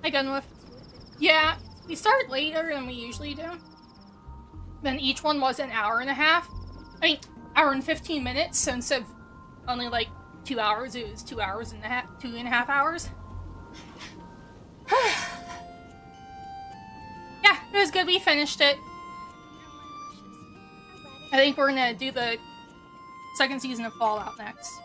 Hi, Gunwolf. Yeah, we start later than we usually do. Then each one was an hour and a half. I mean, hour and 15 minutes, so instead of only like 2 hours, it was 2 hours and a half, 2.5 hours. Yeah, it was good. We finished it. I think we're gonna do the second season of Fallout next.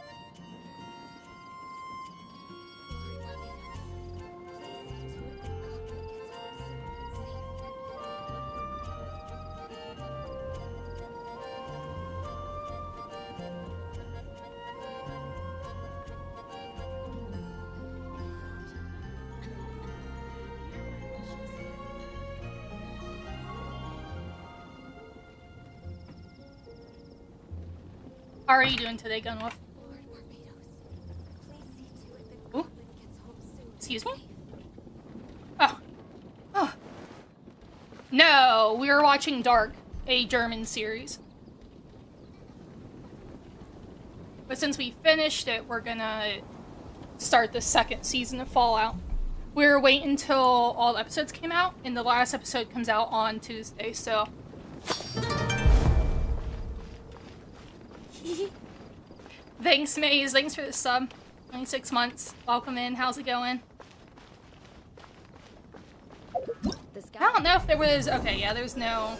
How are you doing today, Gunwolf? Ooh. Excuse me? Oh. Oh. No, we were watching Dark, a German series. But since we finished it, we're gonna start the second season of Fallout. We were waiting until all the episodes came out, and the last episode comes out on Tuesday, so... Thanks, Maze. Thanks for the sub. 26 months. Welcome in. How's it going? I don't know if there was... Okay, yeah, there's no...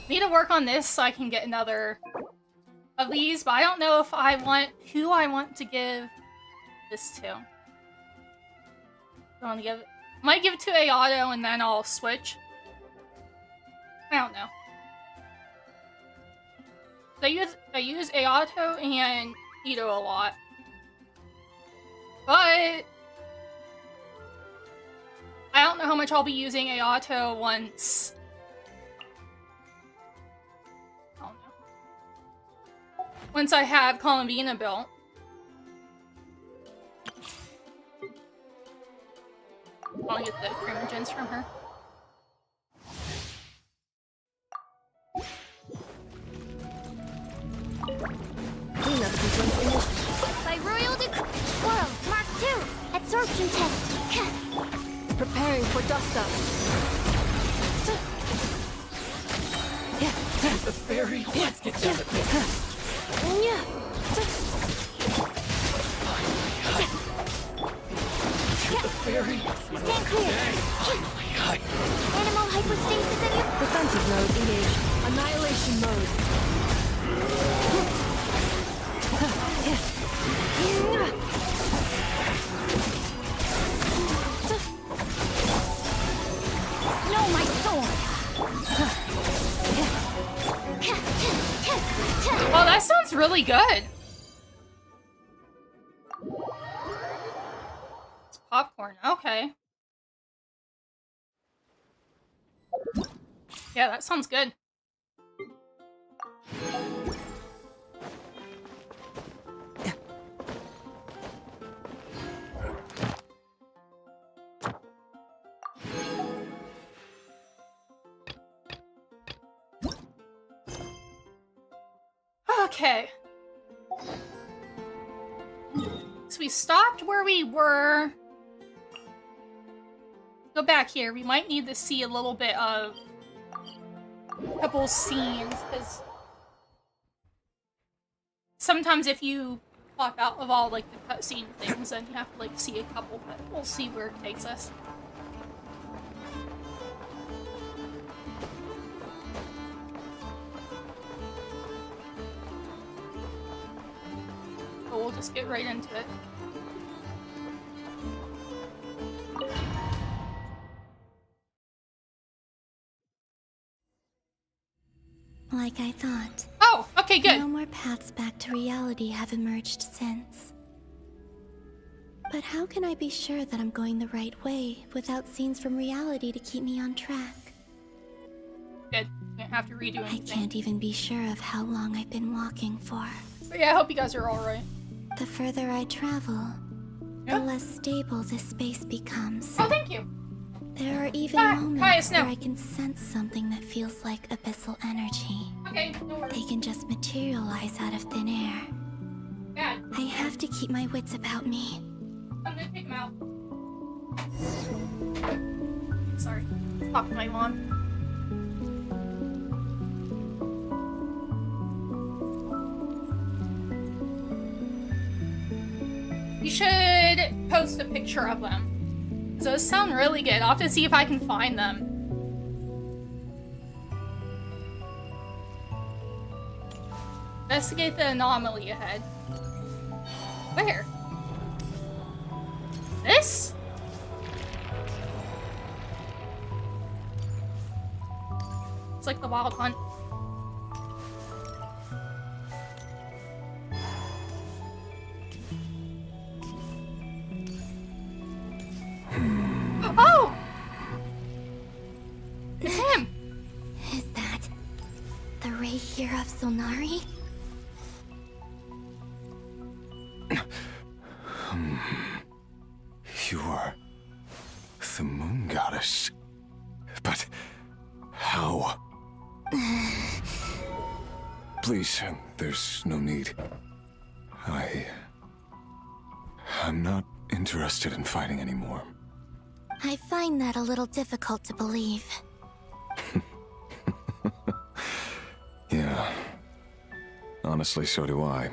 Need to work on this so I can get another of these, but I don't know if I want... Who I want to give this to. I want to give it... Might give it to Ayato and then I'll switch. I don't know. I use Ayato and Ito a lot. But I don't know how much I'll be using Ayato once. I don't know. Once I have Columbina built. I'll get the Primogens from her. By Royal Squirrel, Mark II, absorption test. Preparing for dust up. The ferry. Let's get done with this. The ferry. Stand clear. Animal hypostasis in you. Defensive mode engaged. Annihilation mode. No, my sword. Oh, that sounds really good. It's popcorn. Okay. Yeah, that sounds good. Okay. So we stopped where we were. Go back here. We might need to see a little bit of a couple scenes, because sometimes if you pop out of all like the cutscene things, then you have to like see a couple, but we'll see where it takes us. But we'll just get right into it. Like I thought. Oh, okay, good. No more paths back to reality have emerged since. But how can I be sure that I'm going the right way without scenes from reality to keep me on track? Good. You don't have to redo anything. I can't even be sure of how long I've been walking for. But yeah, I hope you guys are alright. The further I travel, Yeah. the less stable this space becomes. Oh, thank you. There are even Kaya, moments Snow. where I can sense something that feels like abyssal energy. Okay, no worries. They can just materialize out of thin air. Bad. I have to keep my wits about me. I'm gonna take him out. Sorry. Talk to my mom. You should post a picture of them. Those sound really good. I'll have to see if I can find them. Investigate the anomaly ahead. Where? This? It's like the Wild Hunt. Oh! It's him! Is that the ray here of Solnari? You are the moon goddess. But how? Please, there's no need. I'm not interested in fighting anymore. I find that a little difficult to believe. Yeah. Honestly, so do I.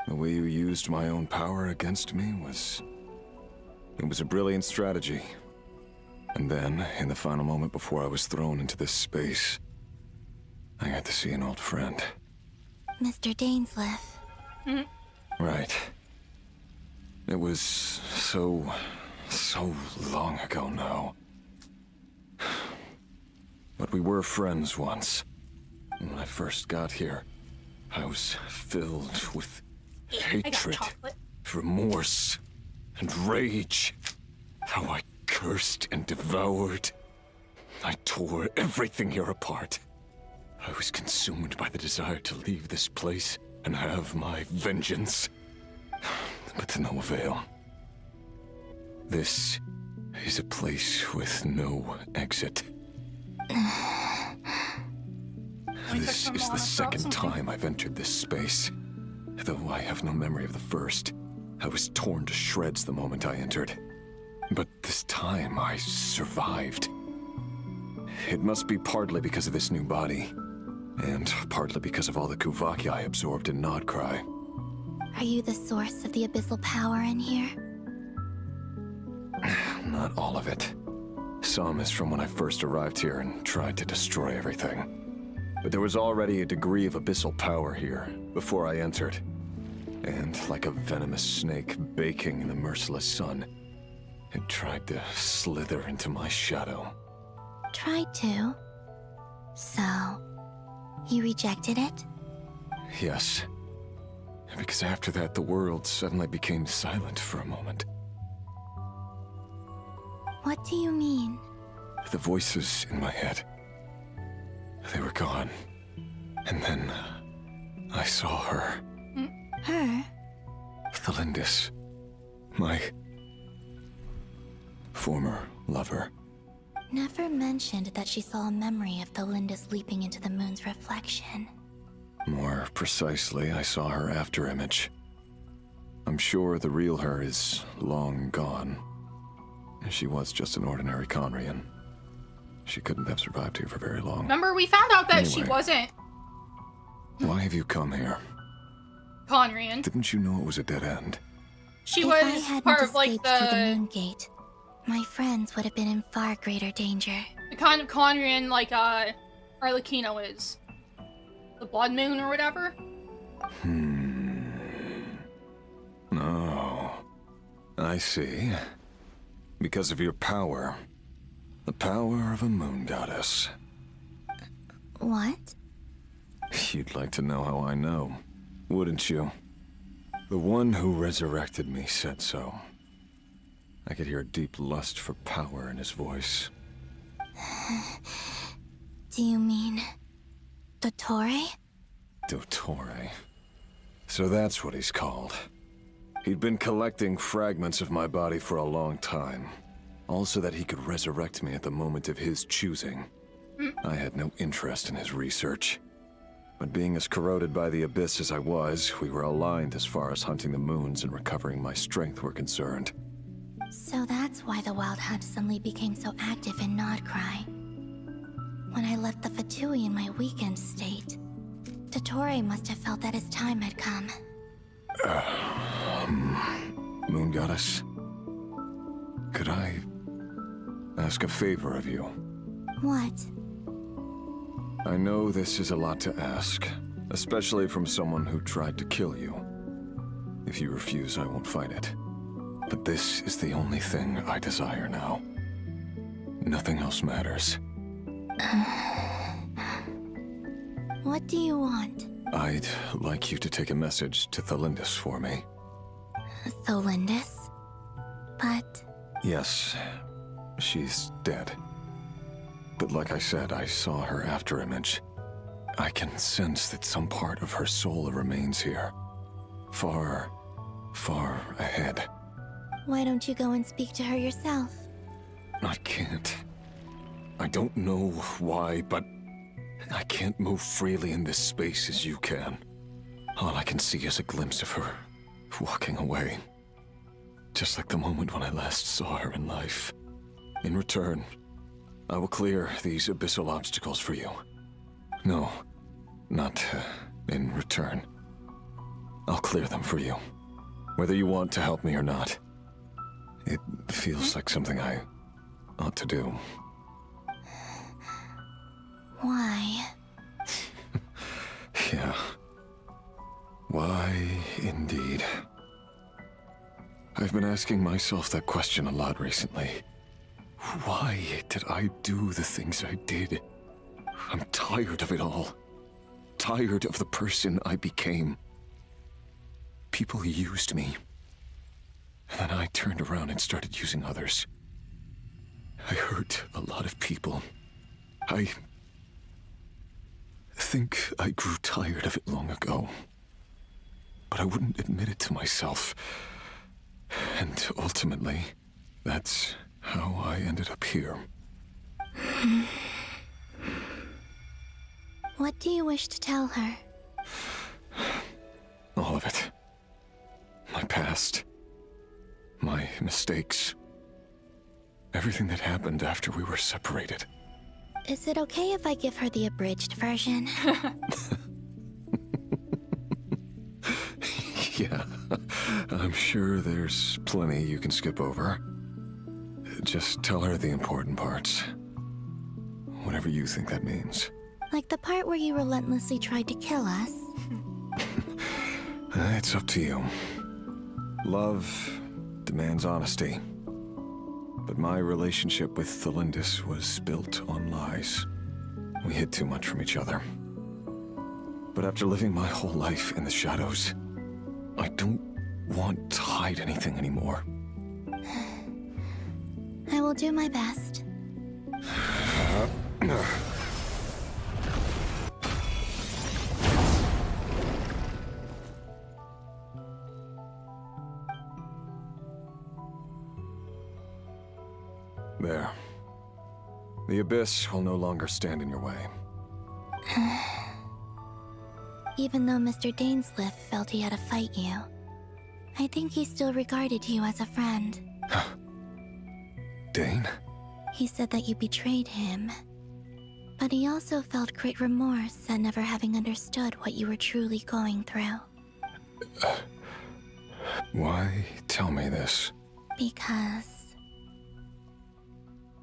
The way you used my own power against me was... It was a brilliant strategy. And then, in the final moment before I was thrown into this space, I got to see an old friend. Mr. Dainsleif. Right. It was so long ago now. But we were friends once. When I first got here, I was filled with I got hatred, chocolate. remorse, and rage. How I cursed and devoured. I tore everything here apart. I was consumed by the desire to leave this place and have my vengeance. But to no avail. This is a place with no exit. This is the second time I've entered this space. Though I have no memory of the first. I was torn to shreds the moment I entered. But this time I survived. It must be partly because of this new body. And partly because of all the Kuvaki I absorbed in Nodcry. Are you the source of the abyssal power in here? Not all of it. Some is from when I first arrived here and tried to destroy everything. But there was already a degree of abyssal power here before I entered. And like a venomous snake baking in the merciless sun, it tried to slither into my shadow. Tried to. So, you rejected it? Yes. Because after that, the world suddenly became silent for a moment. What do you mean? The voices in my head, they were gone. And then I saw her. Her? Thalindis. My former lover. Never mentioned that she saw a memory of Thalindis leaping into the moon's reflection. More precisely, I saw her afterimage. I'm sure the real her is long gone. She was just an ordinary Conrian. She couldn't have survived here for very long. Remember, we found out that she Anyway. wasn't Why have you come here? Conrian. Didn't you know it was a dead end? She If I was hadn't part of like escaped through the the moon gate, my friends would have been in far greater danger. kind of Conrian like Arlecchino is. The Blood Moon or whatever. No. I see. Because of your power. The power of a moon goddess. What? You'd like to know how I know, wouldn't you? The one who resurrected me said so. I could hear a deep lust for power in his voice. Do you mean... Dottore? Dottore. So that's what he's called. He'd been collecting fragments of my body for a long time. All so that he could resurrect me at the moment of his choosing. I had no interest in his research. But being as corroded by the abyss as I was, we were aligned as far as hunting the moons and recovering my strength were concerned. So that's why the Wild Hunt suddenly became so active in Nodcry. When I left the Fatui in my weakened state, Dottore must have felt that his time had come. Moon Goddess, could I ask a favor of you? What? I know this is a lot to ask, especially from someone who tried to kill you. If you refuse, I won't fight it. But this is the only thing I desire now. Nothing else matters. What do you want? I'd like you to take a message to Thalindis for me. Thalindis? But... Yes, she's dead. But like I said, I saw her afterimage. I can sense that some part of her soul remains here. Far, far ahead. why don't you go and speak to her yourself? I can't. I don't know why, but I can't move freely in this space as you can. All I can see is a glimpse of her walking away. Just like the moment when I last saw her in life. In return, I will clear these abyssal obstacles for you. No, not in return. I'll clear them for you. Whether you want to help me or not. It feels like something I ought to do. Why? Yeah. Why, indeed. I've been asking myself that question a lot recently. Why did I do the things I did? I'm tired of it all. Tired of the person I became. People used me. And then I turned around and started using others. I hurt a lot of people. I think I grew tired of it long ago. But I wouldn't admit it to myself. And ultimately, that's how I ended up here. What do you wish to tell her? All of it. My past. My mistakes. Everything that happened after we were separated. Is it okay if I give her the abridged version? Yeah, I'm sure there's plenty you can skip over. Just tell her the important parts. Whatever you think that means. Like the part where you relentlessly tried to kill us? It's up to you. Love demands honesty. But my relationship with Thalindis was built on lies. We hid too much from each other. But after living my whole life in the shadows, I don't want to hide anything anymore. I will do my best. There. The abyss will no longer stand in your way. Even though Mr. Dainsleif felt he had to fight you, I think he still regarded you as a friend. Dane? He said that you betrayed him, but he also felt great remorse at never having understood what you were truly going through. Why tell me this? Because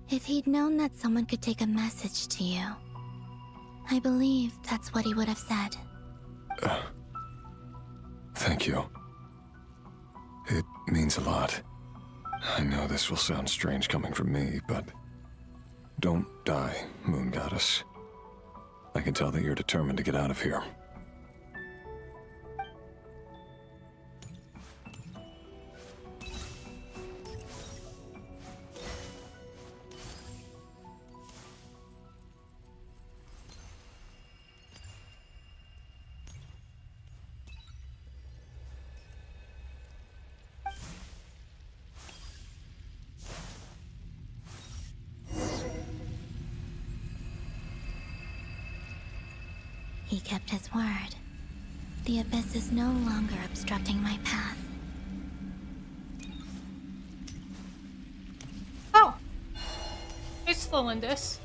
if he'd known that someone could take a message to you, I believe that's what he would have said. Thank you. It means a lot. I know this will sound strange coming from me, but don't die, Moon Goddess. I can tell that you're determined to get out of here. He kept his word. The abyss is no longer obstructing my path. It's the Lindis.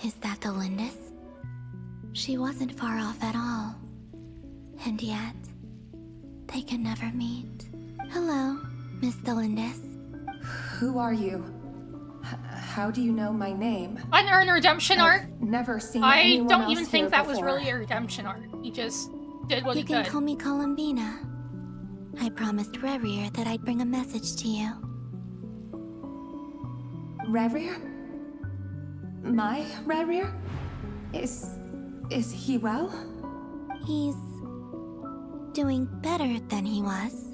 Is that the Lindis? She wasn't far off at all. And yet, they can never meet. Hello, Miss the Lindis. Who are you? How do you know my name? Unearned redemption arc. Never seen I anyone don't else even think here that was before. really a redemption arc. He just did what You he can could. call me Columbina. I promised Rerir that I'd bring a message to you. Rerir? My Rerir? Is he well? He's doing better than he was.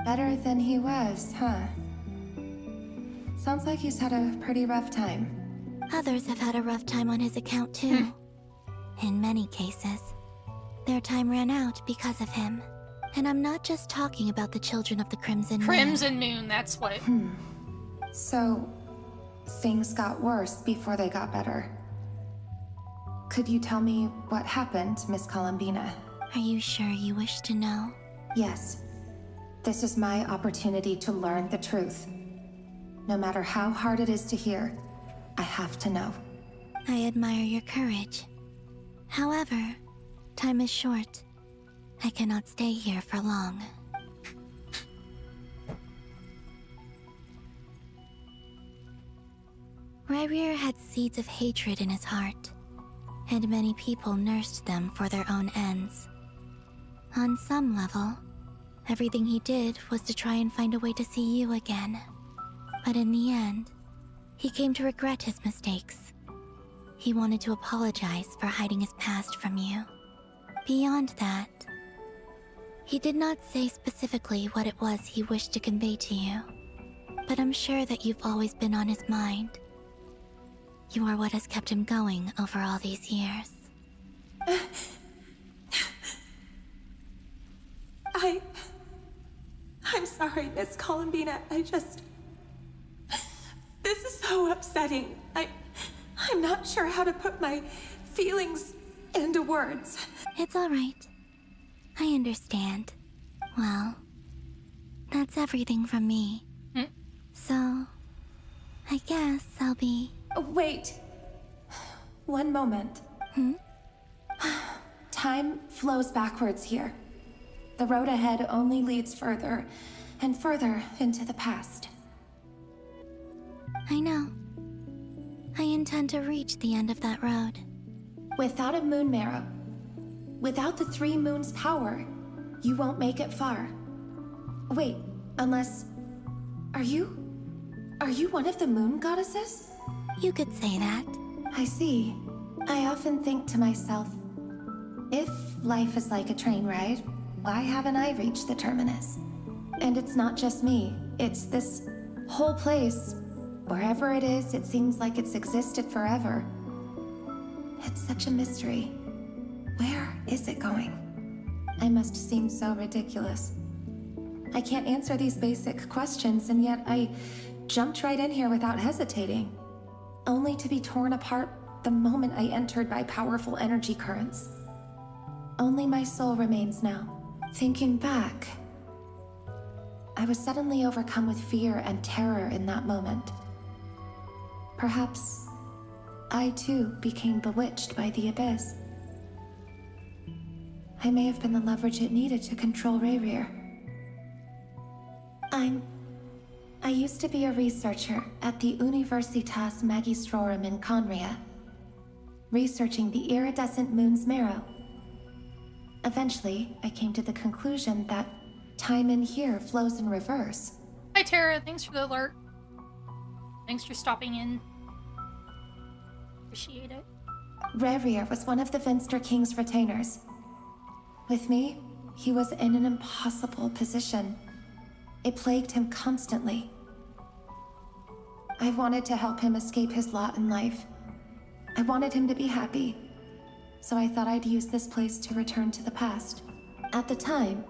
Better than he was, huh? Sounds like he's had a pretty rough time. Others have had a rough time on his account too. In many cases, their time ran out because of him. And I'm not just talking about the children of the Crimson Moon. Crimson Moon, that's what. So, things got worse before they got better. Could you tell me what happened, Miss Columbina? Are you sure you wish to know? Yes. This is my opportunity to learn the truth. No matter how hard it is to hear, I have to know. I admire your courage. However, time is short. I cannot stay here for long. Rerir had seeds of hatred in his heart, and many people nursed them for their own ends. On some level, everything he did was to try and find a way to see you again. But in the end, he came to regret his mistakes. He wanted to apologize for hiding his past from you. Beyond that, he did not say specifically what it was he wished to convey to you, but I'm sure that you've always been on his mind. You are what has kept him going over all these years. I'm sorry, Miss Columbina. This is so upsetting. I'm not sure how to put my feelings into words. It's all right. I understand. Well, that's everything from me. So, I guess I'll be... Wait. One moment. Time flows backwards here. The road ahead only leads further and further into the past. I know. I intend to reach the end of that road. Without a moon marrow, without the 3 moons' power, you won't make it far. Wait, unless... Are you one of the moon goddesses? You could say that. I see. I often think to myself, if life is like a train ride, why haven't I reached the terminus? And it's not just me, it's this whole place. Wherever it is, it seems like it's existed forever. It's such a mystery. Where is it going? I must seem so ridiculous. I can't answer these basic questions, and yet I jumped right in here without hesitating, only to be torn apart the moment I entered by powerful energy currents. Only my soul remains now. Thinking back, I was suddenly overcome with fear and terror in that moment. Perhaps I too became bewitched by the abyss. I may have been the leverage it needed to control Rerir. I used to be a researcher at the Universitas Magistrorum in Conria, researching the iridescent moon's marrow. Eventually, I came to the conclusion that time in here flows in reverse. Hi, Tara. Thanks for the alert. Thanks for stopping in. Appreciate it. Rerir was one of the Finster King's retainers. With me, he was in an impossible position. It plagued him constantly. I wanted to help him escape his lot in life. I wanted him to be happy. So I thought I'd use this place to return to the past. At the time,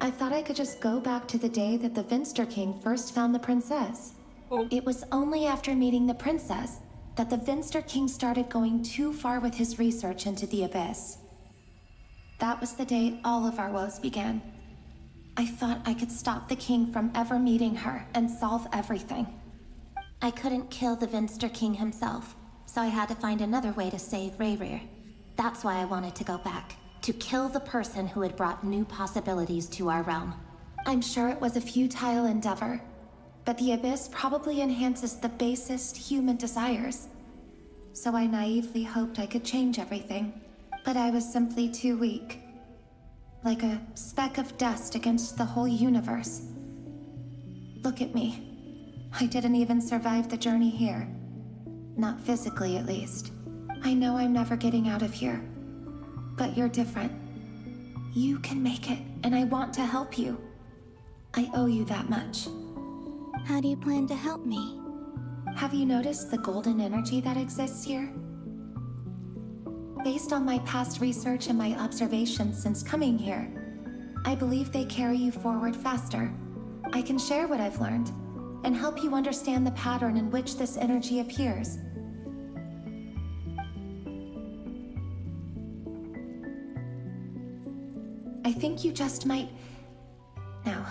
I thought I could just go back to the day that the Finster King first found the princess. It was only after meeting the princess that the Finster King started going too far with his research into the abyss. That was the day all of our woes began. I thought I could stop the king from ever meeting her and solve everything. I couldn't kill the Vinster King himself, so I had to find another way to save Rayrir. That's why I wanted to go back, to kill the person who had brought new possibilities to our realm. I'm sure it was a futile endeavor, but the Abyss probably enhances the basest human desires. So I naively hoped I could change everything, but I was simply too weak. Like a speck of dust against the whole universe. Look at me. I didn't even survive the journey here. Not physically, at least. I know I'm never getting out of here. But you're different. You can make it, and I want to help you. I owe you that much. How do you plan to help me? Have you noticed the golden energy that exists here? Based on my past research and my observations since coming here, I believe they carry you forward faster. I can share what I've learned, and help you understand the pattern in which this energy appears. I think you just might... Now,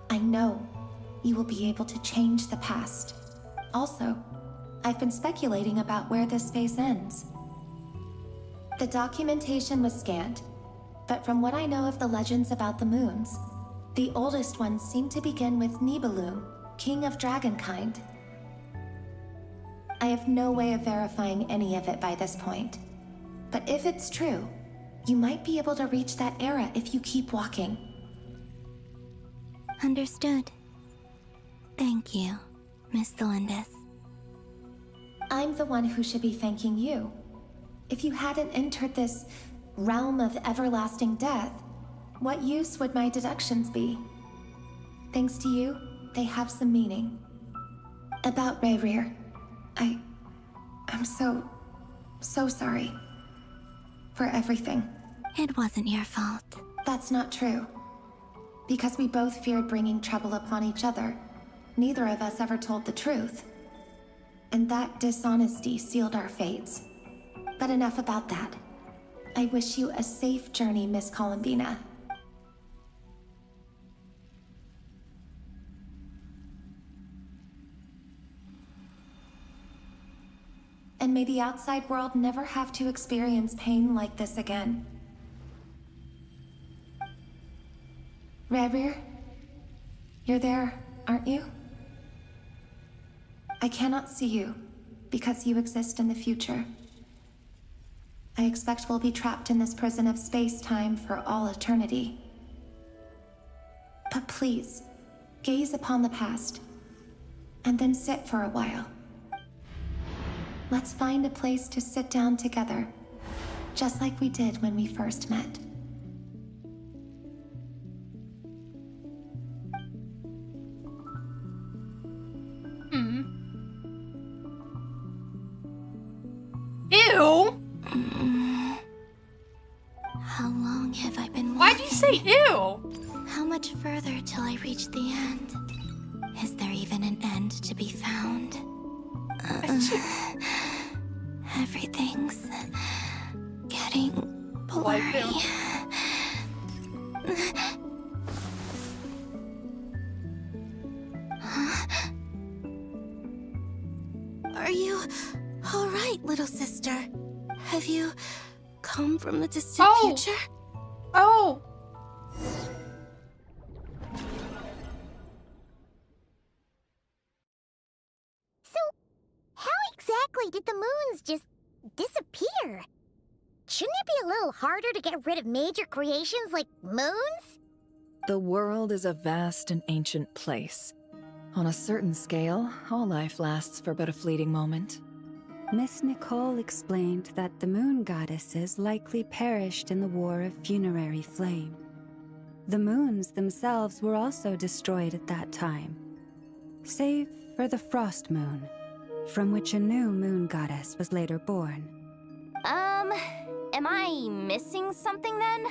I know you will be able to change the past. Also, I've been speculating about where this space ends. The documentation was scanned, but from what I know of the legends about the moons, the oldest ones seem to begin with Nibelung, king of dragonkind. I have no way of verifying any of it by this point, but if it's true, you might be able to reach that era if you keep walking. Understood. Thank you, Miss Thelindis. I'm the one who should be thanking you. If you hadn't entered this realm of everlasting death, what use would my deductions be? Thanks to you, they have some meaning. About Rayrir, I'm so sorry. For everything. It wasn't your fault. That's not true. Because we both feared bringing trouble upon each other, neither of us ever told the truth. And that dishonesty sealed our fates. But enough about that. I wish you a safe journey, Miss Columbina. And may the outside world never have to experience pain like this again. Rayrir, you're there, aren't you? I cannot see you, because you exist in the future. I expect we'll be trapped in this prison of space-time for all eternity. But please, gaze upon the past, and then sit for a while. Let's find a place to sit down together, just like we did when we first met. Ew! How long have I been Why'd you say ew? How much further till I reach the end? Is there even an end to be found? Everything's getting blurry. Are you all right, little sister? Have you come from the distant future? Oh! So, how exactly did the moons just disappear? Shouldn't it be a little harder to get rid of major creations like moons? The world is a vast and ancient place. On a certain scale, all life lasts for but a fleeting moment. Miss Nicole explained that the moon goddesses likely perished in the War of Funerary Flame. The moons themselves were also destroyed at that time, save for the Frost Moon, from which a new moon goddess was later born. Am I missing something then?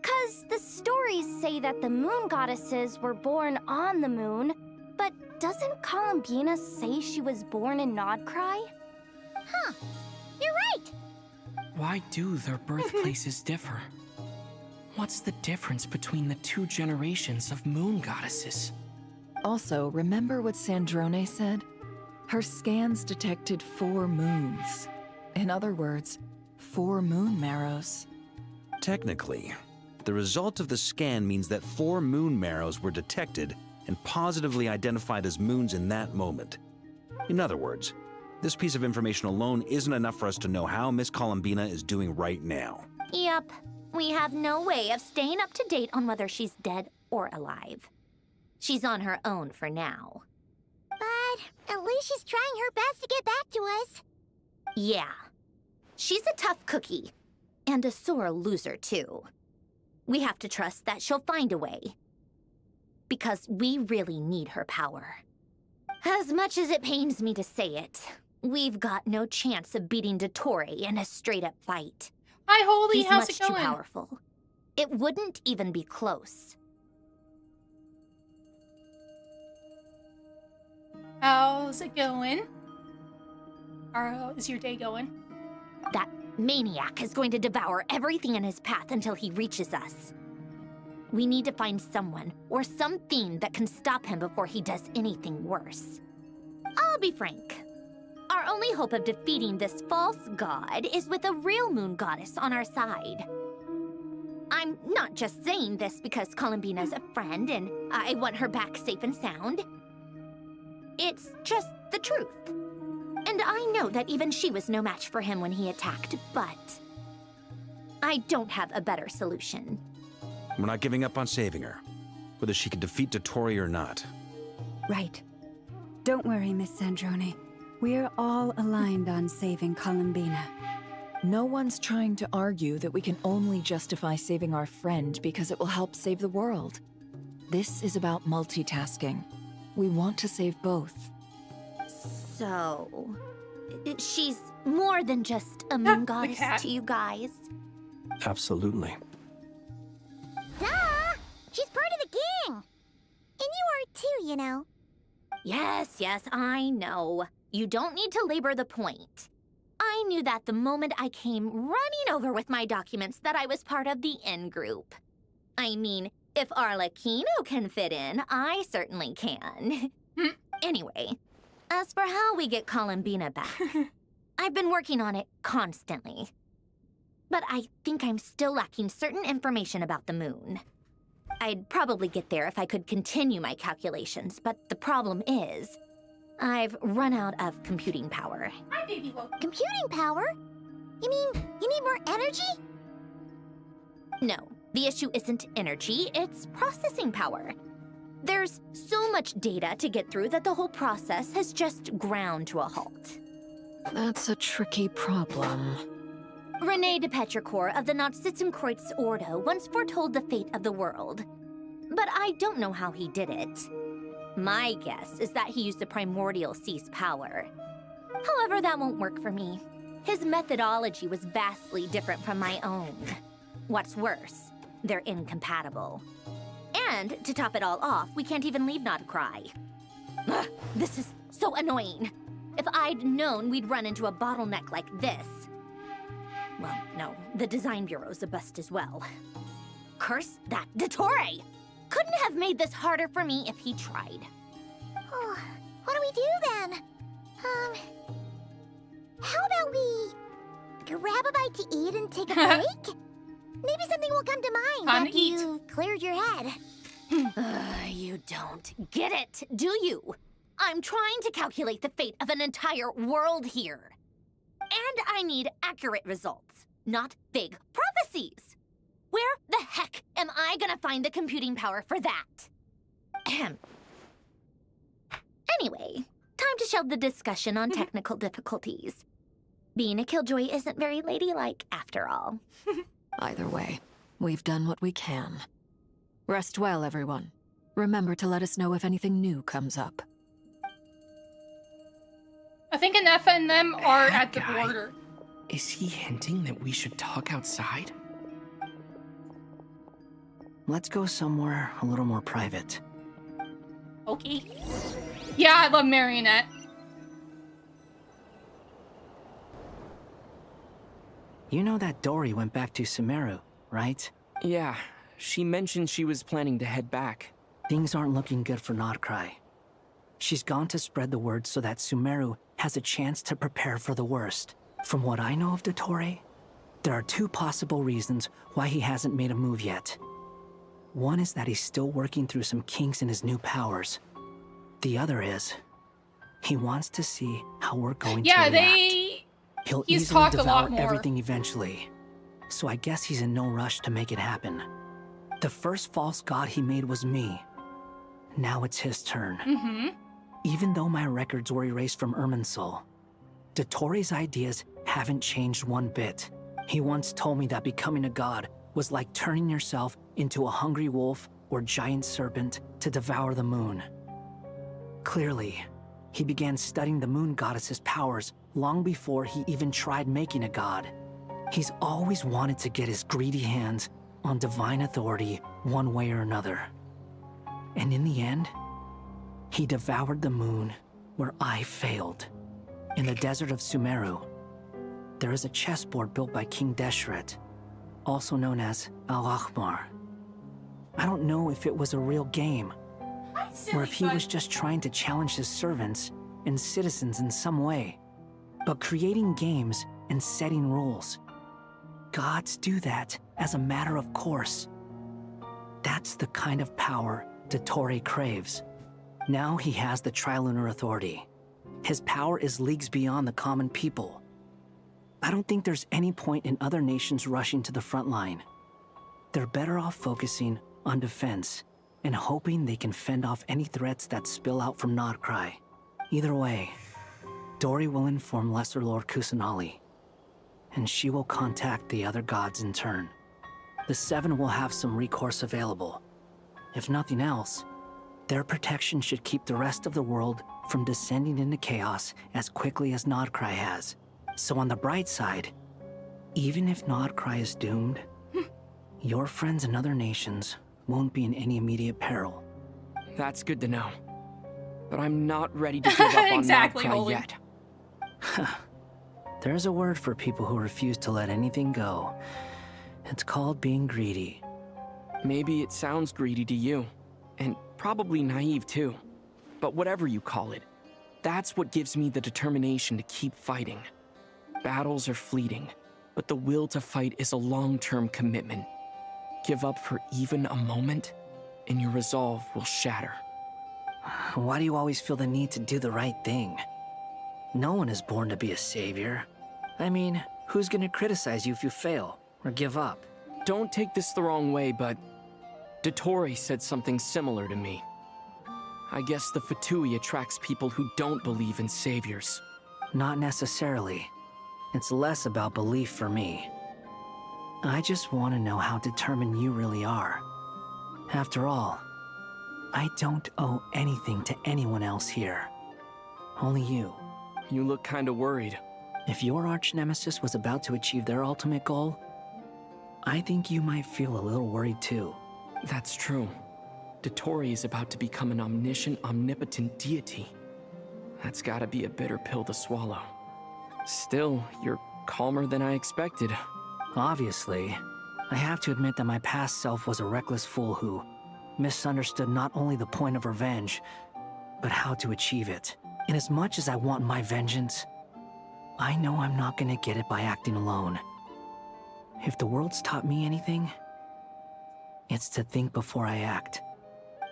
'Cause the stories say that the moon goddesses were born on the moon, but doesn't Columbina say she was born in Nodcry? Huh, you're right! Why do their birthplaces differ? What's the difference between the two generations of moon goddesses? Also, remember what Sandrone said? Her scans detected 4 moons. In other words, 4 moon marrows. Technically, the result of the scan means that 4 moon marrows were detected and positively identified as moons in that moment. In other words, this piece of information alone isn't enough for us to know how Miss Columbina is doing right now. Yep. We have no way of staying up to date on whether she's dead or alive. She's on her own for now. But at least she's trying her best to get back to us. Yeah. She's a tough cookie. And a sore loser, too. We have to trust that she'll find a way. Because we really need her power. As much as it pains me to say it, we've got no chance of beating Dottore in a straight-up fight. Hi, Holy, He's how's much it too going? powerful. It wouldn't even be close. How's it going? How is your day going? That maniac is going to devour everything in his path until he reaches us. We need to find someone or something that can stop him before he does anything worse. I'll be frank. Our only hope of defeating this false god is with a real moon goddess on our side. I'm not just saying this because Columbina's a friend and I want her back safe and sound. It's just the truth. And I know that even she was no match for him when he attacked, but I don't have a better solution. We're not giving up on saving her, whether she can defeat Dottore or not. Right. Don't worry, Miss Sandrone. We're all aligned on saving Columbina. No one's trying to argue that we can only justify saving our friend because it will help save the world. This is about multitasking. We want to save both. So, she's more than just a moon goddess cat. to you guys. Absolutely. Duh! She's part of the gang! And you are too, you know. Yes, I know. You don't need to labor the point. I knew that the moment I came running over with my documents that I was part of the in-group. I mean, if Arlecchino can fit in, I certainly can. Anyway, as for how we get Columbina back, I've been working on it constantly. But I think I'm still lacking certain information about the moon. I'd probably get there if I could continue my calculations, but the problem is, I've run out of computing power. Hi, baby Woke. Computing power? You mean you need more energy? No, the issue isn't energy, it's processing power. There's so much data to get through that the whole process has just ground to a halt. That's a tricky problem. René de Petrichor of the Nazissenkreuz Ordo once foretold the fate of the world. But I don't know how he did it. My guess is that he used the primordial sea's power. However, that won't work for me. His methodology was vastly different from my own. What's worse, they're incompatible. And to top it all off, we can't even leave Nodcry. Ugh, this is so annoying. If I'd known we'd run into a bottleneck like this. Well, no, the design bureau's a bust as well. Curse that Dottore! Couldn't have made this harder for me if he tried. Oh, what do we do then? How about we grab a bite to eat and take a break? Maybe something will come to mind Time to after eat. you've cleared your head. You don't get it, do you? I'm trying to calculate the fate of an entire world here. And I need accurate results, not big prophecies. Where the heck am I gonna find the computing power for that? Ahem. Anyway, time to shelve the discussion on technical difficulties. Being a killjoy isn't very ladylike, after all. Either way, we've done what we can. Rest well, everyone. Remember to let us know if anything new comes up. I think Anefa and them are That at the guy. border. Is he hinting that we should talk outside? Let's go somewhere a little more private. Okay. Yeah, I love Marionette. You know that Dory went back to Sumeru, right? Yeah, she mentioned she was planning to head back. Things aren't looking good for Notcry. She's gone to spread the word so that Sumeru has a chance to prepare for the worst. From what I know of Dottore, there are two possible reasons why he hasn't made a move yet. One is that he's still working through some kinks in his new powers. The other is, he wants to see how we're going to react. He'll he's easily talked a lot devour more. everything eventually. So I guess he's in no rush to make it happen. The first false god he made was me. Now it's his turn. Even though my records were erased from Irminsul, Dottore's ideas haven't changed one bit. He once told me that becoming a god was like turning yourself into a hungry wolf or giant serpent to devour the moon. Clearly, he began studying the moon goddess's powers long before he even tried making a god. He's always wanted to get his greedy hands on divine authority one way or another. And in the end, he devoured the moon where I failed. In the desert of Sumeru, there is a chessboard built by King Deshret, also known as Al-Ahmar. I don't know if it was a real game, or if he was just trying to challenge his servants and citizens in some way. But creating games and setting rules, gods do that as a matter of course. That's the kind of power Dottore craves. Now he has the Trilunar Authority. His power is leagues beyond the common people. I don't think there's any point in other nations rushing to the front line. They're better off focusing on defense and hoping they can fend off any threats that spill out from Notcry. Either way, Dori will inform Lesser Lord Kusanali, and she will contact the other gods in turn. The Seven will have some recourse available. If nothing else, their protection should keep the rest of the world from descending into chaos as quickly as Notcry has. So on the bright side, even if Notcry is doomed, your friends in other nations won't be in any immediate peril. That's good to know. But I'm not ready to give up on Exactly, Notcry Holy. yet. There's a word for people who refuse to let anything go. It's called being greedy. Maybe it sounds greedy to you, and probably naive too. But whatever you call it, that's what gives me the determination to keep fighting. Battles are fleeting, but the will to fight is a long-term commitment. Give up for even a moment, and your resolve will shatter. Why do you always feel the need to do the right thing? No one is born to be a savior. I mean, who's gonna criticize you if you fail, or give up? Don't take this the wrong way, but Dottore said something similar to me. I guess the Fatui attracts people who don't believe in saviors. Not necessarily. It's less about belief for me. I just want to know how determined you really are. After all, I don't owe anything to anyone else here. Only you. You look kinda worried. If your arch-nemesis was about to achieve their ultimate goal, I think you might feel a little worried too. That's true. Dottore is about to become an omniscient, omnipotent deity. That's gotta be a bitter pill to swallow. Still, you're calmer than I expected. Obviously, I have to admit that my past self was a reckless fool who misunderstood not only the point of revenge, but how to achieve it. And as much as I want my vengeance, I know I'm not gonna get it by acting alone. If the world's taught me anything, it's to think before I act.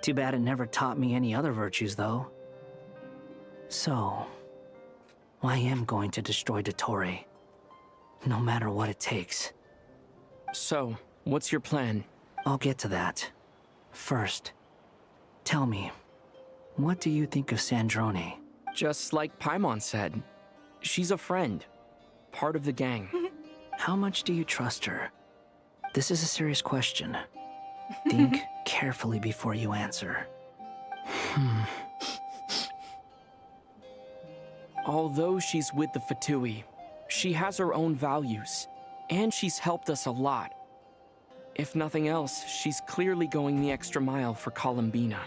Too bad it never taught me any other virtues, though. So, I am going to destroy Dottore, no matter what it takes. So, what's your plan? I'll get to that. First, tell me, what do you think of Sandrone? Just like Paimon said, she's a friend, part of the gang. How much do you trust her? This is a serious question. Think carefully before you answer. Although she's with the Fatui, she has her own values, and she's helped us a lot. If nothing else, she's clearly going the extra mile for Columbina.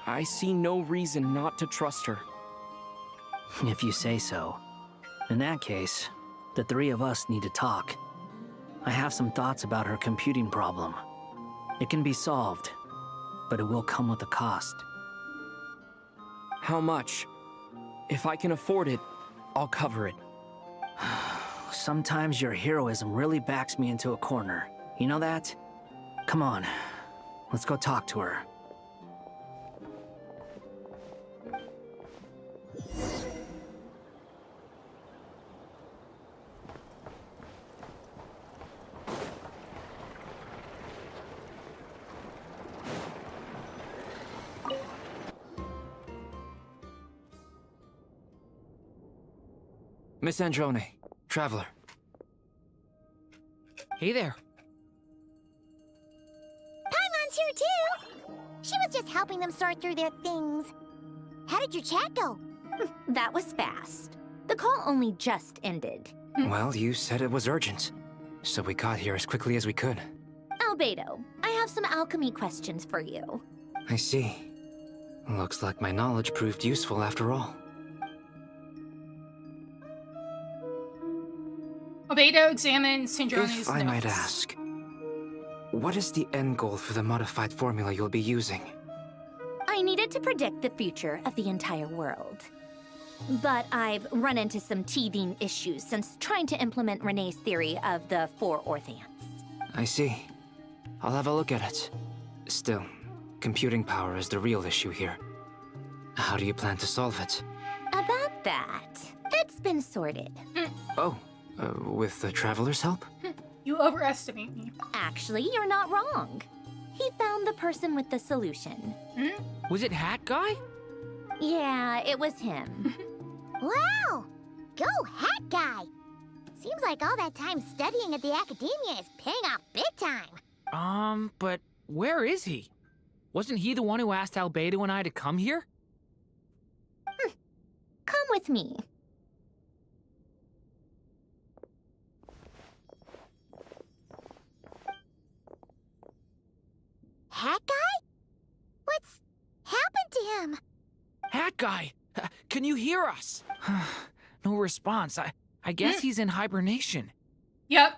I see no reason not to trust her. If you say so. In that case, the three of us need to talk. I have some thoughts about her computing problem. It can be solved, but it will come with a cost. How much? If I can afford it, I'll cover it. Sometimes your heroism really backs me into a corner. You know that? Come on, let's go talk to her. Miss Androne, Traveler. Hey there. Paimon's here too! She was just helping them sort through their things. How did your chat go? That was fast. The call only just ended. Well, you said it was urgent, so we got here as quickly as we could. Albedo, I have some alchemy questions for you. I see. Looks like my knowledge proved useful after all. Albedo examines Sindrone's notes. If I might ask, what is the end goal for the modified formula you'll be using? I needed to predict the future of the entire world. But I've run into some teething issues since trying to implement Renee's theory of the 4 Orthants. I see. I'll have a look at it. Still, computing power is the real issue here. How do you plan to solve it? About that, it's been sorted. Oh, with the Traveler's help? You overestimate me. Actually, you're not wrong. He found the person with the solution. Was it Hat Guy? Yeah, it was him. Wow! Go Hat Guy! Seems like all that time studying at the academia is paying off big time. But where is he? Wasn't he the one who asked Albedo and I to come here? Come with me. Hat Guy? What's happened to him? Hat Guy! Can you hear us? No response. I guess he's in hibernation. Yep.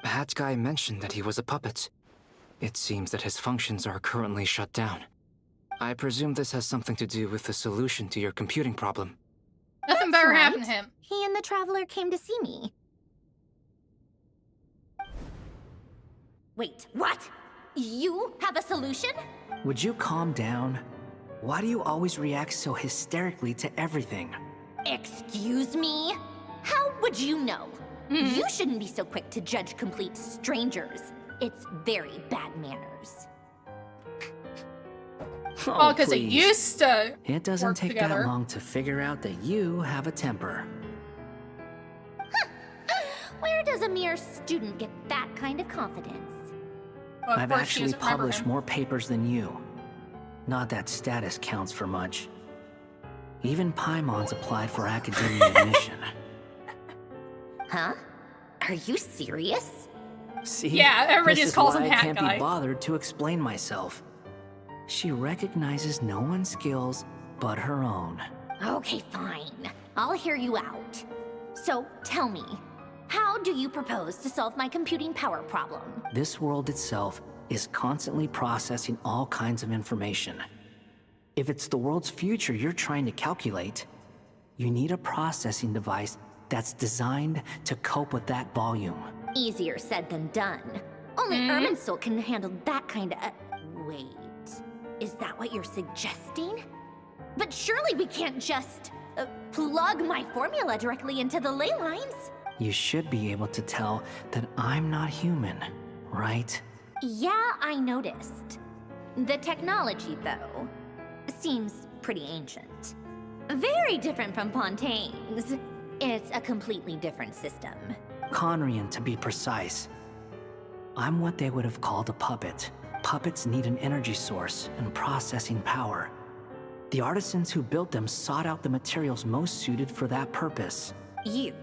Hat Guy mentioned that he was a puppet. It seems that his functions are currently shut down. I presume this has something to do with the solution to your computing problem. Nothing better happened to him. He and the Traveler came to see me. Wait, what? You have a solution? Would you calm down? Why do you always react so hysterically to everything? Excuse me? How would you know? You shouldn't be so quick to judge complete strangers. It's very bad manners. Oh, because it please. used to. It doesn't work take together. that long to figure out that you have a temper. Where does a mere student get that kind of confidence? Well, of I've course she actually doesn't remember published him. more papers than you. Not that status counts for much. Even Paimon's applied for academia admission. Huh? Are you serious? See? Yeah, everybody this just is calls why him I Hat can't Guy. be bothered to explain myself. She recognizes no one's skills but her own. Okay, fine. I'll hear you out. So, tell me, how do you propose to solve my computing power problem? This world itself is constantly processing all kinds of information. If it's the world's future you're trying to calculate, you need a processing device that's designed to cope with that volume. Easier said than done. Only Irminsul can handle that kind of... Wait, is that what you're suggesting? But surely we can't just plug my formula directly into the ley lines. You should be able to tell that I'm not human, right? Yeah, I noticed. The technology, though, seems pretty ancient. Very different from Pontaine's. It's a completely different system. Conrian, to be precise. I'm what they would have called a puppet. Puppets need an energy source and processing power. The artisans who built them sought out the materials most suited for that purpose. You?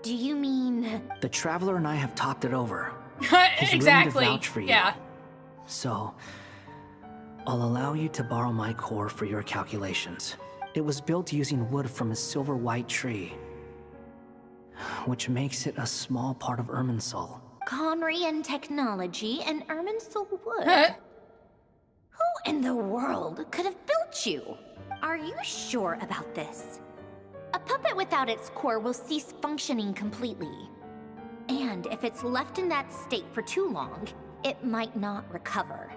Do you mean... The Traveler and I have talked it over. He's willing to Exactly. vouch for you. Yeah. So, I'll allow you to borrow my core for your calculations. It was built using wood from a silver white tree. which makes it a small part of Irminsul. Conrian technology and Irminsul wood. Huh? Who in the world could have built you? Are you sure about this? A puppet without its core will cease functioning completely. And if it's left in that state for too long, it might not recover.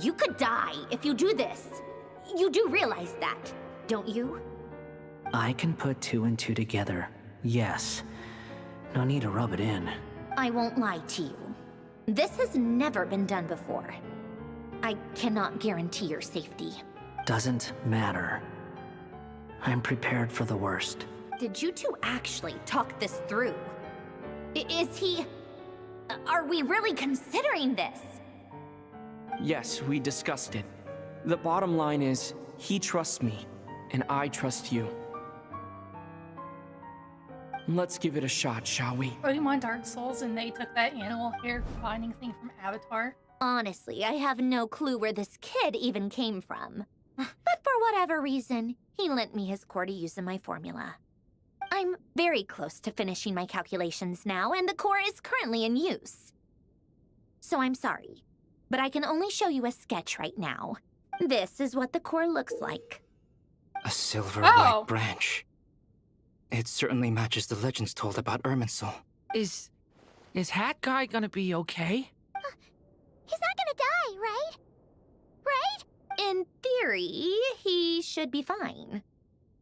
You could die if you do this. You do realize that, don't you? I can put 2 and 2 together, yes. No need to rub it in. I won't lie to you. This has never been done before. I cannot guarantee your safety. Doesn't matter. I'm prepared for the worst. Did you two actually talk this through? Is he... Are we really considering this? Yes, we discussed it. The bottom line is, he trusts me, and I trust you. Let's give it a shot, shall we? Pokemon Dark Souls, and they took that animal hair combining thing from Avatar. Honestly, I have no clue where this kid even came from. But for whatever reason, he lent me his core to use in my formula. I'm very close to finishing my calculations now, and the core is currently in use. So I'm sorry, but I can only show you a sketch right now. This is what the core looks like. A silver white branch. It certainly matches the legends told about Irminsul. Is Hat Guy gonna be okay? He's not gonna die, right? Right? In theory, he should be fine.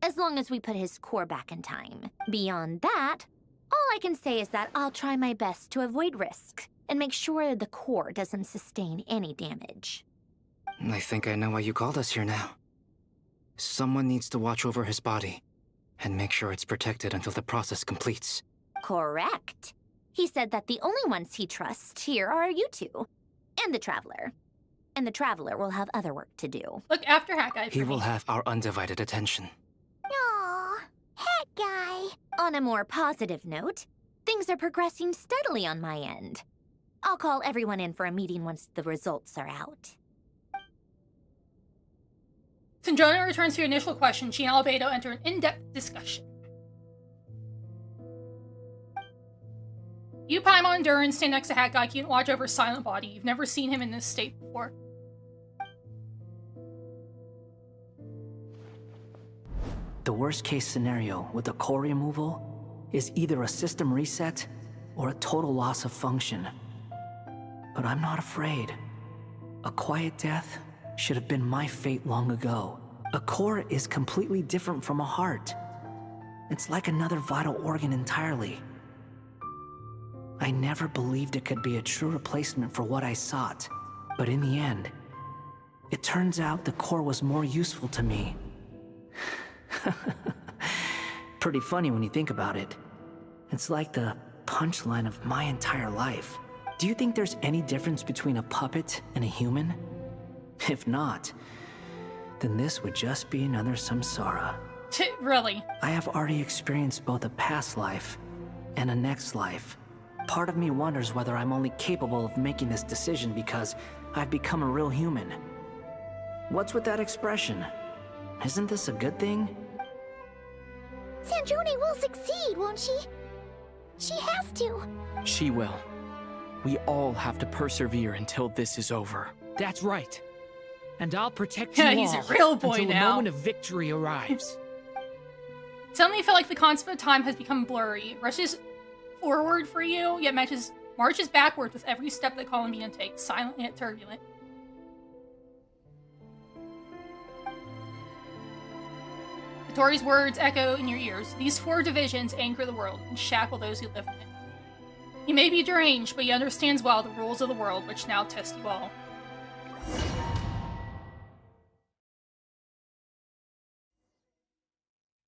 As long as we put his core back in time. Beyond that, all I can say is that I'll try my best to avoid risk and make sure the core doesn't sustain any damage. I think I know why you called us here now. Someone needs to watch over his body and make sure it's protected until the process completes. Correct. He said that the only ones he trusts here are you two, and the Traveler. And the Traveler will have other work to do. Look after Hat Guy. He will have our undivided attention. Aww, Hat Guy. On a more positive note, things are progressing steadily on my end. I'll call everyone in for a meeting once the results are out. Syndrona returns to your initial question. She and Albedo enter an in-depth discussion. You, Paimon, and Durin stand next to Hat Guy. You can watch over Silent Body. You've never seen him in this state before. The worst case scenario with the core removal is either a system reset or a total loss of function. But I'm not afraid. A quiet death should have been my fate long ago. A core is completely different from a heart. It's like another vital organ entirely. I never believed it could be a true replacement for what I sought. But in the end, it turns out the core was more useful to me. Pretty funny when you think about it. It's like the punchline of my entire life. Do you think there's any difference between a puppet and a human? If not, then this would just be another samsara. Really? I have already experienced both a past life and a next life. Part of me wonders whether I'm only capable of making this decision because I've become a real human. What's with that expression? Isn't this a good thing? Sandrone will succeed, won't she? She has to. She will. We all have to persevere until this is over. That's right. And I'll protect you Yeah, all he's a real boy until now. the moment of victory arrives. Suddenly you feel like the concept of time has become blurry. Rushes forward for you, yet marches backward with every step that Columbina takes, silent yet turbulent. Tori's words echo in your ears. These 4 divisions anchor the world and shackle those who live in it. He may be deranged, but he understands well the rules of the world, which now test you all.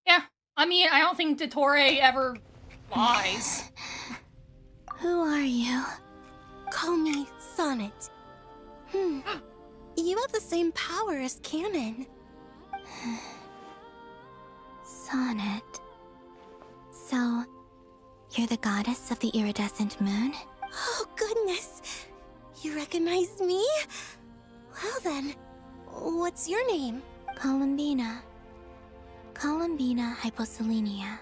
Yeah, I mean, I don't think Dottore ever lies. Who are you? Call me Sonnet. You have the same power as Canon. Sonnet. So, you're the goddess of the iridescent moon? Oh, goodness. You recognize me? Well then, what's your name? Columbina. Columbina Hyposelenia.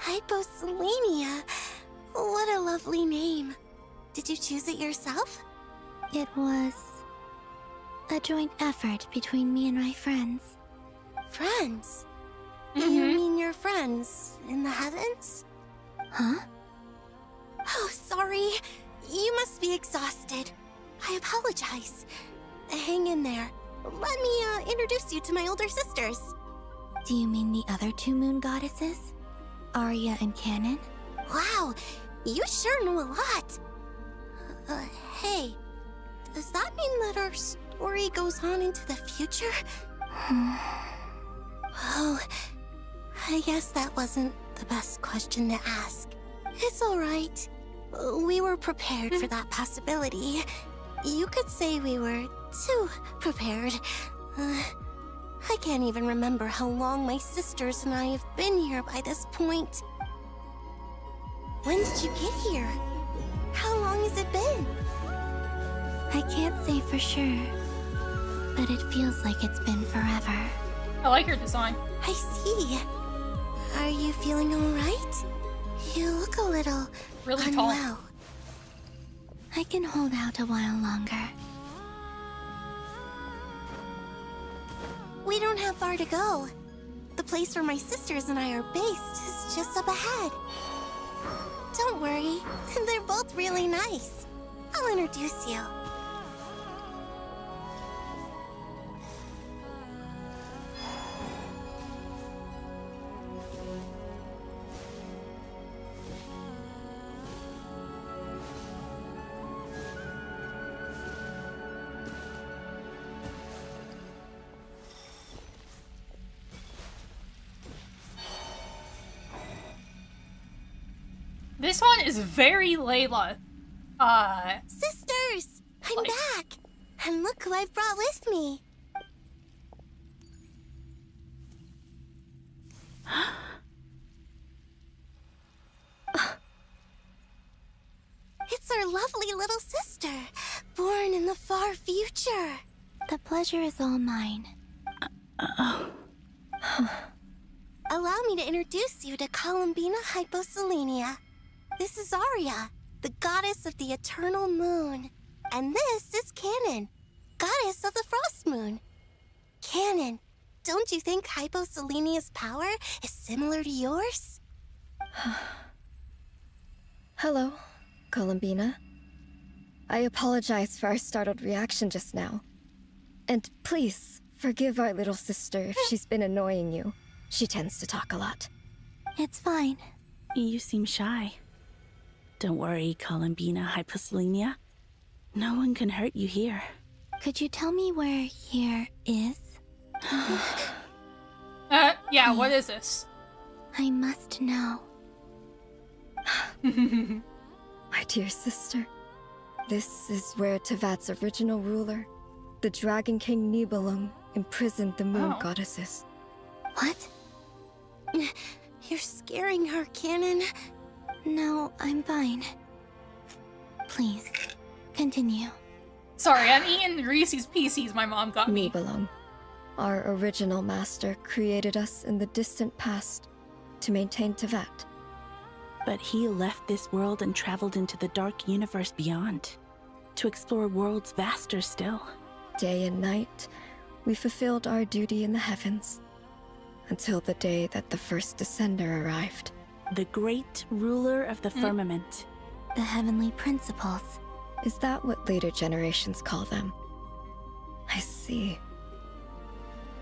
Hyposelenia. What a lovely name. Did you choose it yourself? It was a joint effort between me and my friends. Friends? You mean your friends in the heavens? Huh? Oh, sorry. You must be exhausted. I apologize. Hang in there. Let me introduce you to my older sisters. Do you mean the other two moon goddesses? Arya and Canon? Wow, you sure know a lot. Hey, does that mean that our story goes on into the future? Oh, I guess that wasn't the best question to ask. It's alright. We were prepared for that possibility. You could say we were too prepared. I can't even remember how long my sisters and I have been here by this point. When did you get here? How long has it been? I can't say for sure, but it feels like it's been forever. I like your design. I see. Are you feeling alright? You look a little really unwell. tall. I can hold out a while longer. We don't have far to go. The place where my sisters and I are based is just up ahead. Don't worry, they're both really nice. I'll introduce you. This one is very Layla. Sisters! I'm back! And look who I've brought with me. It's our lovely little sister, born in the far future. The pleasure is all mine. Allow me to introduce you to Columbina Hyposelenia. This is Arya, the goddess of the eternal moon. And this is Canon, goddess of the frost moon. Canon, don't you think Hyposelenia's power is similar to yours? Hello, Columbina. I apologize for our startled reaction just now. And please, forgive our little sister if she's been annoying you. She tends to talk a lot. It's fine. You seem shy. Don't worry, Columbina Hyposelenia. No one can hurt you here. Could you tell me where here is? Yeah, what is this? I must know. My dear sister, this is where Tevat's original ruler, the Dragon King Nibelung, imprisoned the moon goddesses. What? You're scaring her, Canon. No, I'm fine. Please, continue. Sorry, I'm eating Reese's Pieces my mom got me. Nibelung, our original master, created us in the distant past to maintain Tevat. But he left this world and traveled into the dark universe beyond, to explore worlds vaster still. Day and night, we fulfilled our duty in the heavens, until the day that the first Descender arrived. The great ruler of the firmament. The heavenly principles. Is that what later generations call them? I see.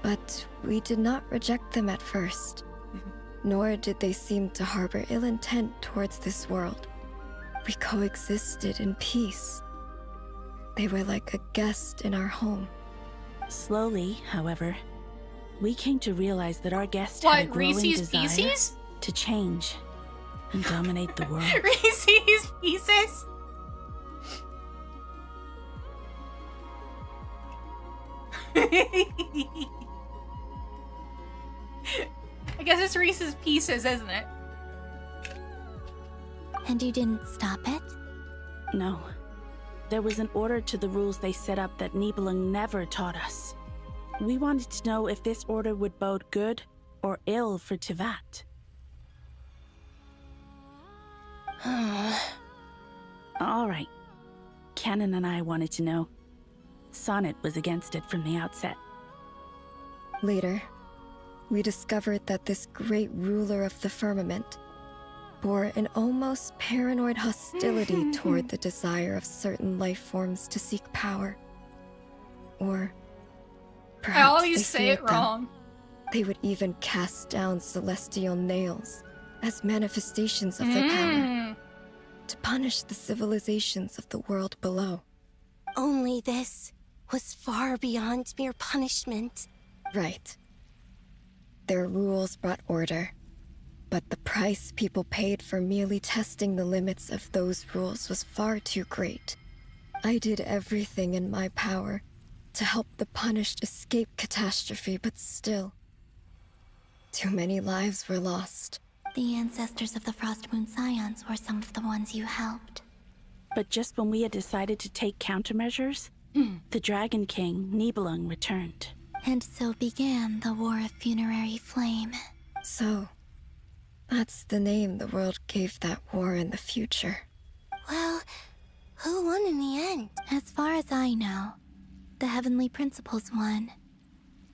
But we did not reject them at first, nor did they seem to harbor ill intent towards this world. We coexisted in peace. They were like a guest in our home. Slowly, however, we came to realize that our guest had a growing Reese's desire Pieces? to change and dominate the world. Reese's Pieces? I guess it's Reese's Pieces, isn't it? And you didn't stop it? No. There was an order to the rules they set up that Nibelung never taught us. We wanted to know if this order would bode good or ill for Tevat. All right. Canon and I wanted to know. Sonnet was against it from the outset. Later, we discovered that this great ruler of the firmament bore an almost paranoid hostility toward the desire of certain life forms to seek power. Or perhaps I always say feared it wrong. them. They would even cast down celestial nails as manifestations of their power to punish the civilizations of the world below. Only this was far beyond mere punishment. Right. Their rules brought order, but the price people paid for merely testing the limits of those rules was far too great. I did everything in my power to help the punished escape catastrophe, but still, too many lives were lost. The ancestors of the Frost Moon Scions were some of the ones you helped. But just when we had decided to take countermeasures, the Dragon King, Nibelung, returned. And so began the War of Funerary Flame. So, that's the name the world gave that war in the future. Well, who won in the end? As far as I know, the Heavenly Principles won,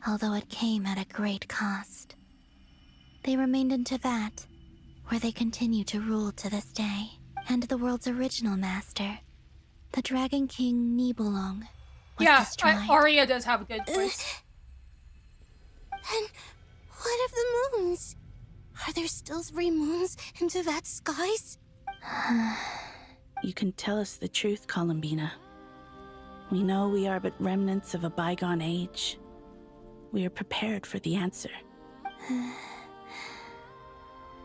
although it came at a great cost. They remained in Teyvat, where they continue to rule to this day. And the world's original master, the Dragon King Nibelung, was destroyed. Arya does have a good voice. And what of the moons? Are there still 3 moons in Teyvat's skies? You can tell us the truth, Columbina. We know we are but remnants of a bygone age. We are prepared for the answer.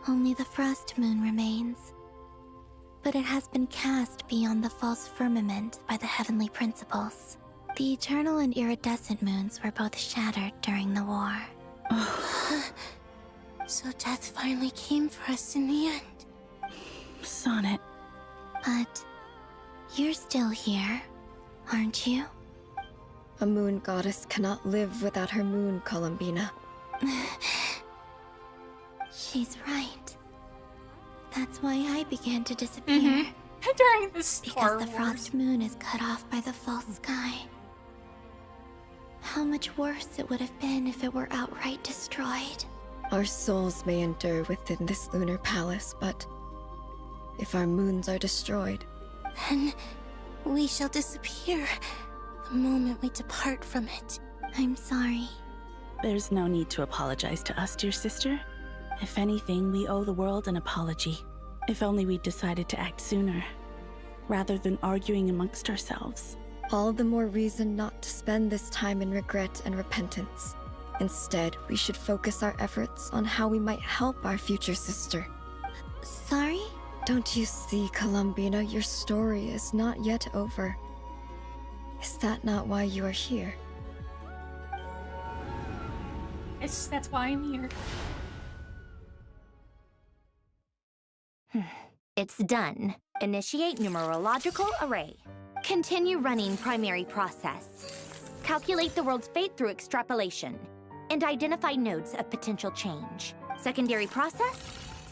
Only the Frost Moon remains. But it has been cast beyond the false firmament by the Heavenly Principles. The eternal and iridescent moons were both shattered during the war. So death finally came for us in the end. Sonnet. But you're still here, aren't you? A moon goddess cannot live without her moon, Columbina. She's right. That's why I began to disappear. During the Star Because the Frost Moon is cut off by the false sky. How much worse it would have been if it were outright destroyed. Our souls may endure within this lunar palace, but if our moons are destroyed, then we shall disappear the moment we depart from it. I'm sorry. There's no need to apologize to us, dear sister. If anything, we owe the world an apology. If only we'd decided to act sooner, rather than arguing amongst ourselves. all the more reason not to spend this time in regret and repentance. Instead, we should focus our efforts on how we might help our future sister. Sorry? Don't you see, Columbina, your story is not yet over. Is that not why you are here? That's why I'm here. It's done. Initiate numerological array. Continue running primary process. Calculate the world's fate through extrapolation. And identify nodes of potential change. Secondary process?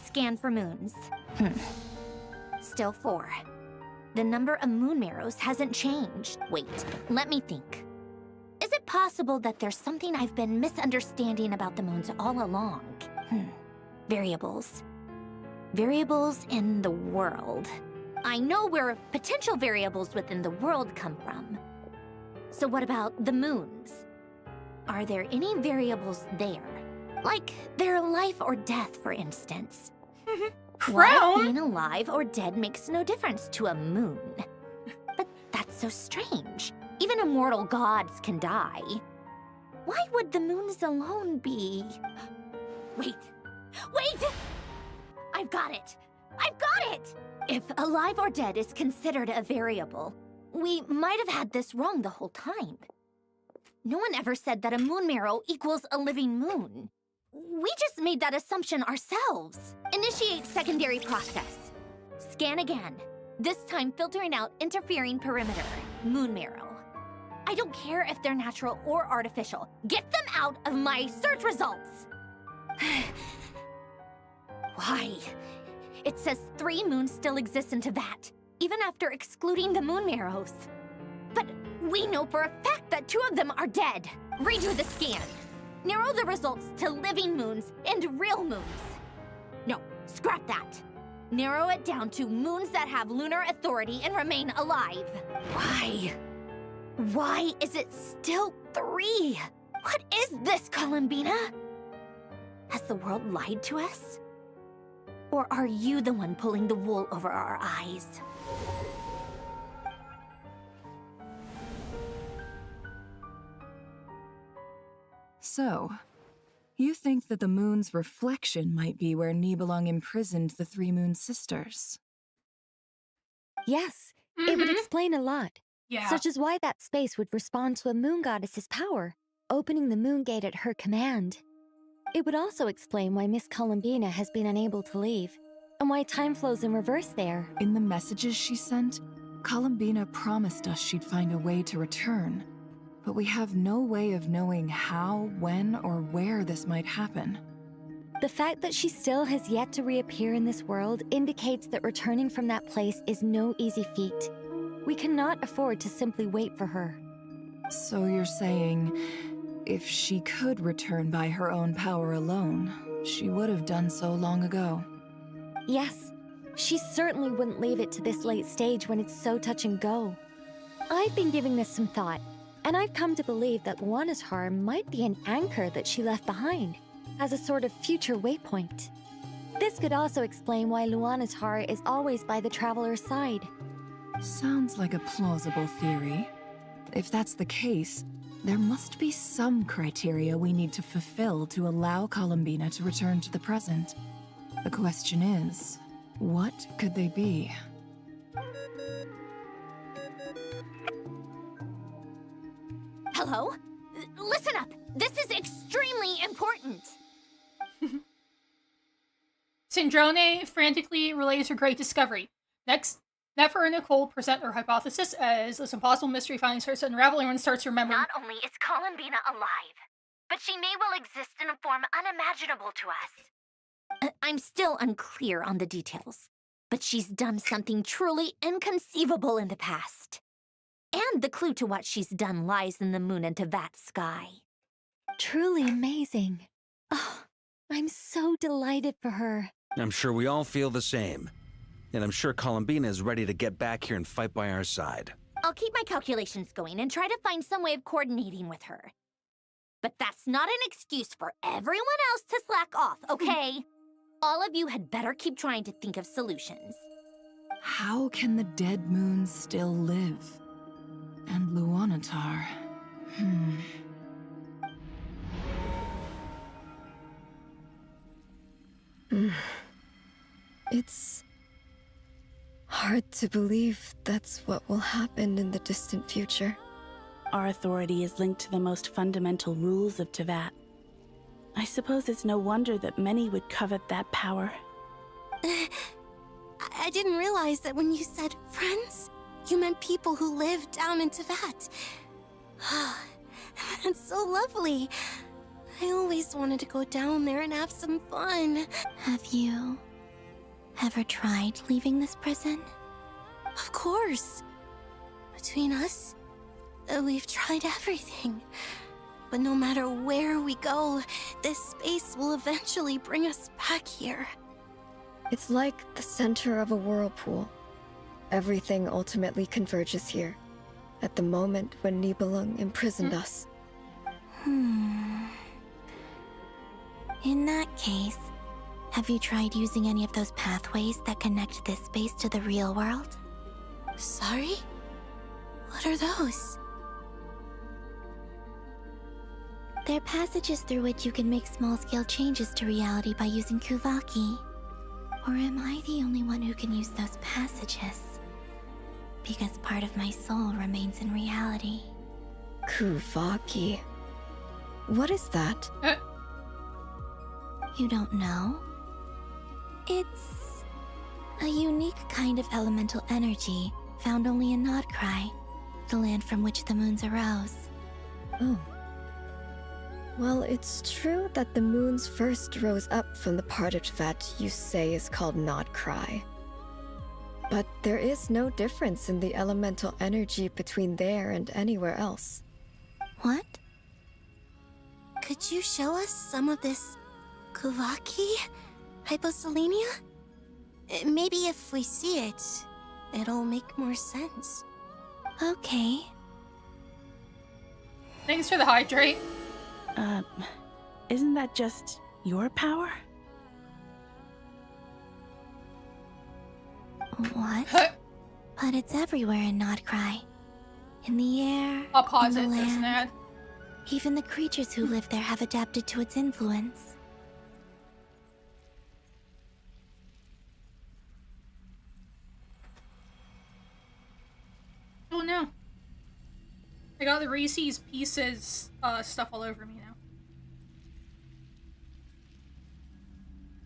Scan for moons. Still 4. The number of moon marrows hasn't changed. Wait, let me think. Is it possible that there's something I've been misunderstanding about the moons all along? Variables. Variables in the world. I know where potential variables within the world come from. So what about the moons? Are there any variables there? Like their life or death, for instance. What if being alive or dead makes no difference to a moon? But that's so strange. Even immortal gods can die. Why would the moons alone be... Wait! I've got it! If alive or dead is considered a variable, we might have had this wrong the whole time. No one ever said that a moon marrow equals a living moon. We just made that assumption ourselves. Initiate secondary process. Scan again. This time filtering out interfering perimeter, moon marrow. I don't care if they're natural or artificial. Get them out of my search results! Why? it says 3 moons still exist in Teyvat, even after excluding the moon marrows. But we know for a fact that 2 of them are dead. Redo the scan. Narrow the results to living moons and real moons. No, scrap that. Narrow it down to moons that have lunar authority and remain alive. Why? Why is it still 3? What is this, Columbina? Has the world lied to us? Or are you the one pulling the wool over our eyes? So, you think that the moon's reflection might be where Nibelung imprisoned the 3 moon sisters? Yes, it would explain a lot. Yeah. Such as why that space would respond to a moon goddess's power, opening the moon gate at her command. It would also explain why Miss Columbina has been unable to leave, and why time flows in reverse there. In the messages she sent, Columbina promised us she'd find a way to return. But we have no way of knowing how, when, or where this might happen. The fact that she still has yet to reappear in this world indicates that returning from that place is no easy feat. We cannot afford to simply wait for her. So you're saying, if she could return by her own power alone, she would have done so long ago? Yes, she certainly wouldn't leave it to this late stage when it's so touch and go. I've been giving this some thought, and I've come to believe that Luanatar might be an anchor that she left behind, as a sort of future waypoint. This could also explain why Luanatar is always by the traveler's side. Sounds like a plausible theory. If that's the case, there must be some criteria we need to fulfill to allow Columbina to return to the present. The question is, what could they be? Hello? Listen up! This is extremely important! Syndrone frantically relays her great discovery. Next, Nefer and Nicole present their hypothesis as this impossible mystery finally starts to unravel. Everyone starts remembering. Not only is Columbina alive, but she may well exist in a form unimaginable to us. I'm still unclear on the details, but she's done something truly inconceivable in the past. And the clue to what she's done lies in the moon and Teyvat sky. Truly amazing. Oh, I'm so delighted for her. I'm sure we all feel the same. And I'm sure Columbina is ready to get back here and fight by our side. I'll keep my calculations going and try to find some way of coordinating with her. But that's not an excuse for everyone else to slack off, okay? All of you had better keep trying to think of solutions. How can the dead moons still live? And Luanatar... It's hard to believe that's what will happen in the distant future. Our authority is linked to the most fundamental rules of Teyvat. I suppose it's no wonder that many would covet that power. I didn't realize that when you said friends, you meant people who live down in Teyvat. That's so lovely. I always wanted to go down there and have some fun. Have you ever tried leaving this prison? Of course. Between us, we've tried everything. But no matter where we go, this space will eventually bring us back here. It's like the center of a whirlpool. Everything ultimately converges here, at the moment when Nibelung imprisoned us. In that case, have you tried using any of those pathways that connect this space to the real world? Sorry? What are those? They're passages through which you can make small-scale changes to reality by using Kuvaki. Or am I the only one who can use those passages? Because part of my soul remains in reality. Kuvaki. What is that? You don't know? It's a unique kind of elemental energy found only in Nodcry, the land from which the moons arose. Oh. Well, it's true that the moons first rose up from the parted vat you say is called Nod Cry. But there is no difference in the elemental energy between there and anywhere else. What? Could you show us some of this Kuvaki hyposelenia? Maybe if we see it, it'll make more sense. Okay. Thanks for the hydrate. Isn't that just your power? What? But it's everywhere in Nodcry. In the air, I'll pause in it, the there's an land. ad. Even the creatures who live there have adapted to its influence. Oh no. I got the Reese's Pieces stuff all over me now.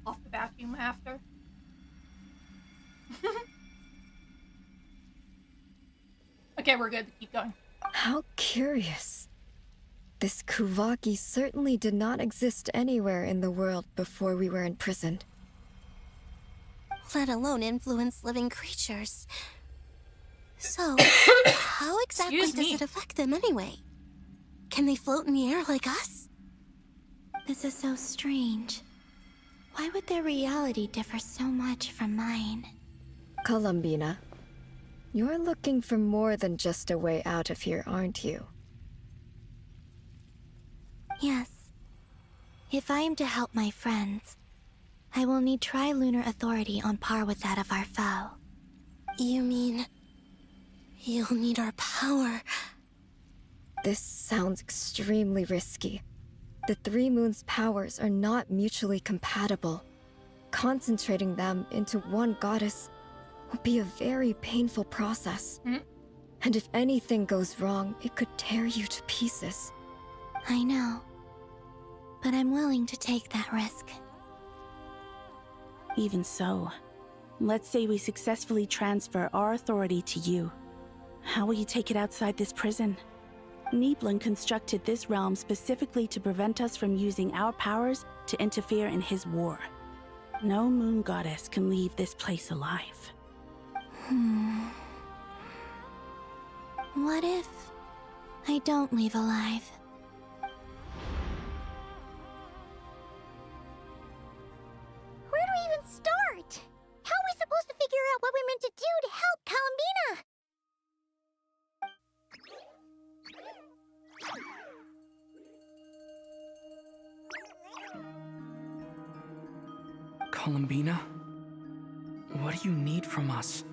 Off the vacuum after. Okay, we're good. Keep going. How curious. This Kuvaki certainly did not exist anywhere in the world before we were imprisoned. Let alone influence living creatures. So, how exactly Excuse does me. it affect them anyway? Can they float in the air like us? This is so strange. Why would their reality differ so much from mine? Columbina, you're looking for more than just a way out of here, aren't you? Yes. If I am to help my friends, I will need trilunar authority on par with that of our foe. You mean... you'll need our power? This sounds extremely risky. The Three Moons' powers are not mutually compatible. Concentrating them into one goddess would be a very painful process. And if anything goes wrong, it could tear you to pieces. I know. But I'm willing to take that risk. Even so, let's say we successfully transfer our authority to you. How will you take it outside this prison? Niblin constructed this realm specifically to prevent us from using our powers to interfere in his war. No moon goddess can leave this place alive. What if I don't leave alive? Where do we even start? How are we supposed to figure out what we're meant to do to help Columbina? Columbina? What do you need from us?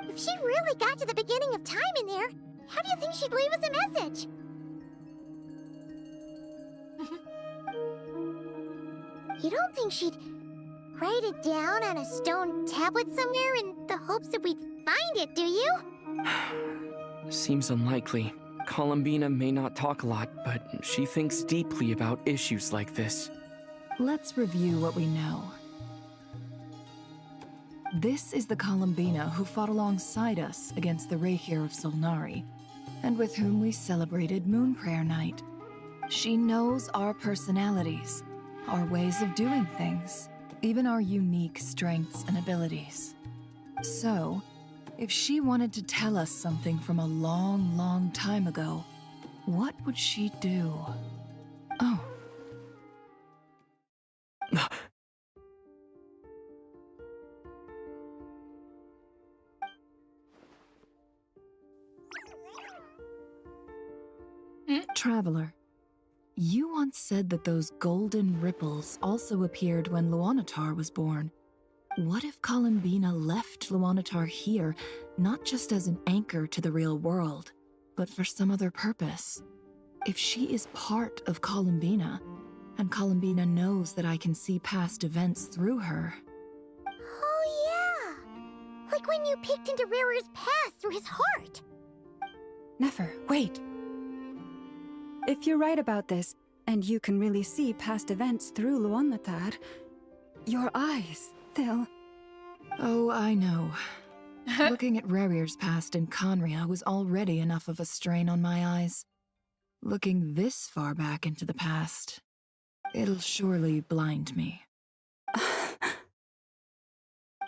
If she really got to the beginning of time in there, how do you think she'd leave us a message? You don't think she'd write it down on a stone tablet somewhere in the hopes that we'd find it, do you? Seems unlikely. Columbina may not talk a lot, but she thinks deeply about issues like this. Let's review what we know. This is the Columbina who fought alongside us against the Reikir of Solnari, and with whom we celebrated Moon Prayer Night. She knows our personalities, our ways of doing things, even our unique strengths and abilities. So, if she wanted to tell us something from a long, long time ago, what would she do? Oh. Traveler, you once said that those golden ripples also appeared when Luanatar was born. What if Columbina left Luanatar here, not just as an anchor to the real world, but for some other purpose? If she is part of Columbina, and Columbina knows that I can see past events through her... Oh yeah! Like when you peeked into Rarer's past through his heart! Nefer, wait! If you're right about this, and you can really see past events through Luanatar, your eyes, they'll... Oh, I know. Looking at Rerir's past in Conria was already enough of a strain on my eyes. Looking this far back into the past, it'll surely blind me.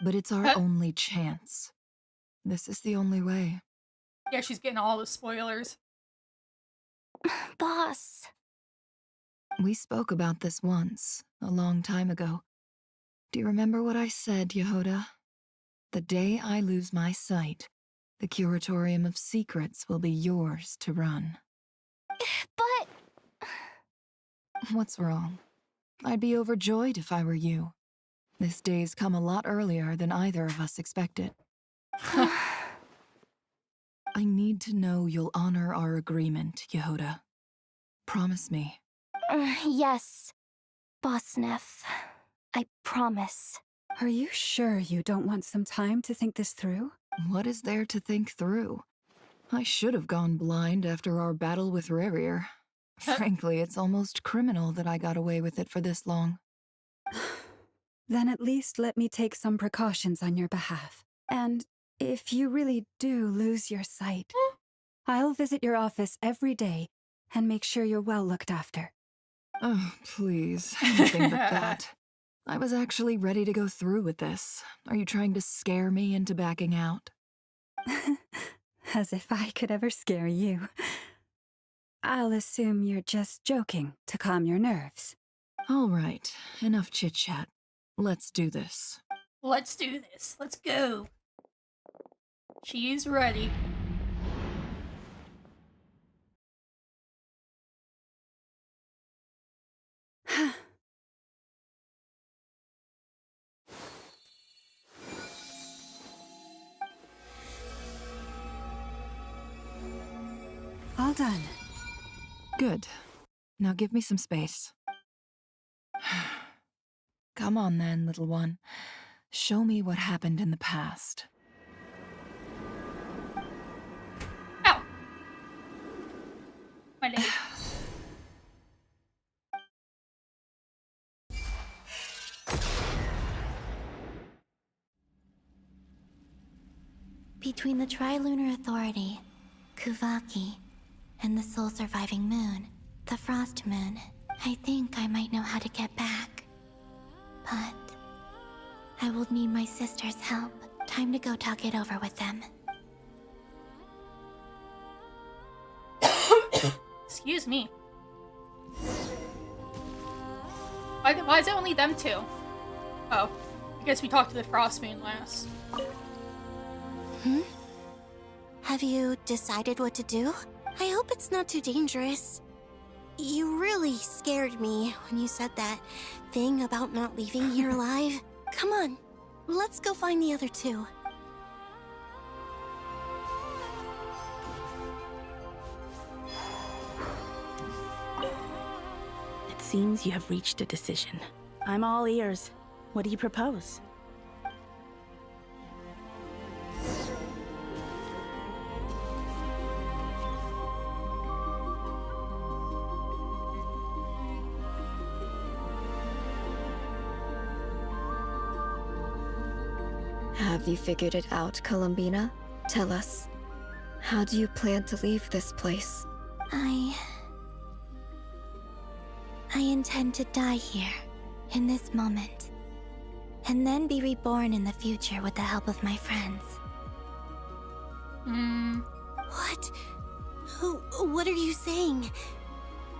But it's our only chance. This is the only way. Yeah, she's getting all the spoilers. Boss. We spoke about this once, a long time ago. Do you remember what I said, Yehoda? The day I lose my sight, the Curatorium of Secrets will be yours to run. But... What's wrong? I'd be overjoyed if I were you. This day's come a lot earlier than either of us expected. I need to know you'll honor our agreement, Yehoda. Promise me. Yes, Boss Neff. I promise. Are you sure you don't want some time to think this through? What is there to think through? I should have gone blind after our battle with Rerir. Frankly, it's almost criminal that I got away with it for this long. Then at least let me take some precautions on your behalf. And if you really do lose your sight, I'll visit your office every day and make sure you're well looked after. Oh, please. Anything but that. I was actually ready to go through with this. Are you trying to scare me into backing out? As if I could ever scare you. I'll assume you're just joking to calm your nerves. All right, enough chit-chat. Let's do this. Let's do this. Let's go. She's ready. All done. Good. Now give me some space. Come on then, little one. Show me what happened in the past. Ow! My leg. Between the Trilunar Authority, Kuvaki, and the soul-surviving moon, the Frost Moon, I think I might know how to get back. But I will need my sister's help. Time to go talk it over with them. Excuse me. Why is it only them two? Oh, I guess we talked to the Frost Moon last. Have you decided what to do? I hope it's not too dangerous. You really scared me when you said that thing about not leaving here alive. Come on, let's go find the other two. It seems you have reached a decision. I'm all ears. What do you propose? Have you figured it out, Columbina? Tell us. How do you plan to leave this place? I intend to die here, in this moment, and then be reborn in the future with the help of my friends. What? What are you saying?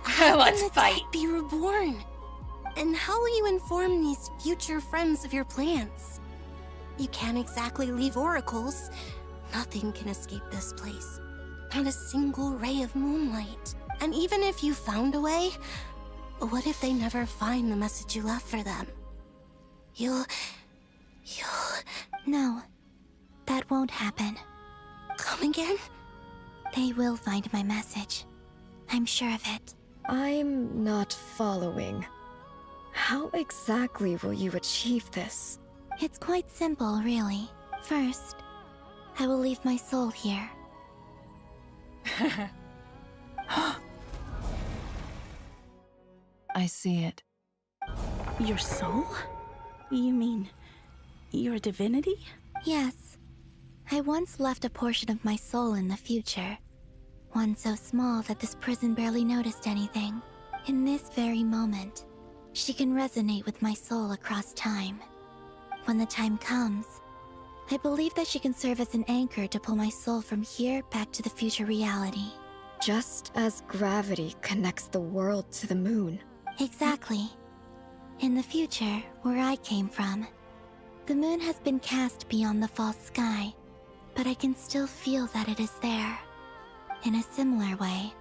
Let's can the fight. dead be reborn? And how will you inform these future friends of your plans? You can't exactly leave oracles. Nothing can escape this place. Not a single ray of moonlight. And even if you found a way, what if they never find the message you left for them? You'll... No, that won't happen. Come again? They will find my message. I'm sure of it. I'm not following. How exactly will you achieve this? It's quite simple, really. First, I will leave my soul here. I see it. Your soul? You mean your divinity? Yes. I once left a portion of my soul in the future. One so small that this prison barely noticed anything. In this very moment, she can resonate with my soul across time. When the time comes, I believe that she can serve as an anchor to pull my soul from here back to the future reality. Just as gravity connects the world to the moon. Exactly. In the future, where I came from, the moon has been cast beyond the false sky, but I can still feel that it is there. In a similar way,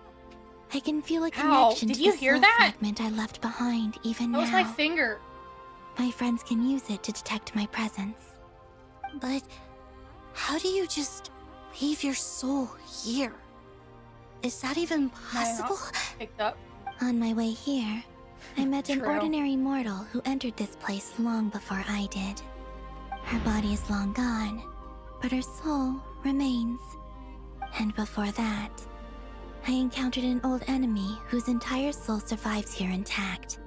I can feel a connection to the soul fragment I left behind even now. That was my finger. My friends can use it to detect my presence. But how do you just leave your soul here? Is that even possible? Picked up. On my way here, I met an True. ordinary mortal who entered this place long before I did. Her body is long gone, but her soul remains. And before that, I encountered an old enemy whose entire soul survives here intact,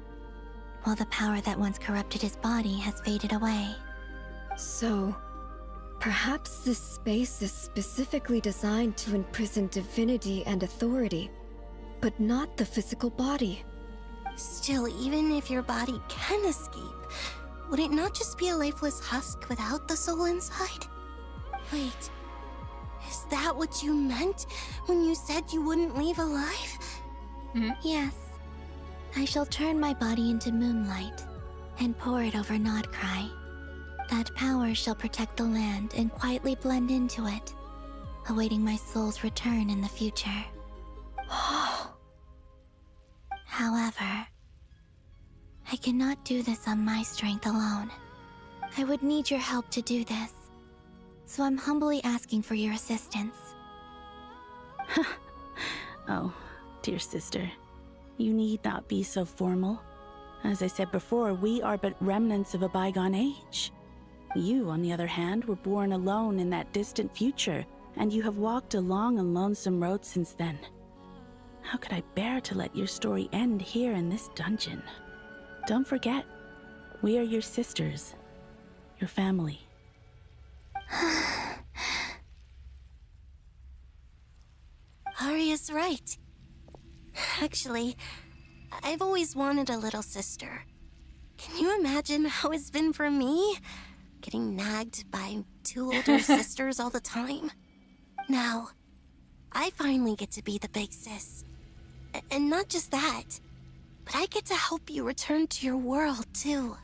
while the power that once corrupted his body has faded away. So, perhaps this space is specifically designed to imprison divinity and authority, but not the physical body. Still, even if your body can escape, would it not just be a lifeless husk without the soul inside? Wait, is that what you meant when you said you wouldn't leave alive? Yes. I shall turn my body into moonlight and pour it over Nodcry. That power shall protect the land and quietly blend into it, awaiting my soul's return in the future. However, I cannot do this on my strength alone. I would need your help to do this, so I'm humbly asking for your assistance. Oh, dear sister, you need not be so formal. As I said before, we are but remnants of a bygone age. You, on the other hand, were born alone in that distant future, and you have walked a long and lonesome road since then. How could I bear to let your story end here in this dungeon? Don't forget, we are your sisters, your family. Arya's right. Actually, I've always wanted a little sister. Can you imagine how it's been for me? Getting nagged by two older sisters all the time. Now, I finally get to be the big sis. And not just that, but I get to help you return to your world, too.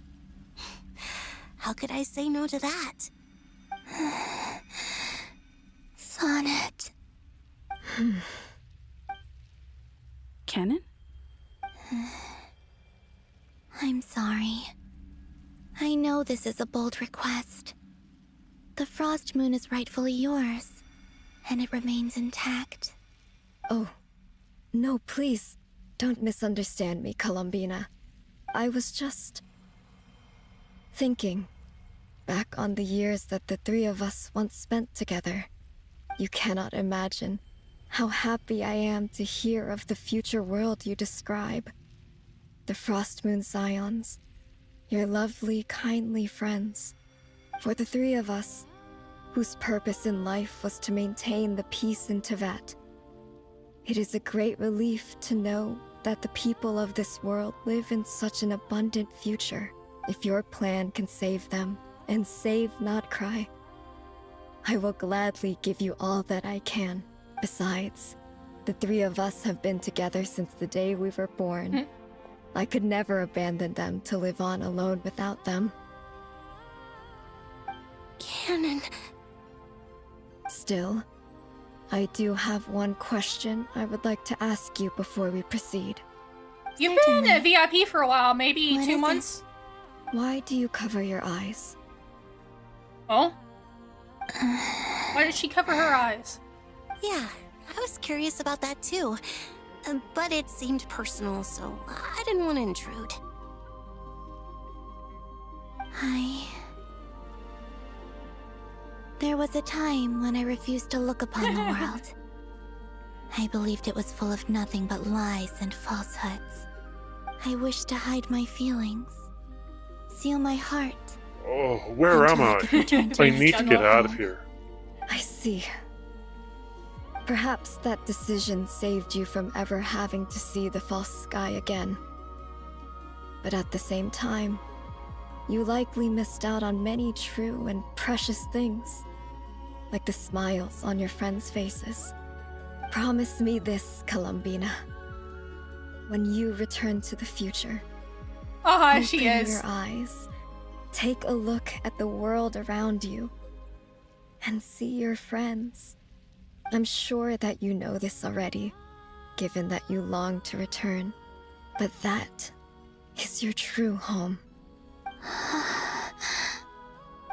How could I say no to that? Sonnet. Canon? I'm sorry. I know this is a bold request. The Frost Moon is rightfully yours, and it remains intact. Oh, no, please, don't misunderstand me, Columbina. I was just thinking back on the years that the three of us once spent together. You cannot imagine how happy I am to hear of the future world you describe. The Frost Moon Scions, your lovely, kindly friends. For the three of us, whose purpose in life was to maintain the peace in Tevat. It is a great relief to know that the people of this world live in such an abundant future. If your plan can save them, and save Nodcry, I will gladly give you all that I can. Besides, the three of us have been together since the day we were born. I could never abandon them to live on alone without them. Canon. Still, I do have one question I would like to ask you before we proceed. You've been a VIP for a while, maybe 2 months? Why do you cover your eyes? Oh? Why did she cover her eyes? Yeah, I was curious about that too. But it seemed personal, so I didn't want to intrude. There was a time when I refused to look upon the world. I believed it was full of nothing but lies and falsehoods. I wished to hide my feelings, seal my heart. Oh, where am I? I need to get out of here. I see. Perhaps that decision saved you from ever having to see the false sky again. But at the same time, you likely missed out on many true and precious things, like the smiles on your friends' faces. Promise me this, Columbina. When you return to the future, She is. open your eyes, take a look at the world around you, and see your friends. I'm sure that you know this already, given that you long to return, but that is your true home.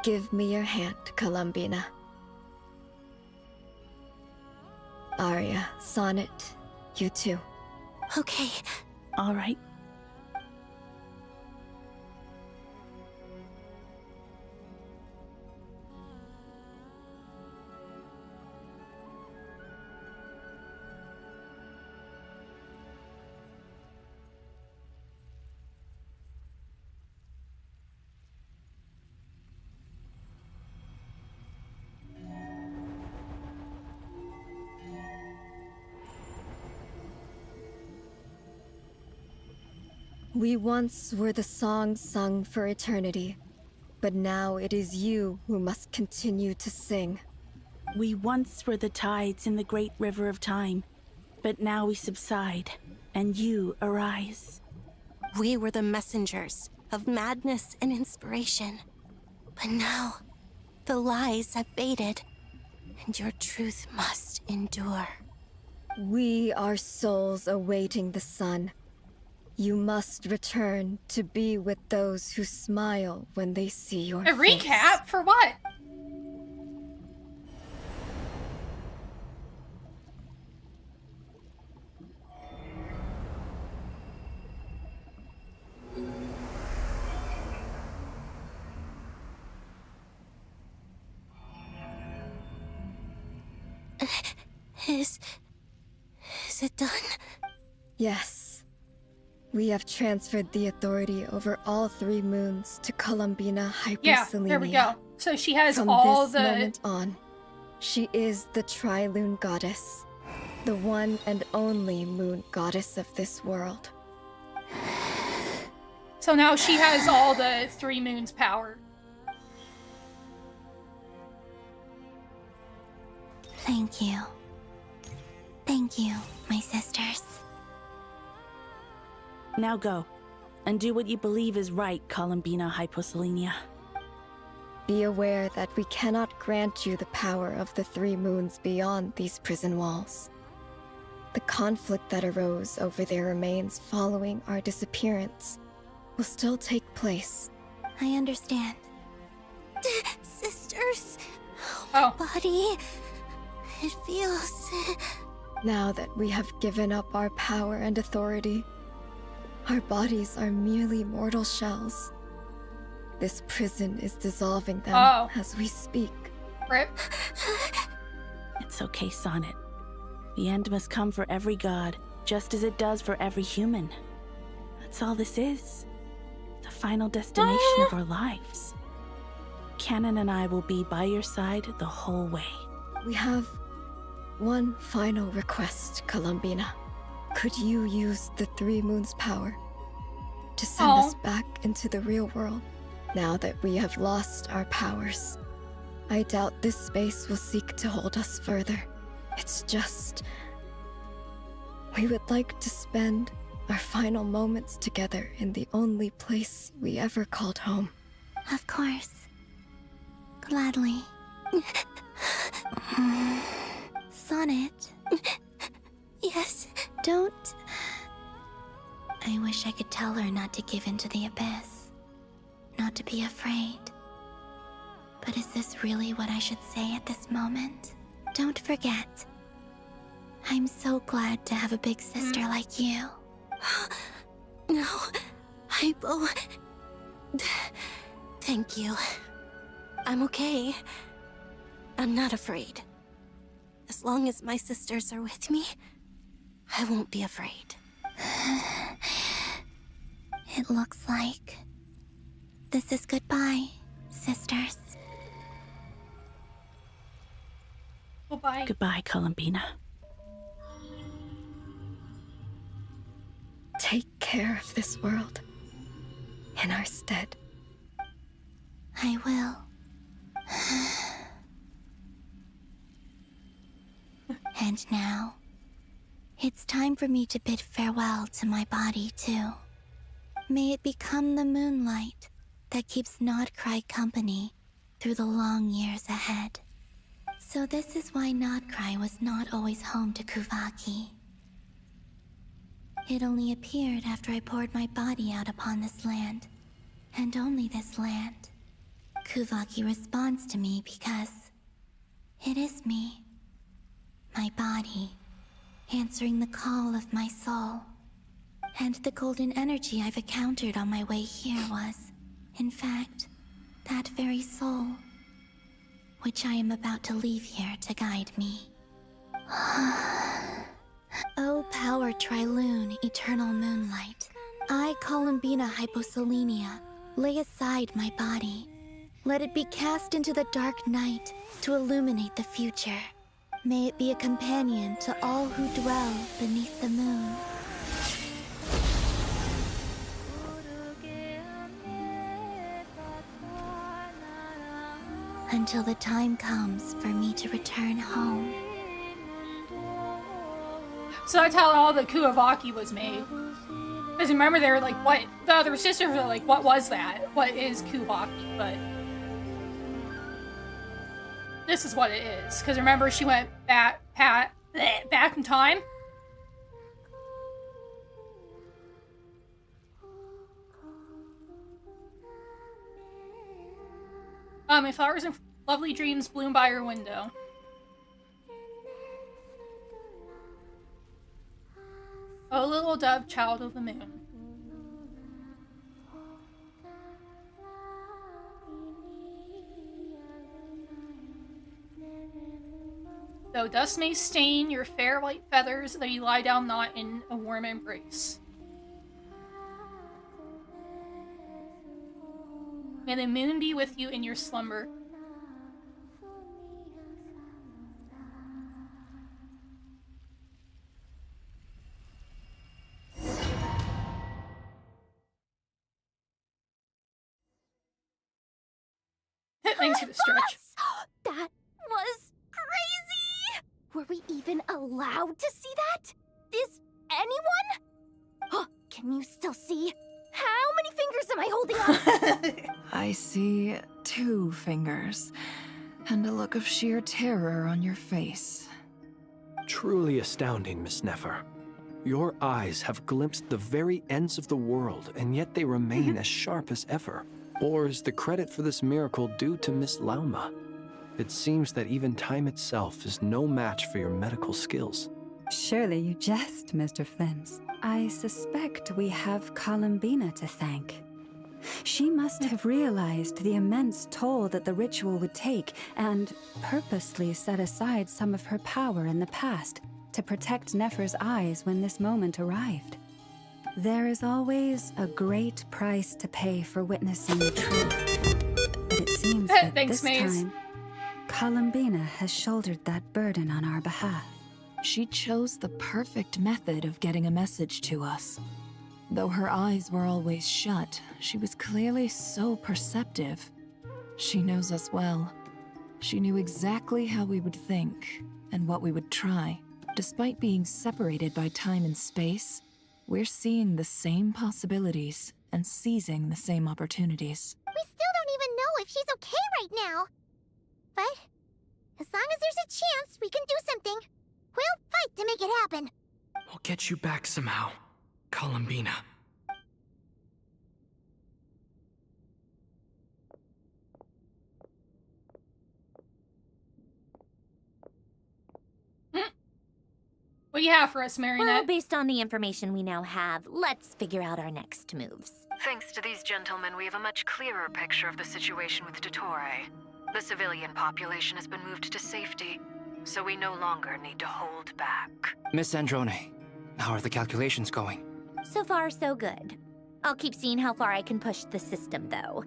Give me your hand, Columbina. Arya, Sonnet, you too. Okay. All right. We once were the songs sung for eternity, but now it is you who must continue to sing. We once were the tides in the great river of time, but now we subside, and you arise. We were the messengers of madness and inspiration. But now, the lies have faded, and your truth must endure. We are souls awaiting the sun. You must return to be with those who smile when they see your A face. recap? For what? Is it done? Yes. We have transferred the authority over all 3 moons to Columbina Hyperselenia. Yeah, there we go. So she has From all this the... moment on, she is the Tri-Lune Goddess, the one and only moon goddess of this world. So now she has all the 3 moons' power. Thank you. Thank you, my sisters. Now go, and do what you believe is right, Columbina Hyposelenia. Be aware that we cannot grant you the power of the 3 moons beyond these prison walls. The conflict that arose over their remains following our disappearance will still take place. I understand. Sisters, my body, it feels... Now that we have given up our power and authority, our bodies are merely mortal shells. This prison is dissolving them as we speak. Rip. It's okay, Sonnet. The end must come for every god, just as it does for every human. That's all this is. The final destination of our lives. Canon and I will be by your side the whole way. We have one final request, Columbina. Could you use the 3 moons' power to send us back into the real world now that we have lost our powers? I doubt this space will seek to hold us further. It's just... we would like to spend our final moments together in the only place we ever called home. Of course. Gladly. Sonnet. Yes? Don't... I wish I could tell her not to give in to the abyss. Not to be afraid. But is this really what I should say at this moment? Don't forget. I'm so glad to have a big sister like you. No, Hypo. Thank you. I'm okay. I'm not afraid. As long as my sisters are with me, I won't be afraid. It looks like this is goodbye, sisters. Goodbye. Goodbye, Columbina. Take care of this world in our stead. I will. And now, it's time for me to bid farewell to my body, too. May it become the moonlight that keeps Nodcry company through the long years ahead. So this is why Nodcry was not always home to Kuvaki. It only appeared after I poured my body out upon this land, and only this land. Kuvaki responds to me because it is me, my body, answering the call of my soul. And the golden energy I've encountered on my way here was, in fact, that very soul, which I am about to leave here to guide me. O power Trilune, eternal moonlight, I, Columbina Hyposelenia, lay aside my body. Let it be cast into the dark night to illuminate the future. May it be a companion to all who dwell beneath the moon. Until the time comes for me to return home. So that's how all the Kuvaki was made. Because remember, they were like, what? The other sisters were like, what was that? What is Kuvaki? But this is what it is. Because remember, she went back in time. May flowers and lovely dreams bloom by your window. O little dove, child of the moon. Though dust may stain your fair white feathers, though you lie down not in a warm embrace. May the moon be with you in your slumber. Thanks for the stretch. That was crazy! Were we even allowed to see that? Is anyone? Oh, can you still see? How many fingers am I holding up? I see 2 fingers, and a look of sheer terror on your face. Truly astounding, Miss Nefer. Your eyes have glimpsed the very ends of the world, and yet they remain as sharp as ever. Or is the credit for this miracle due to Miss Lauma? It seems that even time itself is no match for your medical skills. Surely you jest, Mr. Flins. I suspect we have Columbina to thank. She must have realized the immense toll that the ritual would take and purposely set aside some of her power in the past to protect Nefer's eyes when this moment arrived. There is always a great price to pay for witnessing the truth. But it seems that Thanks, this Maze. time, Columbina has shouldered that burden on our behalf. She chose the perfect method of getting a message to us. Though her eyes were always shut, she was clearly so perceptive. She knows us well. She knew exactly how we would think and what we would try. Despite being separated by time and space, we're seeing the same possibilities and seizing the same opportunities. We still don't even know if she's okay right now. But as long as there's a chance we can do something, we'll fight to make it happen. We'll get you back somehow, Columbina. What do you have for us, Marinette? Well, based on the information we now have, let's figure out our next moves. Thanks to these gentlemen, we have a much clearer picture of the situation with Dottore. The civilian population has been moved to safety, so we no longer need to hold back. Miss Androne, how are the calculations going? So far, so good. I'll keep seeing how far I can push the system, though.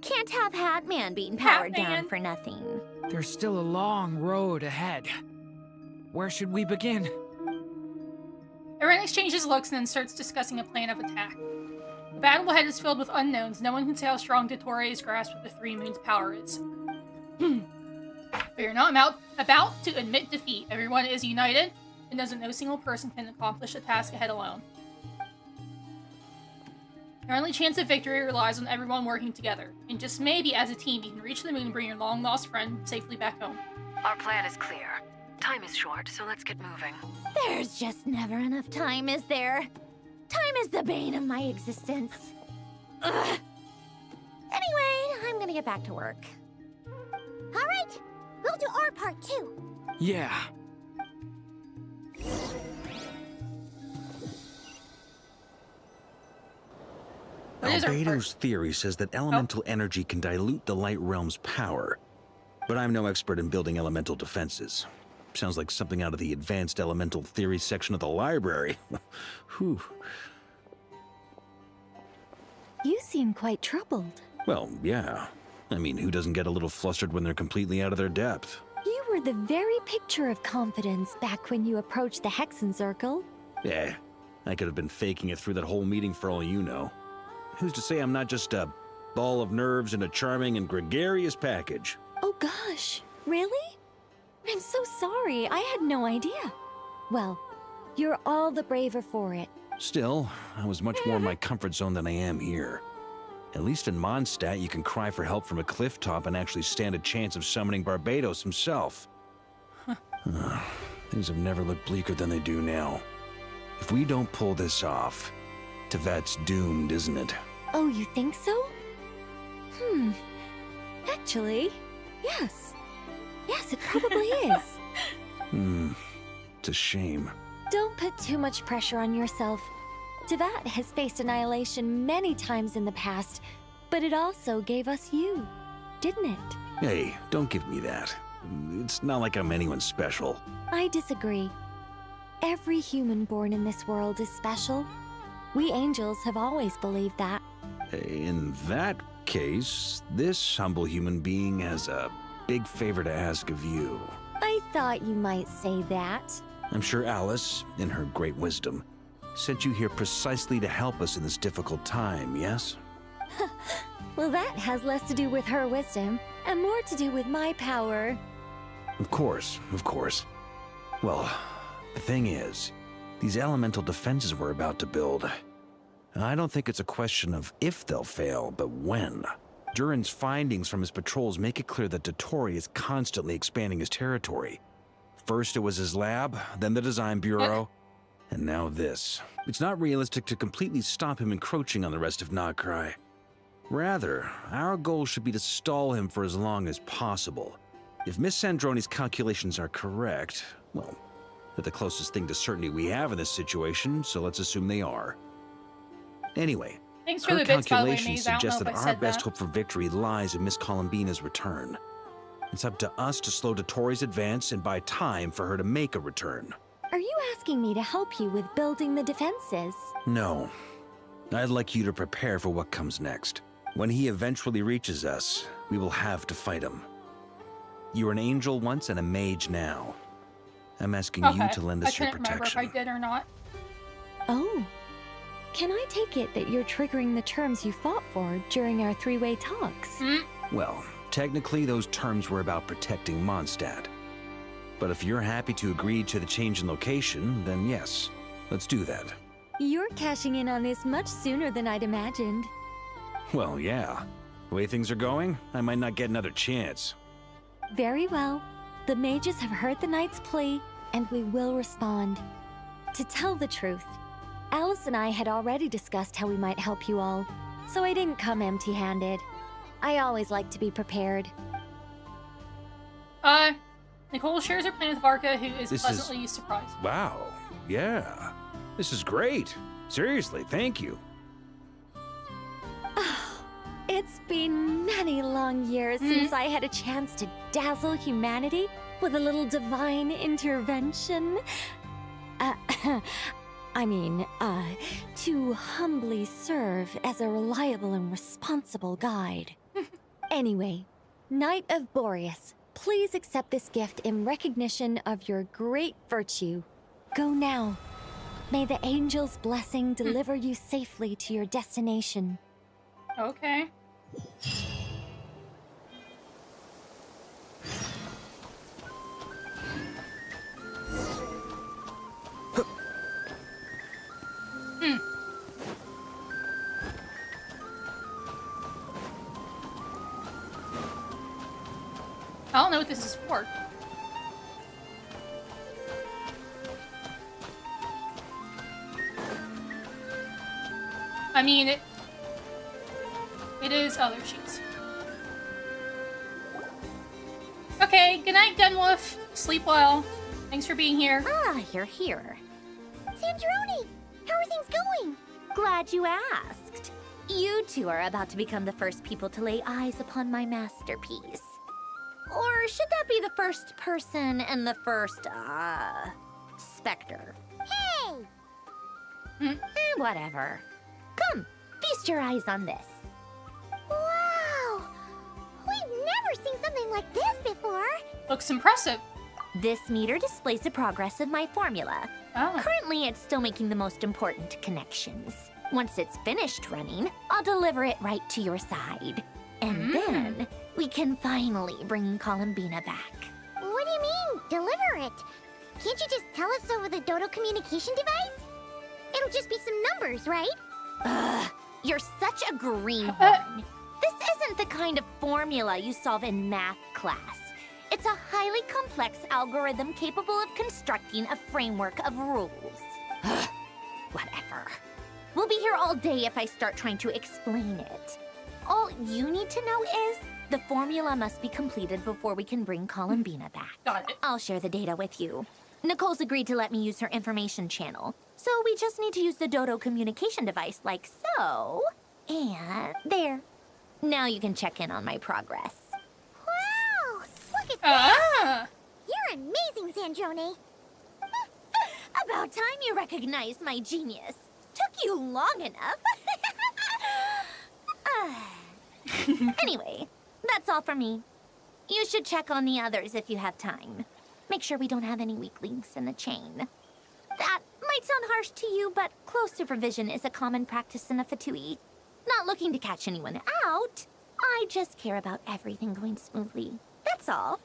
Can't have Hatman being powered down for nothing. There's still a long road ahead. Where should we begin? Everyone exchanges looks and then starts discussing a plan of attack. The battle ahead is filled with unknowns. No one can say how strong Dottoro's grasp of the Three Moons' power is. But you're not about to admit defeat. Everyone is united and knows that no single person can accomplish the task ahead alone. Your only chance of victory relies on everyone working together. And just maybe, as a team, you can reach the moon and bring your long-lost friend safely back home. Our plan is clear. Time is short, so let's get moving. There's just never enough time, is there? Time is the bane of my existence. Ugh. Anyway, I'm gonna get back to work. All right, we'll do our part too. Yeah. Albedo's theory says that elemental energy can dilute the light realm's power, but I'm no expert in building elemental defenses. Sounds like something out of the advanced elemental theory section of the library. Whew. You seem quite troubled. Well, yeah. I mean, who doesn't get a little flustered when they're completely out of their depth? You were the very picture of confidence back when you approached the Hexen Circle. Yeah, I could have been faking it through that whole meeting for all you know. Who's to say I'm not just a ball of nerves in a charming and gregarious package? Oh gosh, really? I'm so sorry, I had no idea. Well, you're all the braver for it. Still, I was much more in my comfort zone than I am here. At least in Mondstadt, you can cry for help from a cliff top and actually stand a chance of summoning Barbados himself. Things have never looked bleaker than they do now. If we don't pull this off, Tevet's doomed, isn't it? Oh, you think so? Actually, yes. Yes, it probably is. It's a shame. Don't put too much pressure on yourself. Tevat has faced annihilation many times in the past, but it also gave us you, didn't it? Hey, don't give me that. It's not like I'm anyone special. I disagree. Every human born in this world is special. We angels have always believed that. In that case, this humble human being has a big favor to ask of you. I thought you might say that. I'm sure Alice, in her great wisdom, sent you here precisely to help us in this difficult time, yes? Well, that has less to do with her wisdom and more to do with my power. Of course, of course. Well, the thing is, these elemental defenses we're about to build, I don't think it's a question of if they'll fail, but when. Durin's findings from his patrols make it clear that Dottori is constantly expanding his territory. First it was his lab, then the design bureau, and now this. It's not realistic to completely stop him encroaching on the rest of Nagrai. Rather, our goal should be to stall him for as long as possible. If Miss Sandroni's calculations are correct, well, they're the closest thing to certainty we have in this situation, so let's assume they are. Anyway, Thanks for her the bits, by the way, calculations Maze. I don't suggest know that if I our said best that. hope for victory lies in Miss Columbina's return. It's up to us to slow Dottori's advance and buy time for her to make a return. Are you asking me to help you with building the defenses? No. I'd like you to prepare for what comes next. When he eventually reaches us, we will have to fight him. You were an angel once and a mage now. I'm asking you to lend us your protection. I couldn't remember if I did or not. Oh. Can I take it that you're triggering the terms you fought for during our three-way talks? Well, technically those terms were about protecting Mondstadt. But if you're happy to agree to the change in location, then yes, let's do that. You're cashing in on this much sooner than I'd imagined. Well, yeah. The way things are going, I might not get another chance. Very well. The mages have heard the knight's plea, and we will respond. To tell the truth, Alice and I had already discussed how we might help you all, so I didn't come empty-handed. I always like to be prepared. Nicole shares her plan with Varka, who is pleasantly surprised. Wow. Yeah. This is great. Seriously, thank you. It's been many long years since I had a chance to dazzle humanity with a little divine intervention. To humbly serve as a reliable and responsible guide. Anyway, Knight of Boreas, Please accept this gift in recognition of your great virtue. Go now. May the angel's blessing deliver you safely to your destination. Okay. I don't know what this is for. I mean, it is other sheets. Okay, good night, Gunwolf. Sleep well. Thanks for being here. Ah, you're here. Sandrone, how are things going? Glad you asked. You two are about to become the first people to lay eyes upon my masterpiece. Or should that be the first person and the first, specter? Hey! Whatever. Come, feast your eyes on this. Wow! We've never seen something like this before. Looks impressive. This meter displays the progress of my formula. Oh. Currently, it's still making the most important connections. Once it's finished running, I'll deliver it right to your side. And then, we can finally bring Columbina back. What do you mean, deliver it? Can't you just tell us over the Dodo communication device? It'll just be some numbers, right? Ugh, you're such a greenhorn. This isn't the kind of formula you solve in math class. It's a highly complex algorithm capable of constructing a framework of rules. Ugh, whatever. We'll be here all day if I start trying to explain it. All you need to know is the formula must be completed before we can bring Columbina back. Got it. I'll share the data with you. Nicole's agreed to let me use her information channel, so we just need to use the Dodo communication device like so. And there. Now you can check in on my progress. Wow! Look at that! You're amazing, Sandrone. About time you recognized my genius. Took you long enough. Anyway, that's all for me. You should check on the others if you have time. Make sure we don't have any weak links in the chain. That might sound harsh to you, but close supervision is a common practice in a Fatui. Not looking to catch anyone out. I just care about everything going smoothly. That's all.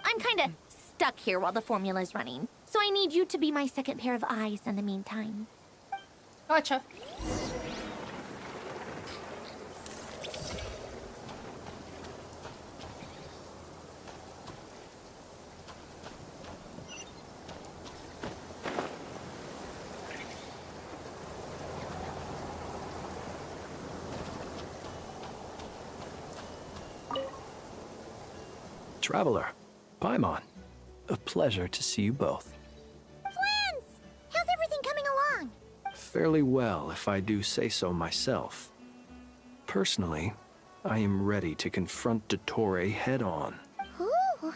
I'm kinda stuck here while the formula's running, so I need you to be my second pair of eyes in the meantime. Gotcha. Traveler, Paimon, a pleasure to see you both. Flans! How's everything coming along? Fairly well, if I do say so myself. Personally, I am ready to confront Dottore head-on. Ooh,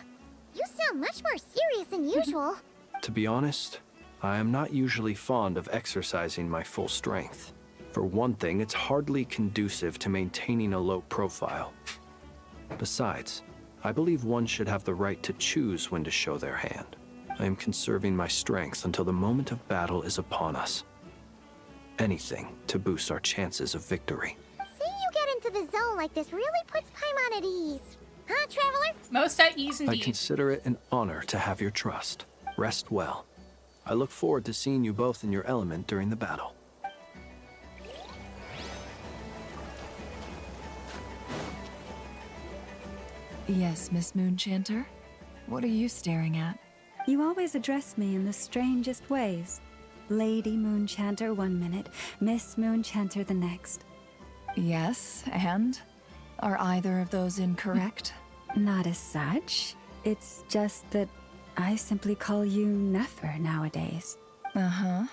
you sound much more serious than usual. To be honest, I am not usually fond of exercising my full strength. For one thing, it's hardly conducive to maintaining a low profile. Besides, I believe one should have the right to choose when to show their hand. I am conserving my strength until the moment of battle is upon us. Anything to boost our chances of victory. Seeing you get into the zone like this really puts Paimon at ease. Huh, Traveler? Most at ease I indeed. consider it an honor to have your trust. Rest well. I look forward to seeing you both in your element during the battle. Yes, Miss Moonchanter? What are you staring at? You always address me in the strangest ways. Lady Moonchanter one minute, Miss Moonchanter the next. Yes, and? Are either of those incorrect? Not as such. It's just that I simply call you Nefer nowadays. Uh-huh.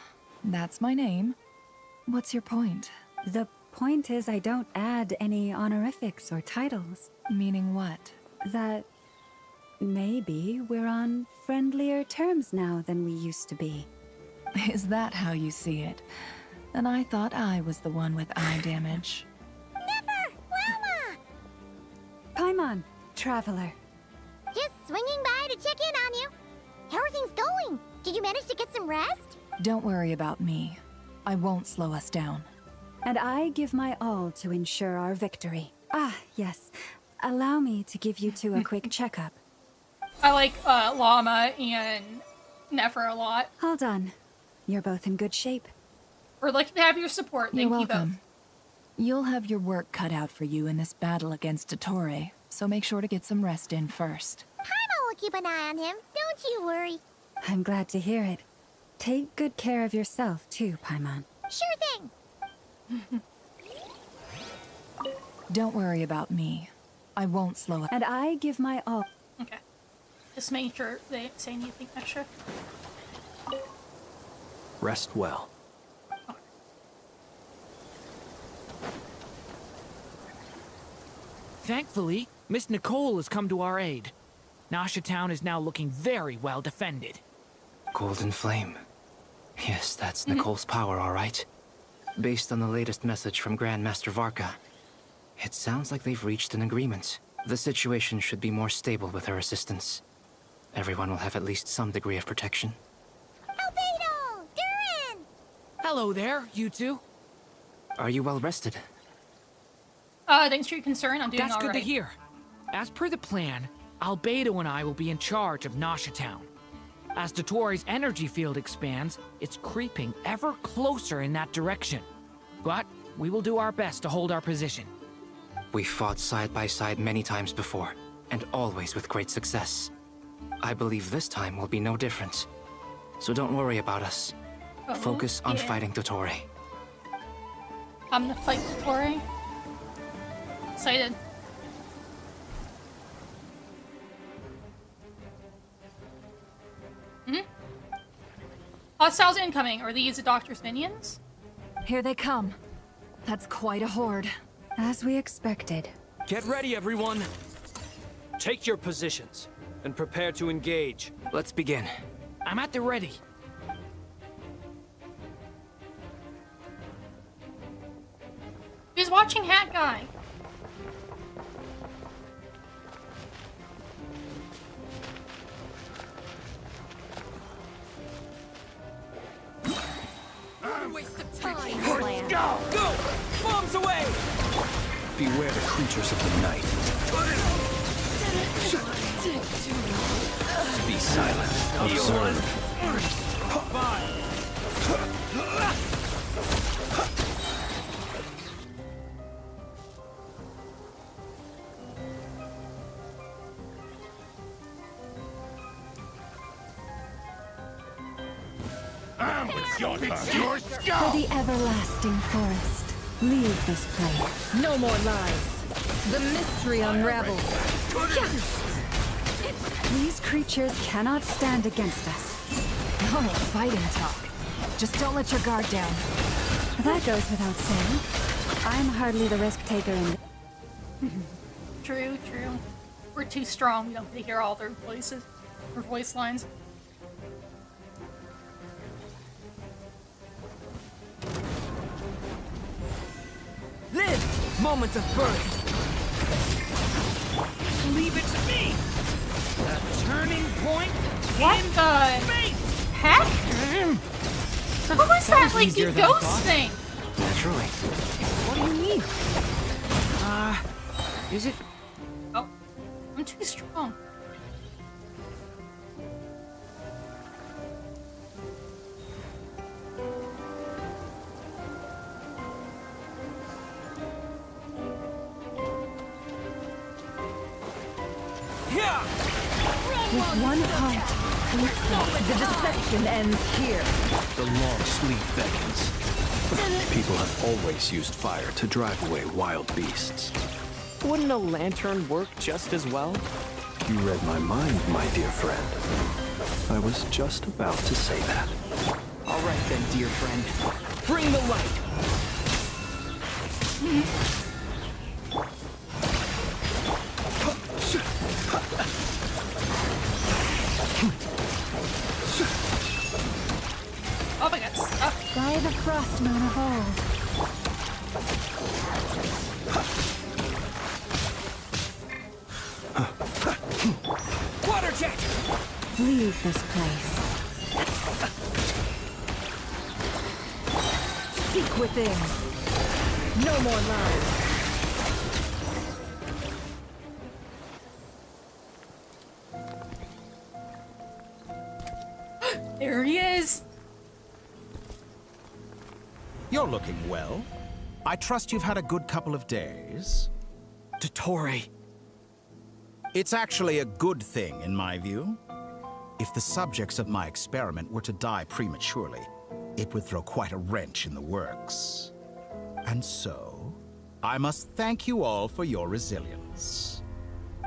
That's my name. What's your point? The point is I don't add any honorifics or titles. Meaning what? That maybe we're on friendlier terms now than we used to be. Is that how you see it? And I thought I was the one with eye damage. Never! Llama! Paimon, Traveler. His to check in on you. How are things going? Did you manage to get some rest? Don't worry about me. I won't slow us down. And I give my all to ensure our victory. Ah, yes. Allow me to give you two a quick checkup. I like Llama and Nefer a lot. All done. You're both in good shape. We're lucky to have your support. Thank You're you both. welcome. You'll have your work cut out for you in this battle against Dottore, so make sure to get some rest in first. Paimon will keep an eye on him. Don't you worry. I'm glad to hear it. Take good care of yourself, too, Paimon. Sure thing. Don't worry about me. I won't slow us. And I give my all. Okay. Just making sure they didn't say anything extra. Rest well. Thankfully, Miss Nicole has come to our aid. Nasha Town is now looking very well defended. Golden Flame. Yes, that's Nicole's power, all right. Based on the latest message from Grandmaster Varka, it sounds like they've reached an agreement. The situation should be more stable with her assistance. Everyone will have at least some degree of protection. Albedo! Durin! Hello there, you two. Are you well rested? Thanks for your concern. I'm doing That's all good right. to hear. As per the plan, Albedo and I will be in charge of Nasha Town. As Dottore's energy field expands, it's creeping ever closer in that direction. But we will do our best to hold our position. We fought side by side many times before, and always with great success. I believe this time will be no different. So don't worry about us. Focus on fighting Dottore. I'm gonna fight Dottore. Excited. Hostiles incoming. Are these the Doctor's minions? Here they come. That's quite a horde. As we expected. Get ready, everyone. Take your positions and prepare to engage. Let's begin. I'm at the ready. Who's watching Hat Guy? Waste of time. Go! Go! Bombs away! Beware the creatures of the night. Be silent. Observe. For the everlasting forest, leave this place. No more lies. The mystery unravels. These creatures cannot stand against us. Oh, fighting talk. Just don't let your guard down. That goes without saying. I'm hardly the risk taker in True, true. We're too strong. We don't get to hear all their voices or voice lines. Live! Moments of birth. Leave it to me! The turning point What in the space! heck? What was that, like, easier you than I ghost thought. thing? Naturally. What do you mean? Is it? Oh, I'm too strong. with one heart. The deception ends here. The long sleep beckons. People have always used fire to drive away wild beasts. Wouldn't a lantern work just as well? You read my mind, my dear friend. I was just about to say that. All right then, dear friend. Bring the light! Oh my god, stuck. By the frost moon of old. Water jet! Leave this place. Seek within. No more lies. There he is. You're looking well. I trust you've had a good couple of days. Dottore. It's actually a good thing, in my view. If the subjects of my experiment were to die prematurely, it would throw quite a wrench in the works. And so, I must thank you all for your resilience.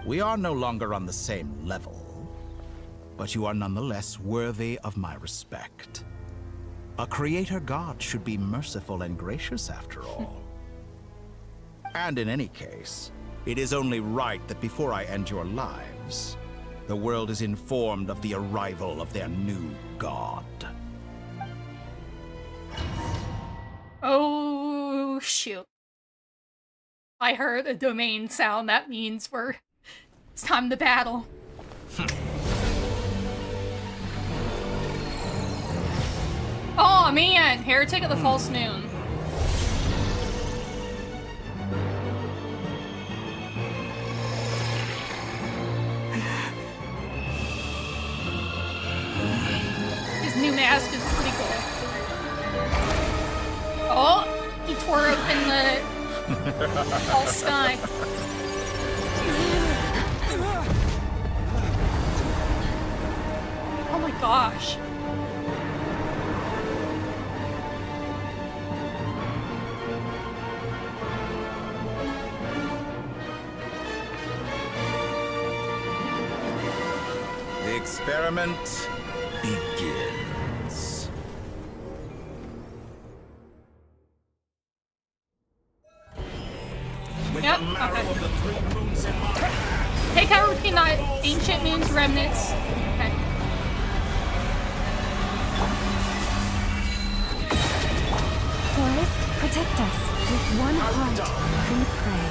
We are no longer on the same level, but you are nonetheless worthy of my respect. A creator god should be merciful and gracious after all. And in any case, it is only right that before I end your lives, the world is informed of the arrival of their new god. Oh, shoot. I heard a domain sound. That means it's time to battle. Oh man, Heretic of the False Noon. His new mask is pretty cool. Oh, he tore open the false sky. Oh my gosh. The experiment begins. Yep, okay. Take out routine ancient moon's remnants. Okay. Forest, protect us. With one heart, we pray.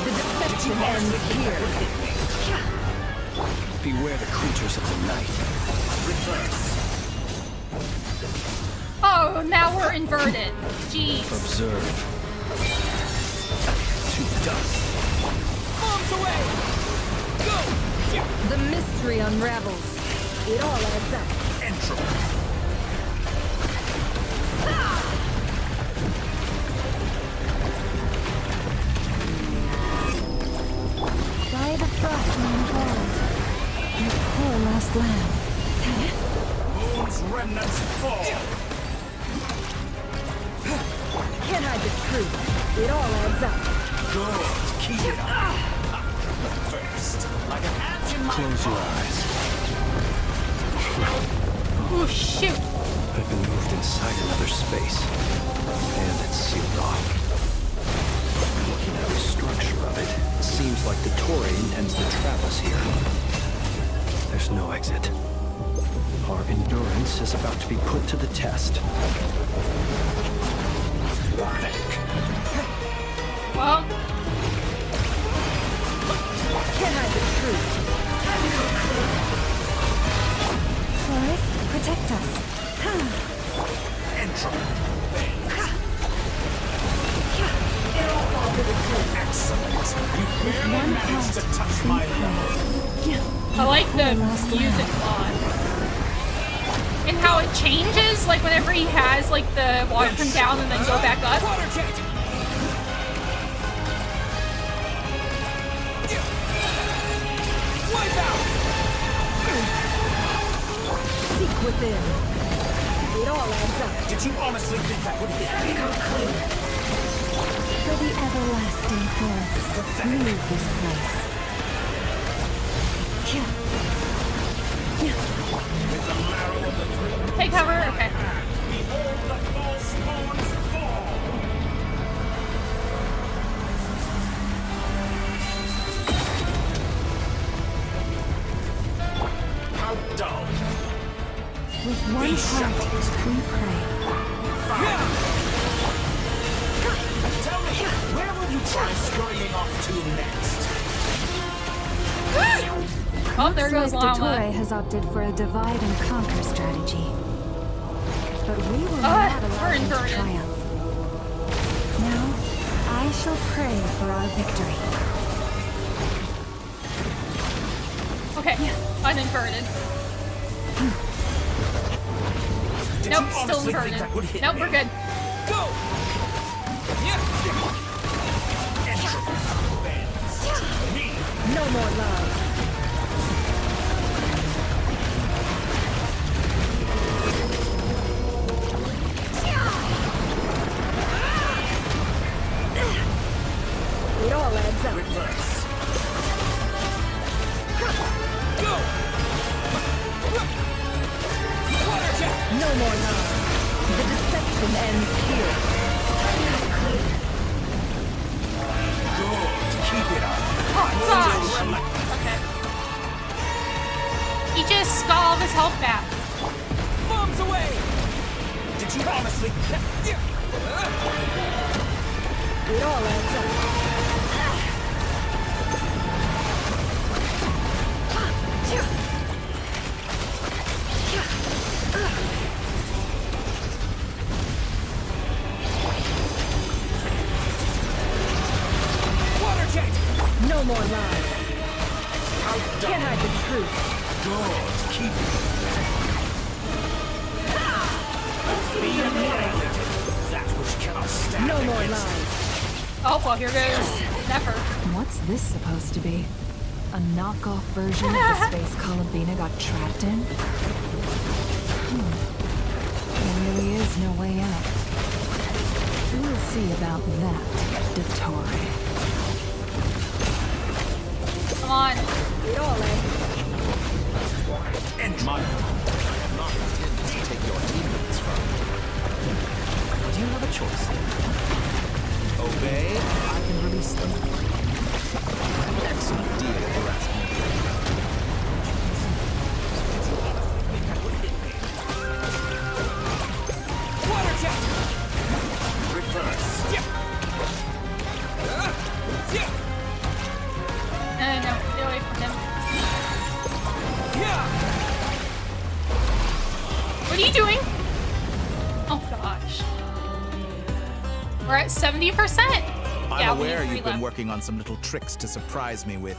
The deception ends here. Beware the creatures of the night. Reverse. Oh, now we're inverted. Jeez. Observe. To dust. Bombs away! Go! The mystery unravels. It all adds up. Entropy. By the frost moon gold. Your poor lost lamb. Moon's remnants fall. Can't hide the truth. It all adds up. Good. Keep it up. First, like an ant in my Close your eyes. Oh, shoot. I've been moved inside another space. And it's sealed off. Looking at the structure of it, it seems like Dottore intends to trap us here. There's no exit. Our endurance is about to be put to the test. Well. Can't hide the truth. Forest, protect us. Excellent. You barely managed to touch my level. I like the music a lot. And how it changes, like whenever he has like the water come down and then go back up. Seek within. It all adds up. Did you honestly think that would be For the everlasting forest, leave this place. Take cover, okay. Behold the false horns fall. How dull. With one heart, we pray. Tell me, where will you try scurrying off to next? Oh, there goes Looks like Llama. Dottore has opted for a divide and conquer strategy. But we will not allow him to triumph. Now, I shall pray for our victory. Okay, uninverted. Nope, still inverted. Nope, we're good. Go! No more love. It all adds up. Reverse. Go! No more love. The deception ends here. Good. Keep it up. Oh, gosh. Okay. He just got all of his health back. Bombs away! Did you honestly? It all adds up. Water jet! No more lies. Can't hide the truth. Good. Keep it. Be annihilated. That which cannot stand. No more against lies. Oh, well, here goes Zephyr. What's this supposed to be? A knockoff version of the space Columbina got trapped in? There really is no way out. We'll see about that, Dottore. Come on. It all ends. And my... I am not intended to take your teammates from you. Do you have a choice? Obey, I can release them. Excellent deal, harassment. Water jet! Reverse. No, get away from him. What are you doing? Oh gosh. We're at 70%. I'm aware you've been working on some little tricks to surprise me with,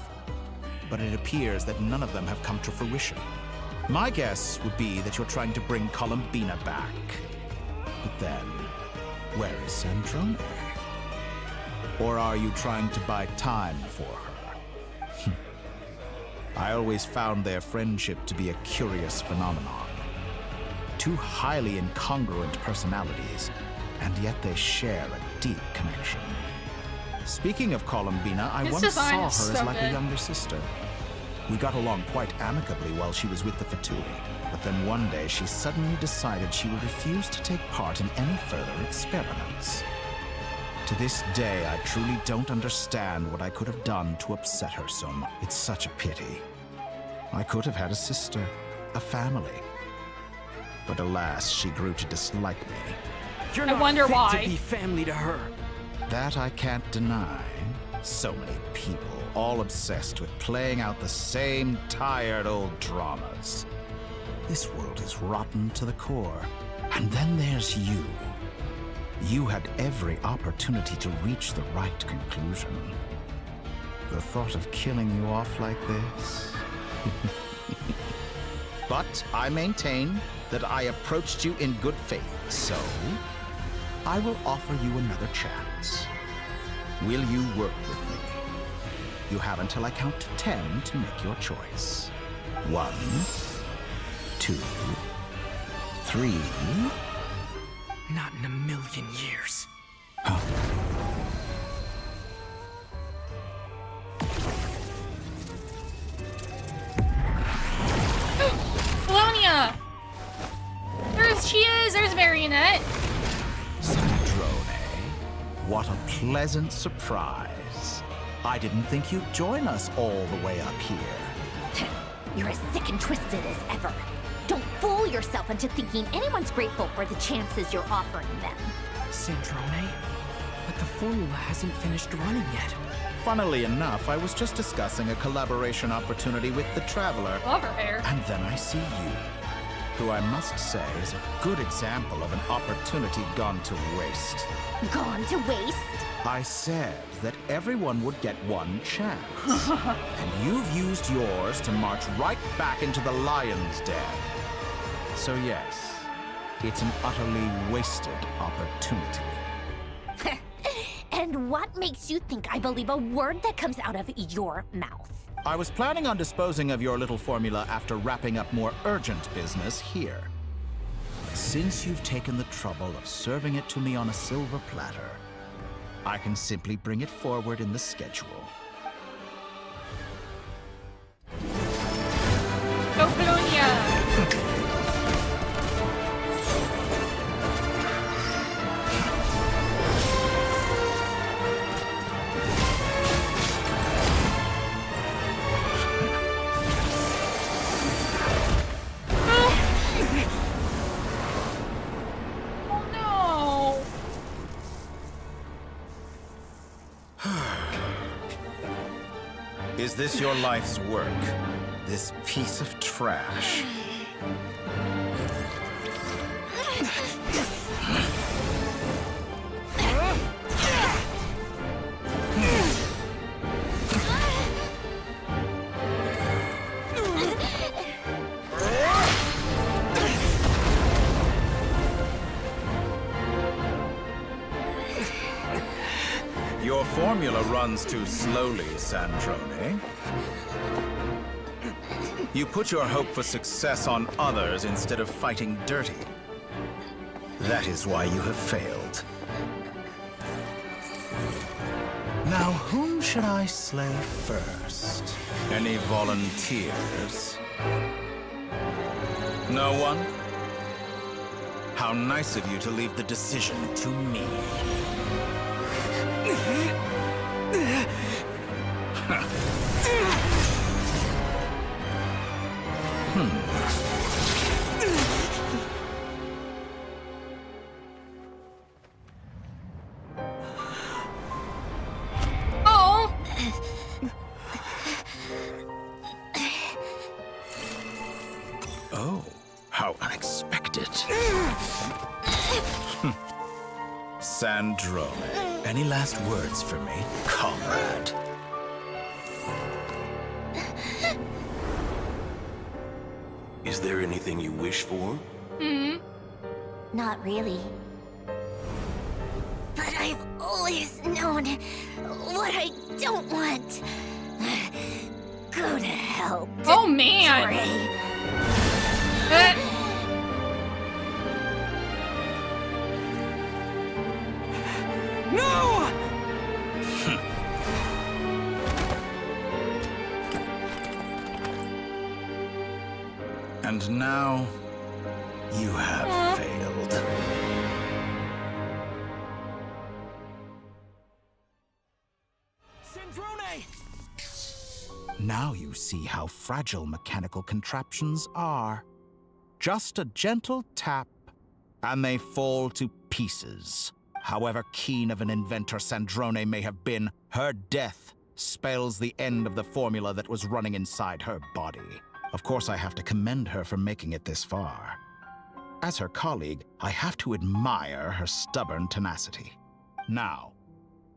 but it appears that none of them have come to fruition. My guess would be that you're trying to bring Columbina back. But then, where is Sandrone? Or are you trying to buy time for her? I always found their friendship to be a curious phenomenon. Two highly incongruent personalities, and yet they share a deep connection. Speaking of Columbina, I once saw her as like a younger sister. We got along quite amicably while she was with the Fatui, but then one day she suddenly decided she would refuse to take part in any further experiments. To this day, I truly don't understand what I could have done to upset her so much. It's such a pity. I could have had a sister, a family. But alas, she grew to dislike me. You're not wonder fit why. to be family to her. That I can't deny. So many people, all obsessed with playing out the same tired old dramas. This world is rotten to the core. And then there's you. You had every opportunity to reach the right conclusion. The thought of killing you off like this? But I maintain that I approached you in good faith, so I will offer you another chance. Will you work with me? You have until I count to 10 to make your choice. 1, 2, 3. Not in a million years. Colonia! There she is! There's Marionette! Sandrone, what a pleasant surprise. I didn't think you'd join us all the way up here. You're as sick and twisted as ever. Don't fool yourself into thinking anyone's grateful for the chances you're offering them. Sandrone, but the formula hasn't finished running yet. Funnily enough, I was just discussing a collaboration opportunity with the Traveler. Love her hair. And then I see you, who I must say is a good example of an opportunity gone to waste. Gone to waste? I said that everyone would get one chance. And you've used yours to march right back into the lion's den. So yes, it's an utterly wasted opportunity. And what makes you think I believe a word that comes out of your mouth? I was planning on disposing of your little formula after wrapping up more urgent business here. But since you've taken the trouble of serving it to me on a silver platter, I can simply bring it forward in the schedule. Go Polonia! Is this your life's work? This piece of trash? Your formula runs too slowly, Sandrone. You put your hope for success on others instead of fighting dirty. That is why you have failed. Now, whom should I slay first? Any volunteers? No one? How nice of you to leave the decision to me. Oh! Oh, how unexpected. Sandrone, any last words for me, comrade? Is there anything you wish for? Not really. But I've always known what I don't want. Go to hell. Oh, man. No! And now, you have failed. Sandrone! Now you see how fragile mechanical contraptions are. Just a gentle tap, and they fall to pieces. However keen of an inventor Sandrone may have been, her death spells the end of the formula that was running inside her body. Of course, I have to commend her for making it this far. As her colleague, I have to admire her stubborn tenacity. Now,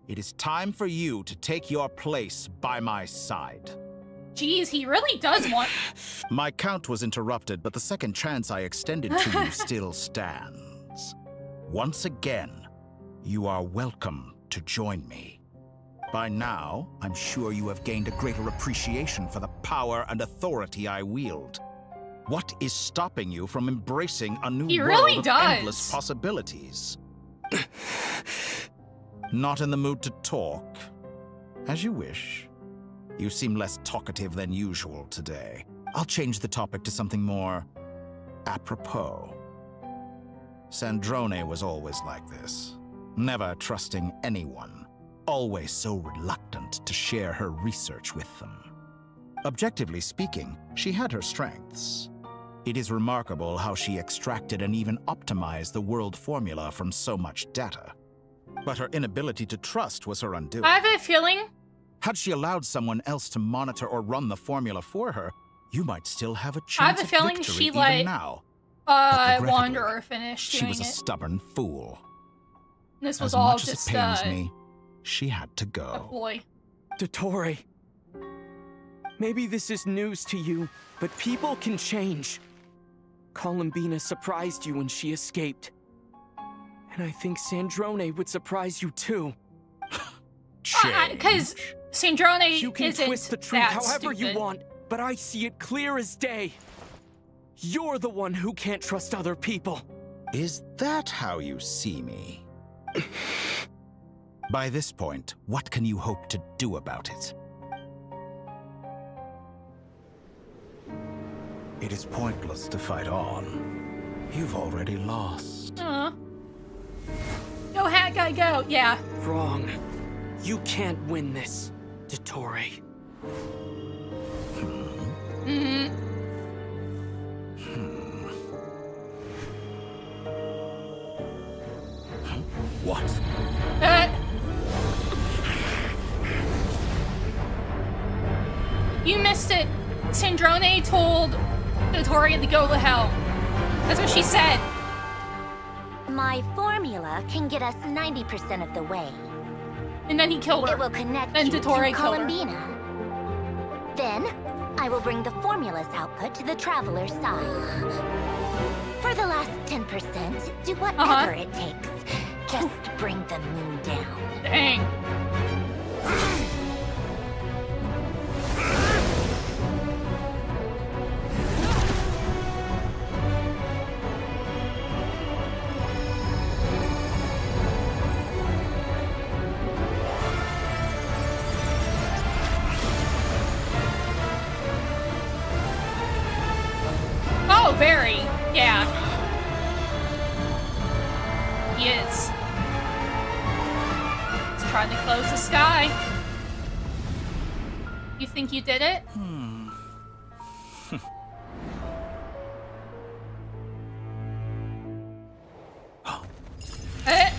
it is time for you to take your place by my side. Jeez, he really does want... My count was interrupted, but the second chance I extended to you still stands. Once again, you are welcome to join me. By now, I'm sure you have gained a greater appreciation for the power and authority I wield. What is stopping you from embracing a new world of endless possibilities? Not in the mood to talk? As you wish. You seem less talkative than usual today. I'll change the topic to something more apropos. Sandrone was always like this, never trusting anyone. Always so reluctant to share her research with them. Objectively speaking, she had her strengths. It is remarkable how she extracted and even optimized the world formula from so much data. But her inability to trust was her undoing. I have a feeling Had she allowed someone else to monitor or run the formula for her, you might still have a chance I have a at feeling victory she even let now. But regrettably, Wanderer finish she doing was a it. stubborn fool. This was As all much just as it pains me, she had to a go. ploy. Dottore. Maybe this is news to you, but people can change. Columbina surprised you when she escaped. And I think Sandrone would surprise you too. Because Sandrone You can isn't twist the truth that however stupid. you want, but I see it clear as day. You're the one who can't trust other people. Is that how you see me? By this point, what can you hope to do about it? It is pointless to fight on. You've already lost. Go, hat guy, go. Yeah. Wrong. You can't win this, Dottore. Mm-hmm. What? You missed it. Sandrone told Dottore to go to hell. That's what she said. My formula can get us 90% of the way. And then he killed her. It will connect Then you to Dottore killed her. Columbina. Then, I will bring the formula's output to the Traveler's side. For the last 10%, do whatever it takes. Just bring the moon down. Dang. Oh, very. Yeah. He is. He's trying to close the sky. You think you did it? Eh?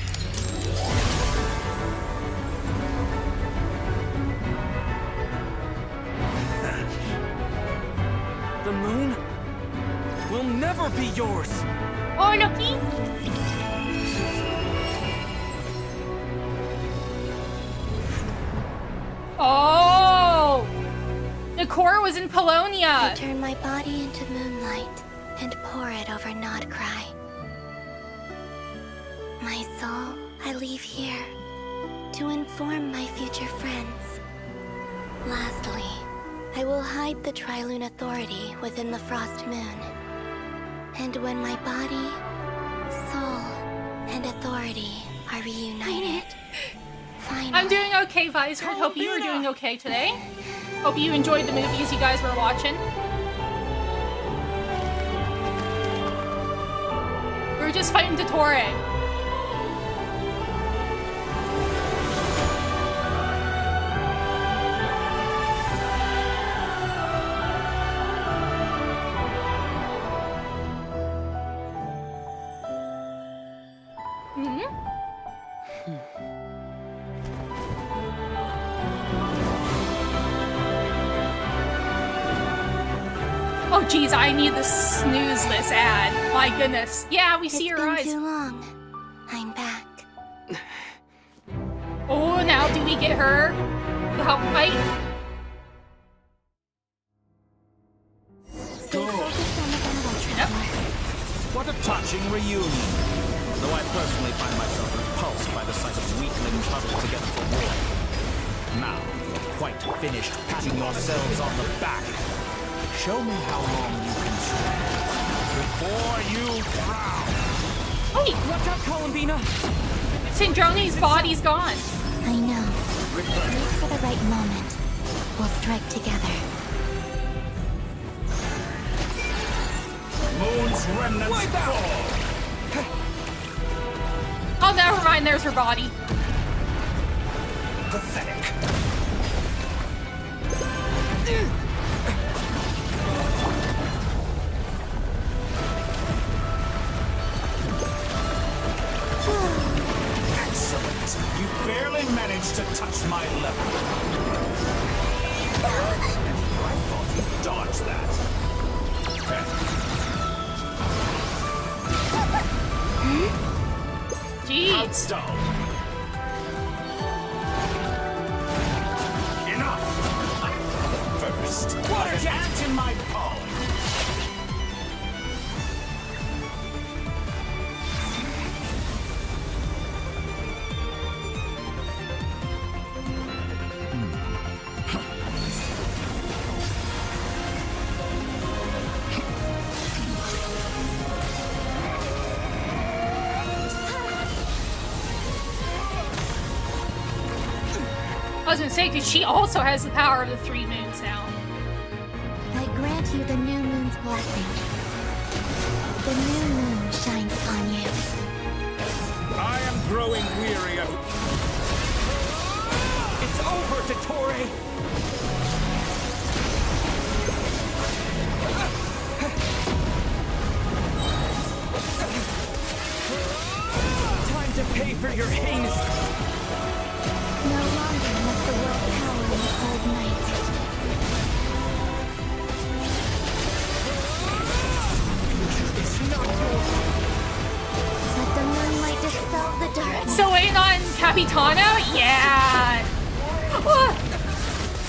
The moon will never be yours. Oh, looky. Oh! The core was in Polonia. I turn my body into moonlight and pour it over Nod Cry. My soul, I leave here to inform my future friends. Lastly, I will hide the Trilune Authority within the Frost Moon. And when my body, soul, and authority are reunited, finally... I'm doing okay, Visor. Hope you were doing okay today. Hope you enjoyed the movies you guys were watching. We were just fighting Dottore. Oh, geez, I need to snooze this ad. My goodness. Yeah, we see your eyes. It's been too long. I'm back. Oh, now do we get her to help fight? Stay focused on the battle, Traveler. What a touching reunion. Though I personally find myself repulsed by the sight of weaklings huddled together for war. Now, you're quite finished patting yourselves on the back. Show me how long you can stand before you drown. Wait, watch out, Columbina. Sandrone's body's gone. I know. Wait for the right moment. We'll strike together. Moon's remnants fall. Oh, never mind. There's her body. Pathetic. Excellent. You barely managed to touch my level. I thought you'd dodge that. Jeez. Enough! First, what is ant in my palm? I was gonna say, because she also has the power of the 3 moons now. I grant you the new moon's blessing. The new moon shines upon you. I am growing weary of... It's over, Dottore! Time to pay for your heinous... No longer must the world cower in the cold night. It's not yours. Let the moonlight dispel the darkness. So waiting on Capitano? Yeah.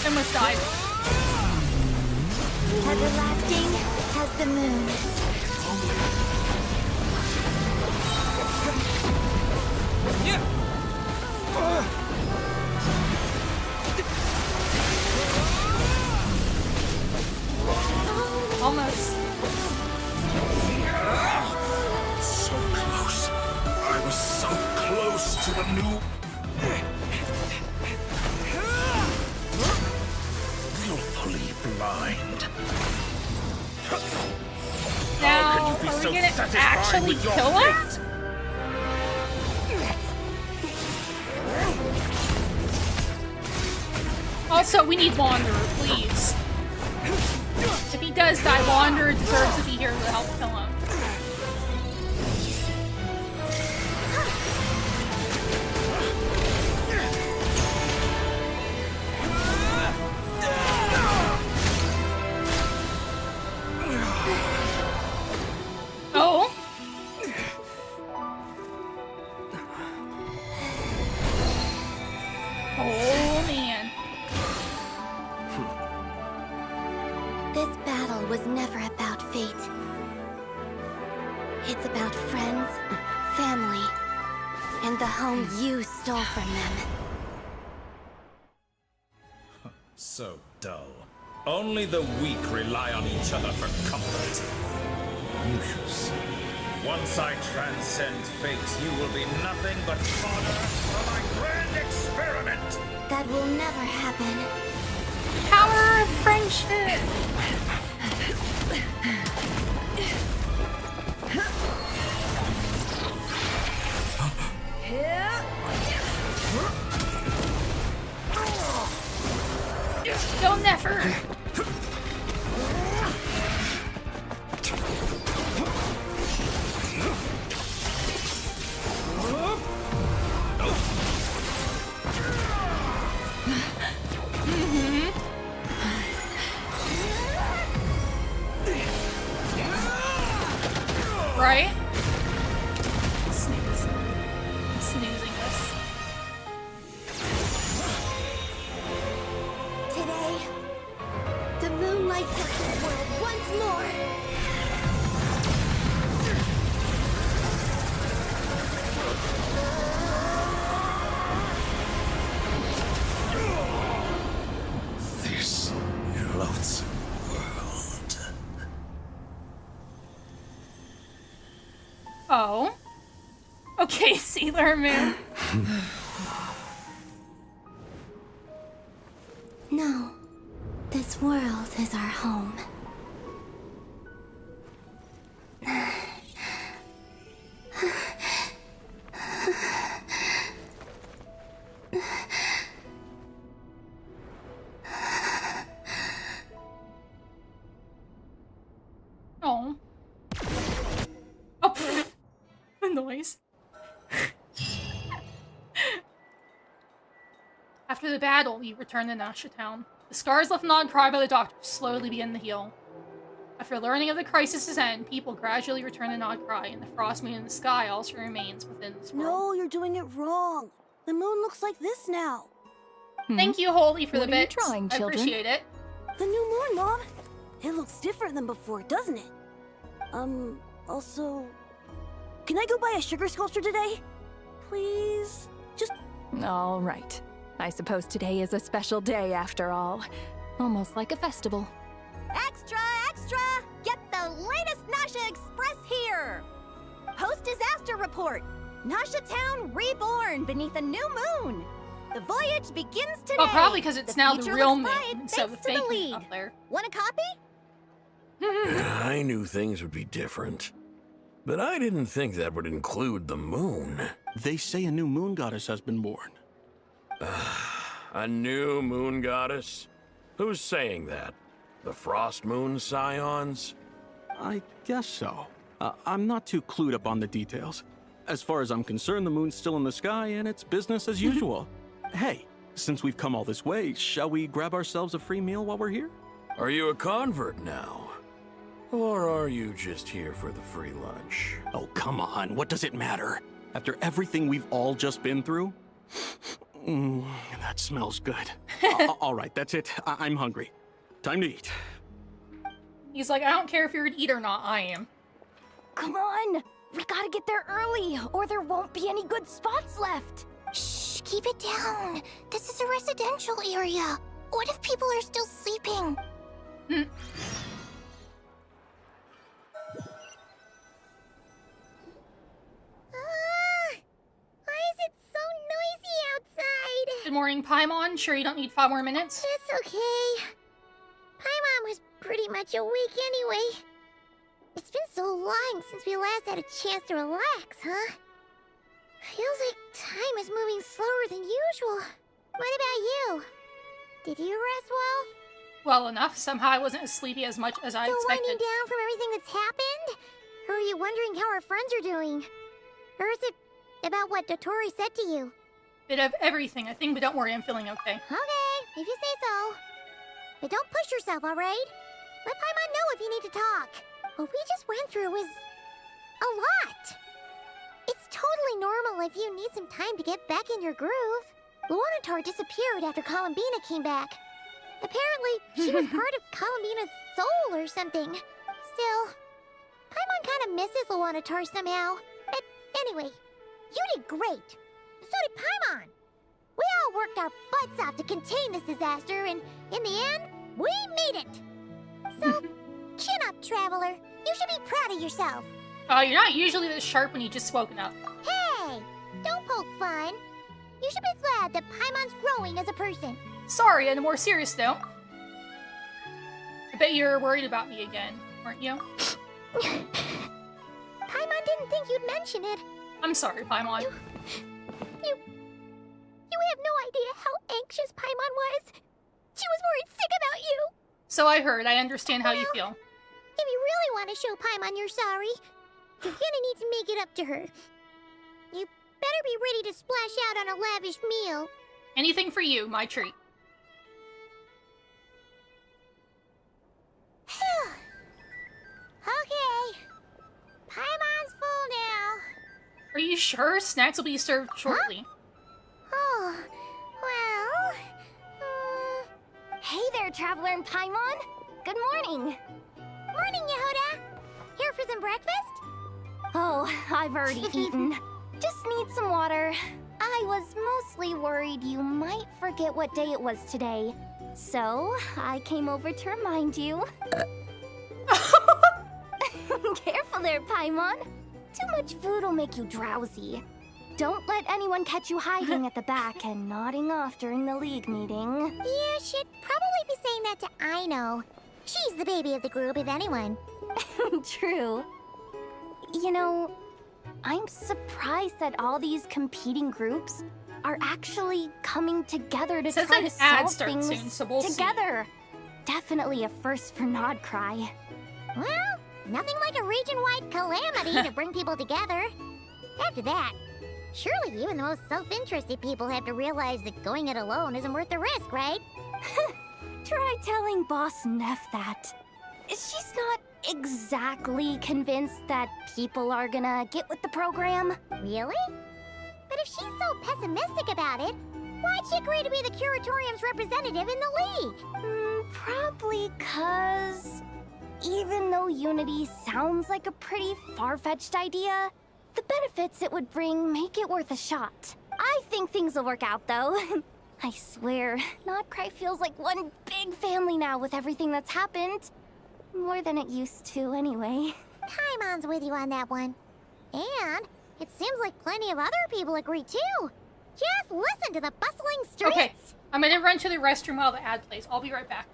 Almost died. Everlasting as the moon. Almost. So close. I was so close to the new... Willfully blind. Now, How can you be are we so gonna satisfied actually with your kill her? fate? Also, we need Wanderer, please. If he does die, Wanderer deserves to be here to help kill him. Oh? Oh, man. This battle was never about fate. It's about friends, family, and the home you stole from them. So dull. Only the weak rely on each other for comfort. You shall see. Once I transcend fate, you will be nothing but fodder for my grand experiment! That will never happen. Power of friendship! You'll never! Right? Snooze. I'm snoozing this. Today, the moon lights up this world once more. This loathsome world. Oh. Okay, Sailor Moon. No, this world is our home. Oh. Oh, pfft. The noise. Have After the battle, we return to Nasha Town. The scars left Nodcry by the doctor slowly begin to heal. After learning of the crisis's end, people gradually return to Nodcry, and the frost moon in the sky also remains within this world. No, you're doing it wrong. The moon looks like this now. Thank you, Holy, for the What are you bits. trying, I children? appreciate it. The new moon, Mom. It looks different than before, doesn't it? Also... Can I go buy a sugar sculpture today? Please? Just... All right. I suppose today is a special day after all. Almost like a festival. Extra, extra! Get the latest Nasha Express here! Post-disaster report! Nasha Town reborn beneath a new moon! The voyage begins today! Well, probably because it's now the future real looks moon bright instead of the thanks to fake moon League. up there. Want a copy? I knew things would be different. But I didn't think that would include the moon. They say a new moon goddess has been born. A new moon goddess? Who's saying that? The Frost Moon Scions? I guess so. I'm not too clued up on the details. As far as I'm concerned, the moon's still in the sky and it's business as usual. Hey, since we've come all this way, shall we grab ourselves a free meal while we're here? Are you a convert now? Or are you just here for the free lunch? Oh, come on. What does it matter? After everything we've all just been through? That smells good. All right, that's it. I'm hungry. Time to eat. He's like, I don't care if you're an eat or not, I am. Come on! We gotta get there early, or there won't be any good spots left. Shh, keep it down. This is a residential area. What if people are still sleeping? Why is it so noisy outside? Good morning, Paimon. Sure you don't need 5 more minutes? It's okay. Paimon was pretty much awake anyway. It's been so long since we last had a chance to relax, huh? Feels like time is moving slower than usual. What about you? Did you rest well? Well enough. Somehow I wasn't as sleepy as much as I Still expected. winding down from everything that's happened? Or are you wondering how our friends are doing? Or is it about what Dotori said to you? Bit of everything, I think, but don't worry, I'm feeling okay. Okay, if you say so. But don't push yourself, alright? Let Paimon know if you need to talk. What we just went through was a lot. It's totally normal if you need some time to get back in your groove. Luanatar disappeared after Columbina came back. Apparently, she was part of Columbina's soul or something. Still, Paimon kind of misses Luanatar somehow. But anyway, you did great. So did Paimon. We all worked our butts off to contain this disaster, and in the end, we made it. So, chin up, Traveler. You should be proud of yourself. Oh, you're not usually this sharp when you just woken up. Hey, don't poke fun. You should be glad that Paimon's growing as a person. Sorry, on a more serious note. I bet you're worried about me again, weren't you? Paimon didn't think you'd mention it. I'm sorry, Paimon. You have no idea how anxious Paimon was. She was worried sick about you. So I heard. I understand how you feel. If you really want to show Paimon you're sorry, you're gonna need to make it up to her. You better be ready to splash out on a lavish meal. Anything for you, my treat. Okay. Paimon's full now. Are you sure? Snacks will be served shortly. Oh, well... Hey there, Traveler and Paimon. Good morning. Morning, Yehuda. Here for some breakfast? Oh, I've already eaten. Just need some water. I was mostly worried you might forget what day it was today. So, I came over to remind you. Careful there, Paimon. Too much food will make you drowsy. Don't let anyone catch you hiding at the back and nodding off during the League meeting. Yeah, she'd probably be saying that to Aino. She's the baby of the group, if anyone. True. You know, I'm surprised that all these competing groups are actually coming together to It says try an to ad solve starts things soon, so we'll see. together. Definitely a first for Nodcry. Well, nothing like a region-wide calamity to bring people together. After that, Surely even the most self-interested people have to realize that going it alone isn't worth the risk, right? Try telling Boss Neff that. She's not exactly convinced that people are gonna get with the program. Really? But if she's so pessimistic about it, why'd she agree to be the Curatorium's representative in the League? Probably 'cause even though Unity sounds like a pretty far-fetched idea, the benefits it would bring make it worth a shot. I think things will work out, though. I swear, Notcry feels like one big family now with everything that's happened. More than it used to, anyway. Paimon's with you on that one. And it seems like plenty of other people agree, too. Just listen to the bustling streets. Okay, I'm gonna run to the restroom while the ad plays. I'll be right back.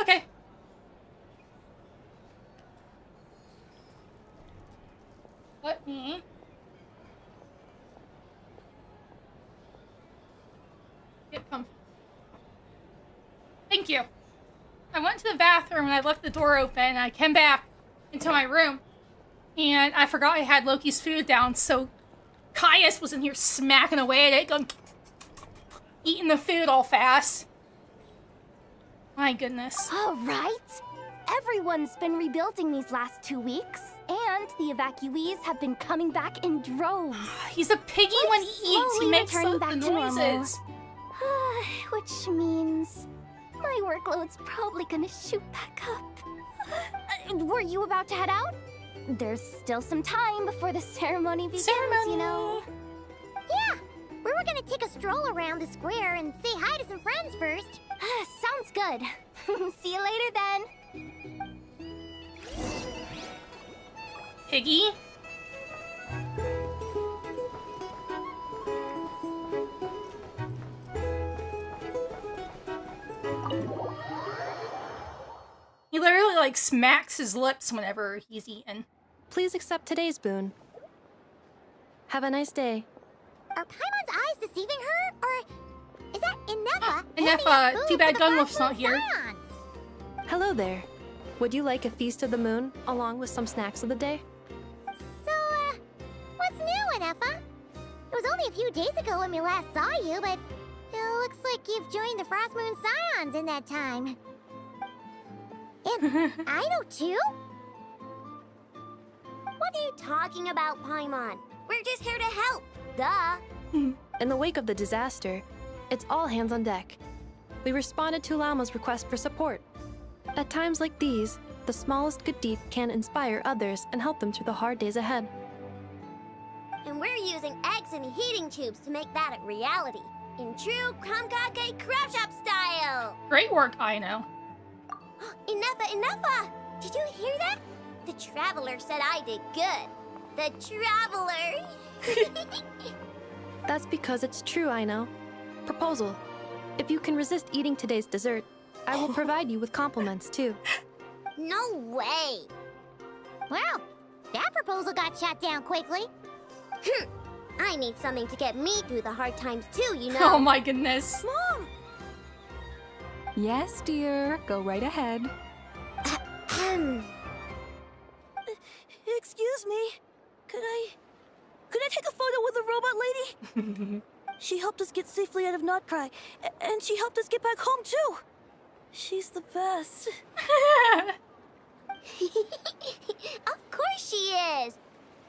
Okay. Let me get comfy. Thank you. I went to the bathroom and I left the door open and I came back into my room and I forgot I had Loki's food down, so Caius was in here smacking away at it, going, eating the food all fast. My goodness. All right. Everyone's been rebuilding these last 2 weeks, and the the evacuees have been coming back in droves. He's a piggy when he eats. He makes returning the back to normal. noises. Which means my workload's probably gonna shoot back up. Were you about to head out? There's still some time before the ceremony begins, you know. Yeah, we were gonna take a stroll around the square and say hi to some friends first. Sounds good. See you later then. Piggy? He literally, like, smacks his lips whenever he's eating. Please accept today's boon. Have a nice day. Are Paimon's eyes deceiving her? Or is that Inefa? Inefa, too bad Gunwolf's not here. Hello there. Would you like a feast of the moon, along with some snacks of the day? So, what's new, Inefa? It was only a few days ago when we last saw you, but it looks like you've joined the Frost Moon Scions in that time. And I know too? What are you talking about, Paimon? We're just here to help. Duh. In the wake of the disaster, it's all hands on deck. We responded to Lama's request for support. At times like these, the smallest good deed can inspire others and help them through the hard days ahead. And we're using eggs and heating tubes to make that a reality. In true Krumkake craft shop style. Great work, I know. Inefa! Did you hear that? The Traveler said I did good. The Traveler! That's because it's true, I know. Proposal. If you can resist eating today's dessert, I will provide you with compliments, too. No way! Well, that proposal got shot down quickly. I need something to get me through the hard times too, you know. Oh my goodness. Mom! Yes, dear. Go right ahead. Excuse me. Could I take a photo with the robot lady? She helped us get safely out of Notcry, and she helped us get back home too. She's the best. Of course she is.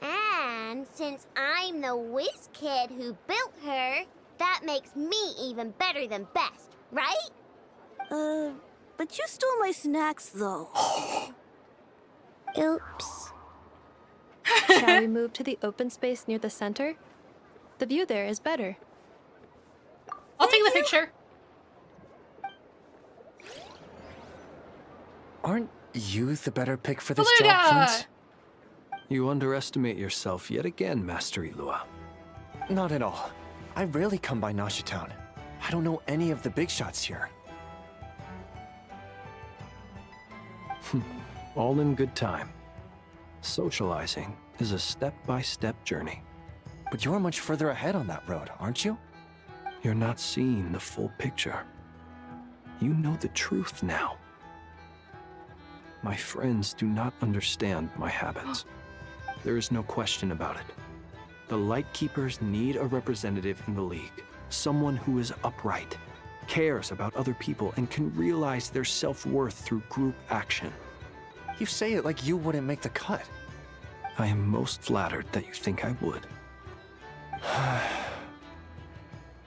And since I'm the whiz kid who built her, that makes me even better than best, right? But you stole my snacks, though. Oops. Shall we move to the open space near the center? The view there is better. I'll take the picture. Aren't you the better pick for this Beluga! job, Prince? You underestimate yourself yet again, Master Ilua. Not at all. I rarely come by Nasha Town. I don't know any of the big shots here. All in good time. Socializing is a step-by-step journey. But you're much further ahead on that road, aren't you? You're not seeing the full picture. You know the truth now. My friends do not understand my habits. There is no question about it. The Lightkeepers need a representative in the League. Someone who is upright, cares about other people, and can realize their self-worth through group action. You say it like you wouldn't make the cut. I am most flattered that you think I would.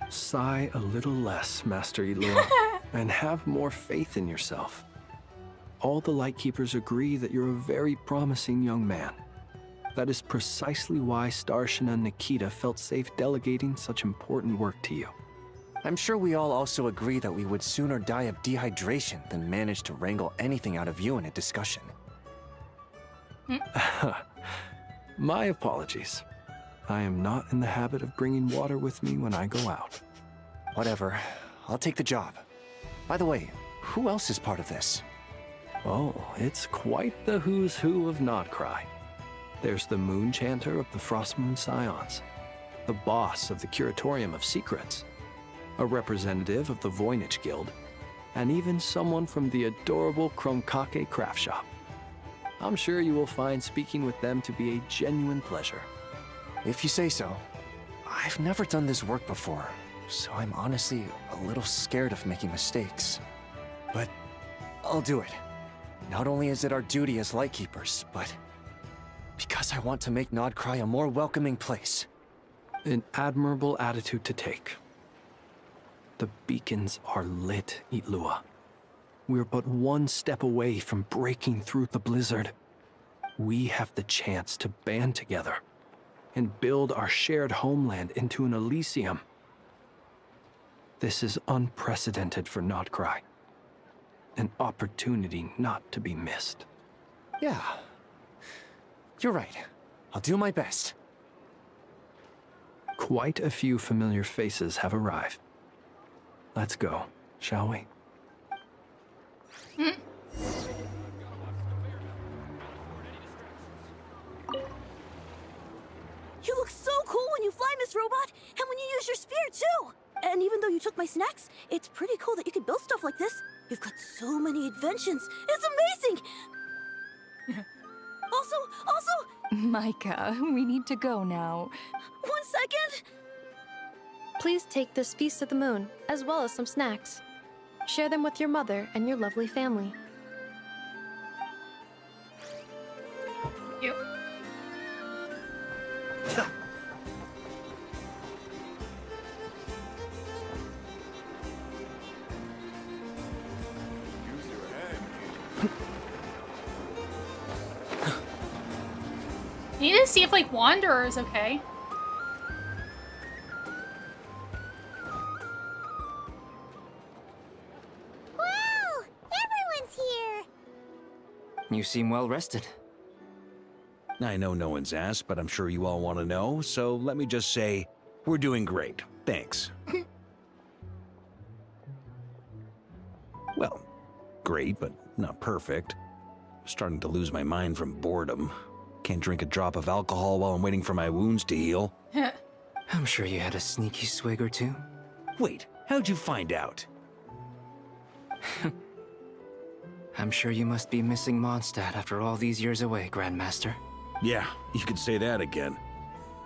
Sigh a little less, Master Ilua, and have more faith in yourself. All the Lightkeepers agree that you're a very promising young man. That is precisely why Starshina Nikita felt safe delegating such important work to you. I'm sure we all also agree that we would sooner die of dehydration than manage to wrangle anything out of you in a discussion. My apologies. I am not in the habit of bringing water with me when I go out. Whatever. I'll take the job. By the way, who else is part of this? Oh, it's quite the who's who of Nodcry. There's the Moon Chanter of the Frost Moon Scions, the boss of the Curatorium of Secrets, a representative of the Voynich Guild, and even someone from the adorable Krumkake craft shop. I'm sure you will find speaking with them to be a genuine pleasure. If you say so. I've never done this work before, so I'm honestly a little scared of making mistakes. But I'll do it. Not only is it our duty as Lightkeepers, but Because I want to make Nodcry a more welcoming place. An admirable attitude to take. The beacons are lit, Itlua. We're but one step away from breaking through the blizzard. We have the chance to band together and build our shared homeland into an Elysium. This is unprecedented for Nodcry. An opportunity not to be missed. Yeah. You're right. I'll do my best. Quite a few familiar faces have arrived. Let's go, shall we? You look so cool when you fly, Miss Robot, and when you use your spear, too! And even though you took my snacks, it's pretty cool that you can build stuff like this. You've got so many inventions. It's amazing! Also, Micah, we need to go now. 1 second! Please take this Feast of the Moon, as well as some snacks. Share them with your mother and your lovely family. Yep. I need to see if, like, Wanderer is okay. Wow! Everyone's here! You seem well rested. I know no one's asked, but I'm sure you all want to know, so let me just say, we're doing great. Thanks. Well, great, but not perfect. Starting to lose my mind from boredom. Can't drink a drop of alcohol while I'm waiting for my wounds to heal. I'm sure you had a sneaky swig or two. Wait, how'd you find out? I'm sure you must be missing Mondstadt after all these years away, Grandmaster. Yeah, you could say that again.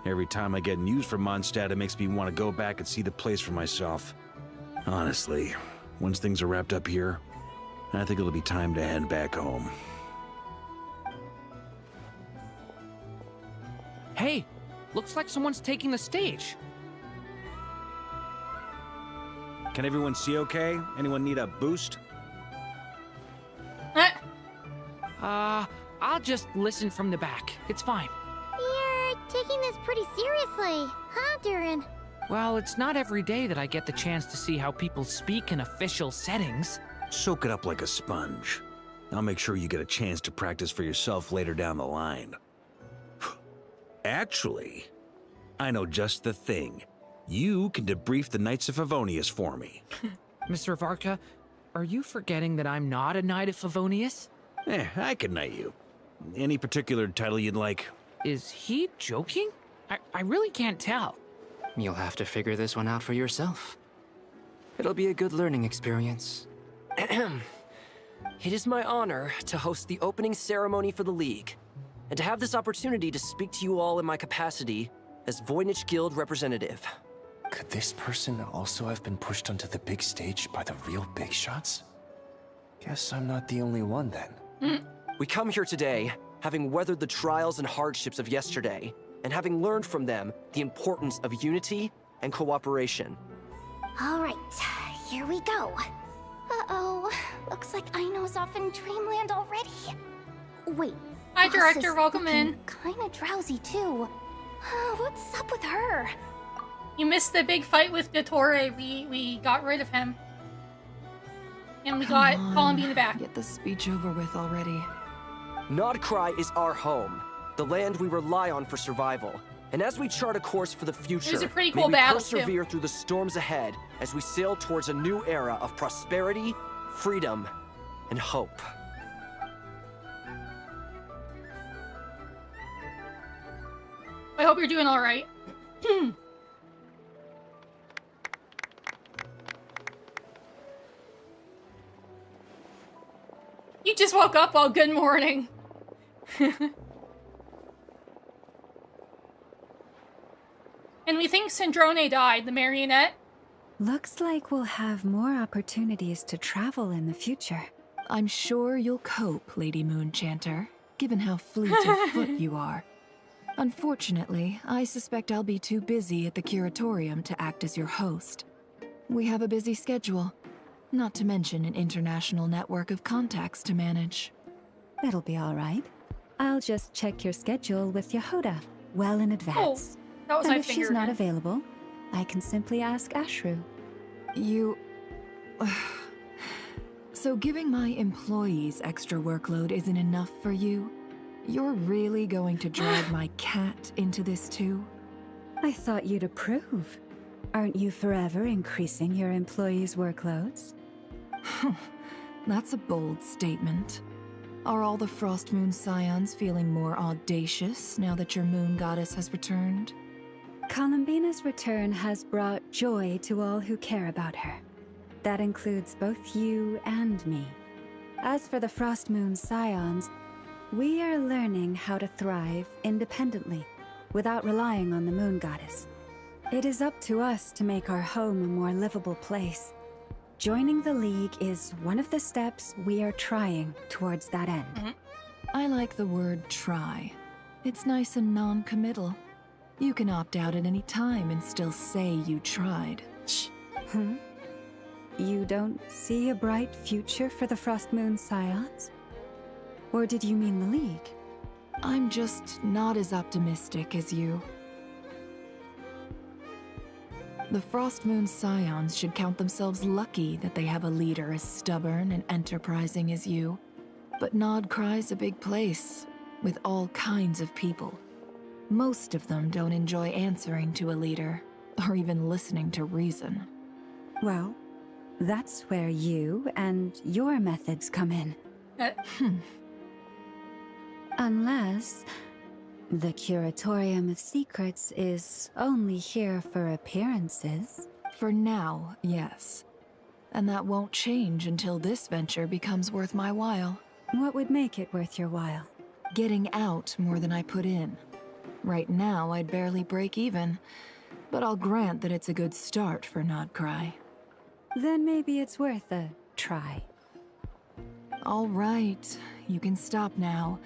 Every time I get news from Mondstadt, it makes me want to go back and see the place for myself. Honestly, once things are wrapped up here, I think it'll be time to head back home. Hey, looks like someone's taking the stage. Can everyone see okay? Anyone need a boost? I'll just listen from the back. It's fine. You're taking this pretty seriously, huh, Durin? Well, it's not every day that I get the chance to see how people speak in official settings. Soak it up like a sponge. I'll make sure you get a chance to practice for yourself later down the line. Actually, I know just the thing. You can debrief the Knights of Favonius for me. Mr. Varka, are you forgetting that I'm not a Knight of Favonius? I can knight you. Any particular title you'd like? Is he joking? I really can't tell. You'll have to figure this one out for yourself. It'll be a good learning experience. It is my honor to host the opening ceremony for the League, and to have this opportunity to speak to you all in my capacity as Voynich Guild representative. Could this person also have been pushed onto the big stage by the real big shots? Guess I'm not the only one then. We come here today, having weathered the trials and hardships of yesterday, and having learned from them the importance of unity and cooperation. All right, here we go. Uh-oh, looks like Aino's off in Dreamland already. Wait. Hi, Boss Director. is Welcome in. Kinda drowsy, too. What's up with her? You missed the big fight with Dottore. We got rid of him. And we got Columbine back. Get the speech over with already. Nodcry is our home, the land we rely on for survival. And as we chart a course for the future, It was a pretty may cool we battle, too. persevere through the storms ahead as we sail towards a new era of prosperity, freedom, and hope. I hope you're doing all right. You just woke up. Well, good morning. And we think Sandrone died, the marionette. Looks like we'll have more opportunities to travel in the future. I'm sure you'll cope, Lady Moonchanter. given how fleet of foot you are. Unfortunately, I suspect I'll be too busy at the curatorium to act as your host. We have a busy schedule, not to mention an international network of contacts to manage. That'll be all right. I'll just check your schedule with Yehoda well in advance. That was and my if she's finger not again. available, I can simply ask Ashru. You... So giving my employees extra workload isn't enough for you? You're really going to drag my cat into this too? I thought you'd approve. Aren't you forever increasing your employees' workloads? That's a bold statement. Are all the Frost Moon Scions feeling more audacious now that your moon goddess has returned? Columbina's return has brought joy to all who care about her. That includes both you and me. As for the Frost Moon Scions, we are learning how to thrive independently, without relying on the moon goddess. It is up to us to make our home a more livable place. Joining the League is one of the steps we are trying towards that end. I like the word try. It's nice and non-committal. You can opt out at any time and still say you tried. You don't see a bright future for the Frost Moon Scions? Or did you mean the League? I'm just not as optimistic as you. The Frost Moon Scions should count themselves lucky that they have a leader as stubborn and enterprising as you. But Nodcry's a big place, with all kinds of people. Most of them don't enjoy answering to a leader, or even listening to reason. Well, that's where you and your methods come in. Unless the Curatorium of Secrets is only here for appearances. For now, yes. And that won't change until this venture becomes worth my while. What would make it worth your while? Getting out more than I put in. Right now, I'd barely break even, but I'll grant that it's a good start for Nodcry. Then maybe it's worth a try. All right, you can stop now.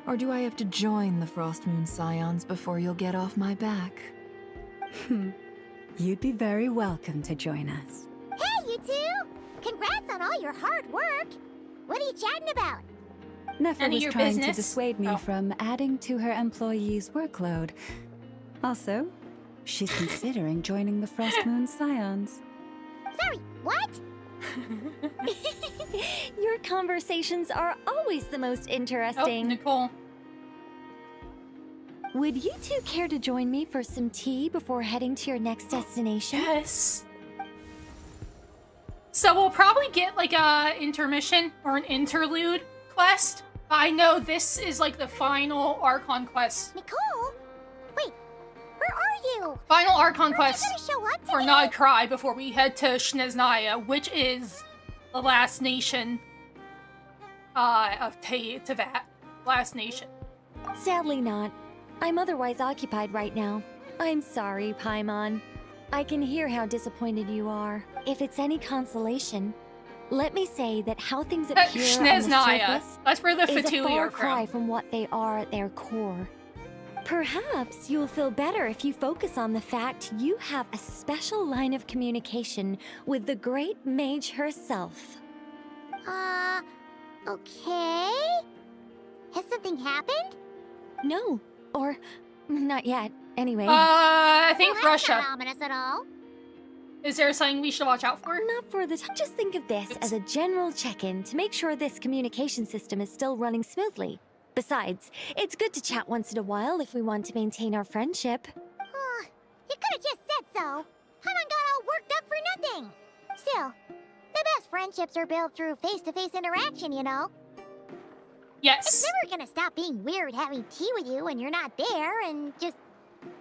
Or do I have to join the Frost Moon Scions before you'll get off my back? You'd be very welcome to join us. Hey, you two! Congrats on all your hard work! What are you chatting about? Neffa was trying to dissuade me from adding to her employees' workload. Also, she's considering joining the Frost Moon Scions. Sorry, what? Your conversations are always the most interesting. Oh, Nicole. Would you two care to join me for some tea before heading to your next destination? Yes. So we'll probably get like a intermission or an interlude quest. I know this is like the final Archon Quest. Nicole? Wait, where are you? Final Archon Quest Show up for Nodcry before we head to Shneznaya, which is the last nation of Tevat. Last nation. Sadly not. I'm otherwise occupied right now. I'm sorry, Paimon. I can hear how disappointed you are. If it's any consolation, let me say that how things appear on the Shneznaya. surface That's where the is a Fatui far are cry from. from what they are at their core. Perhaps you'll feel better if you focus on the fact you have a special line of communication with the great mage herself. Okay? Has something happened? No, or not yet. Anyway. I think Well, that's Russia. not ominous at all. Is there something we should watch out for? Not for the time. Just think of this as a general check-in to make sure this communication system is still running smoothly. Besides, it's good to chat once in a while if we want to maintain our friendship. You could have just said so. Paimon got all worked up for nothing. Still, the best friendships are built through face-to-face interaction, you know? Yes. It's never gonna stop being weird having tea with you when you're not there and just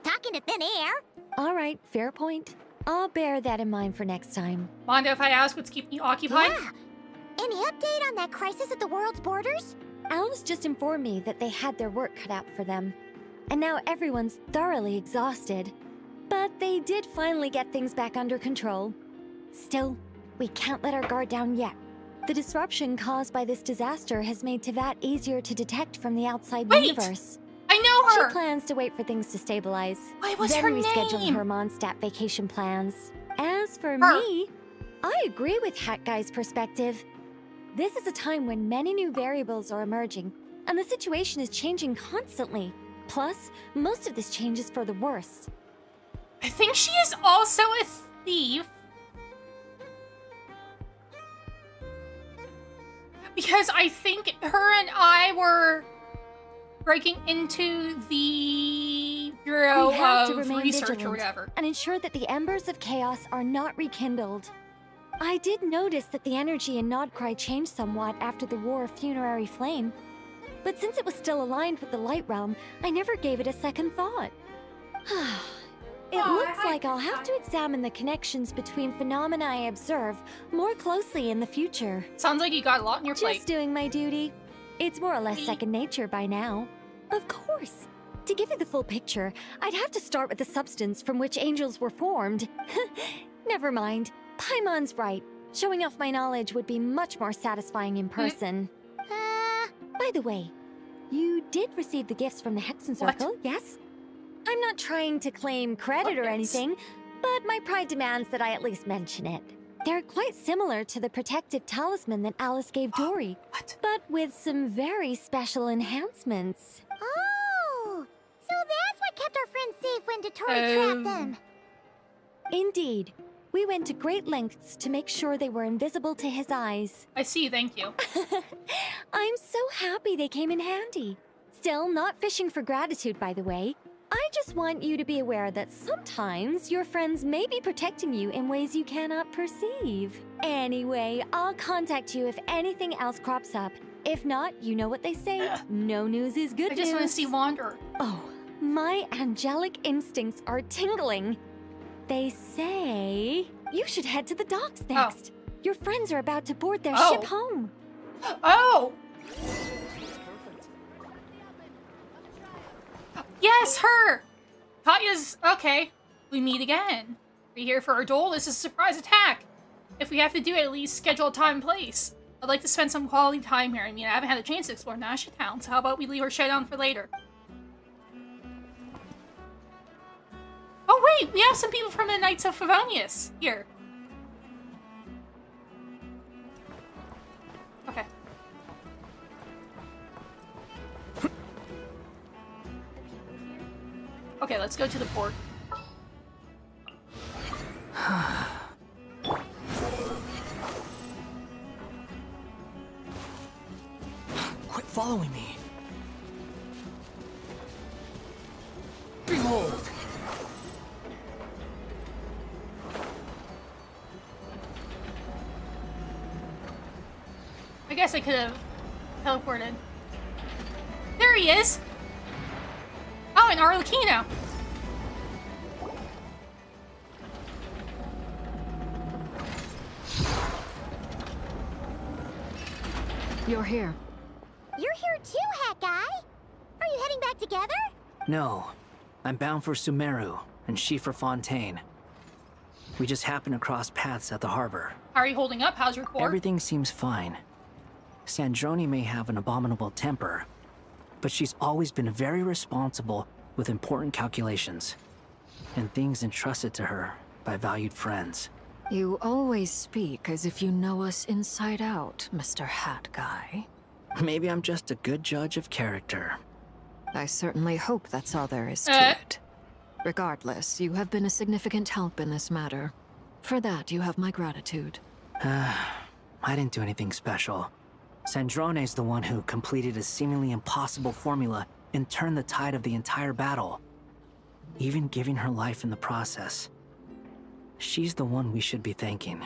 talking to thin air. All right, fair point. I'll bear that in mind for next time. Mind if I ask what's keeping you occupied? Yeah. Any update on that crisis at the world's borders? Alice just informed me that they had their work cut out for them. And now everyone's thoroughly exhausted. But they did finally get things back under control. Still, we can't let our guard down yet. The disruption caused by this disaster has made Tevat easier to detect from the outside Wait! universe. I know her! She plans to wait for things to stabilize. What's then her reschedule name? her Mondstadt vacation plans. As for Her. me, I agree with Hat Guy's perspective. This is a time when many new variables are emerging, and the situation is changing constantly. Plus, most of this change is for the worse. I think she is also a thief. Because I think her and I were breaking into the Bureau We have to of remain Research vigilant or whatever. and ensure that the embers of chaos are not rekindled. I did notice that the energy in Nodcry changed somewhat after the War of Funerary Flame, but since it was still aligned with the Light Realm, I never gave it a second thought. It looks like I'll have to examine the connections between phenomena I observe more closely in the future. Sounds like you got a lot on your plate. Just doing my duty. It's more or less second nature by now. Of course. To give you the full picture, I'd have to start with the substance from which angels were formed. Never mind. Paimon's right. Showing off my knowledge would be much more satisfying in person. By the way, you did receive the gifts from the Hexen Circle, yes? I'm not trying to claim credit or anything, but my pride demands that I at least mention it. They're quite similar to the protective talisman that Alice gave Dory, but with some very special enhancements. Oh, so that's what kept our friends safe when Dottore trapped them. Indeed. We went to great lengths to make sure they were invisible to his eyes. I see, thank you. I'm so happy they came in handy. Still, not fishing for gratitude, by the way. I just want you to be aware that sometimes your friends may be protecting you in ways you cannot perceive. Anyway, I'll contact you if anything else crops up. If not, you know what they say, no news is good news. I just want to see Wanderer. Oh, my angelic instincts are tingling. They say you should head to the docks next. Your friends are about to board their ship home. Oh! Yes, her! Katya's okay. We meet again. Are you here for our duel? This is a surprise attack. If we have to do it, at least schedule a time and place. I'd like to spend some quality time here. I mean, I haven't had a chance to explore Nasha Town, so how about we leave our showdown for later? Oh wait, we have some people from the Knights of Favonius here. Okay. Okay, let's go to the port. Quit following me. Behold! I guess I could have teleported. There he is! Oh, an Arlecchino! You're here. You're here too, Hat Guy. Are you heading back together? No. I'm bound for Sumeru, and she for Fontaine. We just happened to cross paths at the harbor. How are you holding up? How's your core? Everything seems fine. Sandrone may have an abominable temper, but she's always been very responsible with important calculations, and things entrusted to her by valued friends. You always speak as if you know us inside out, Mr. Hat Guy. Maybe I'm just a good judge of character. I certainly hope that's all there is to it. Regardless, you have been a significant help in this matter. For that, you have my gratitude. I didn't do anything special. Sandrone's the one who completed a seemingly impossible formula and turned the tide of the entire battle, even giving her life in the process. She's the one we should be thanking.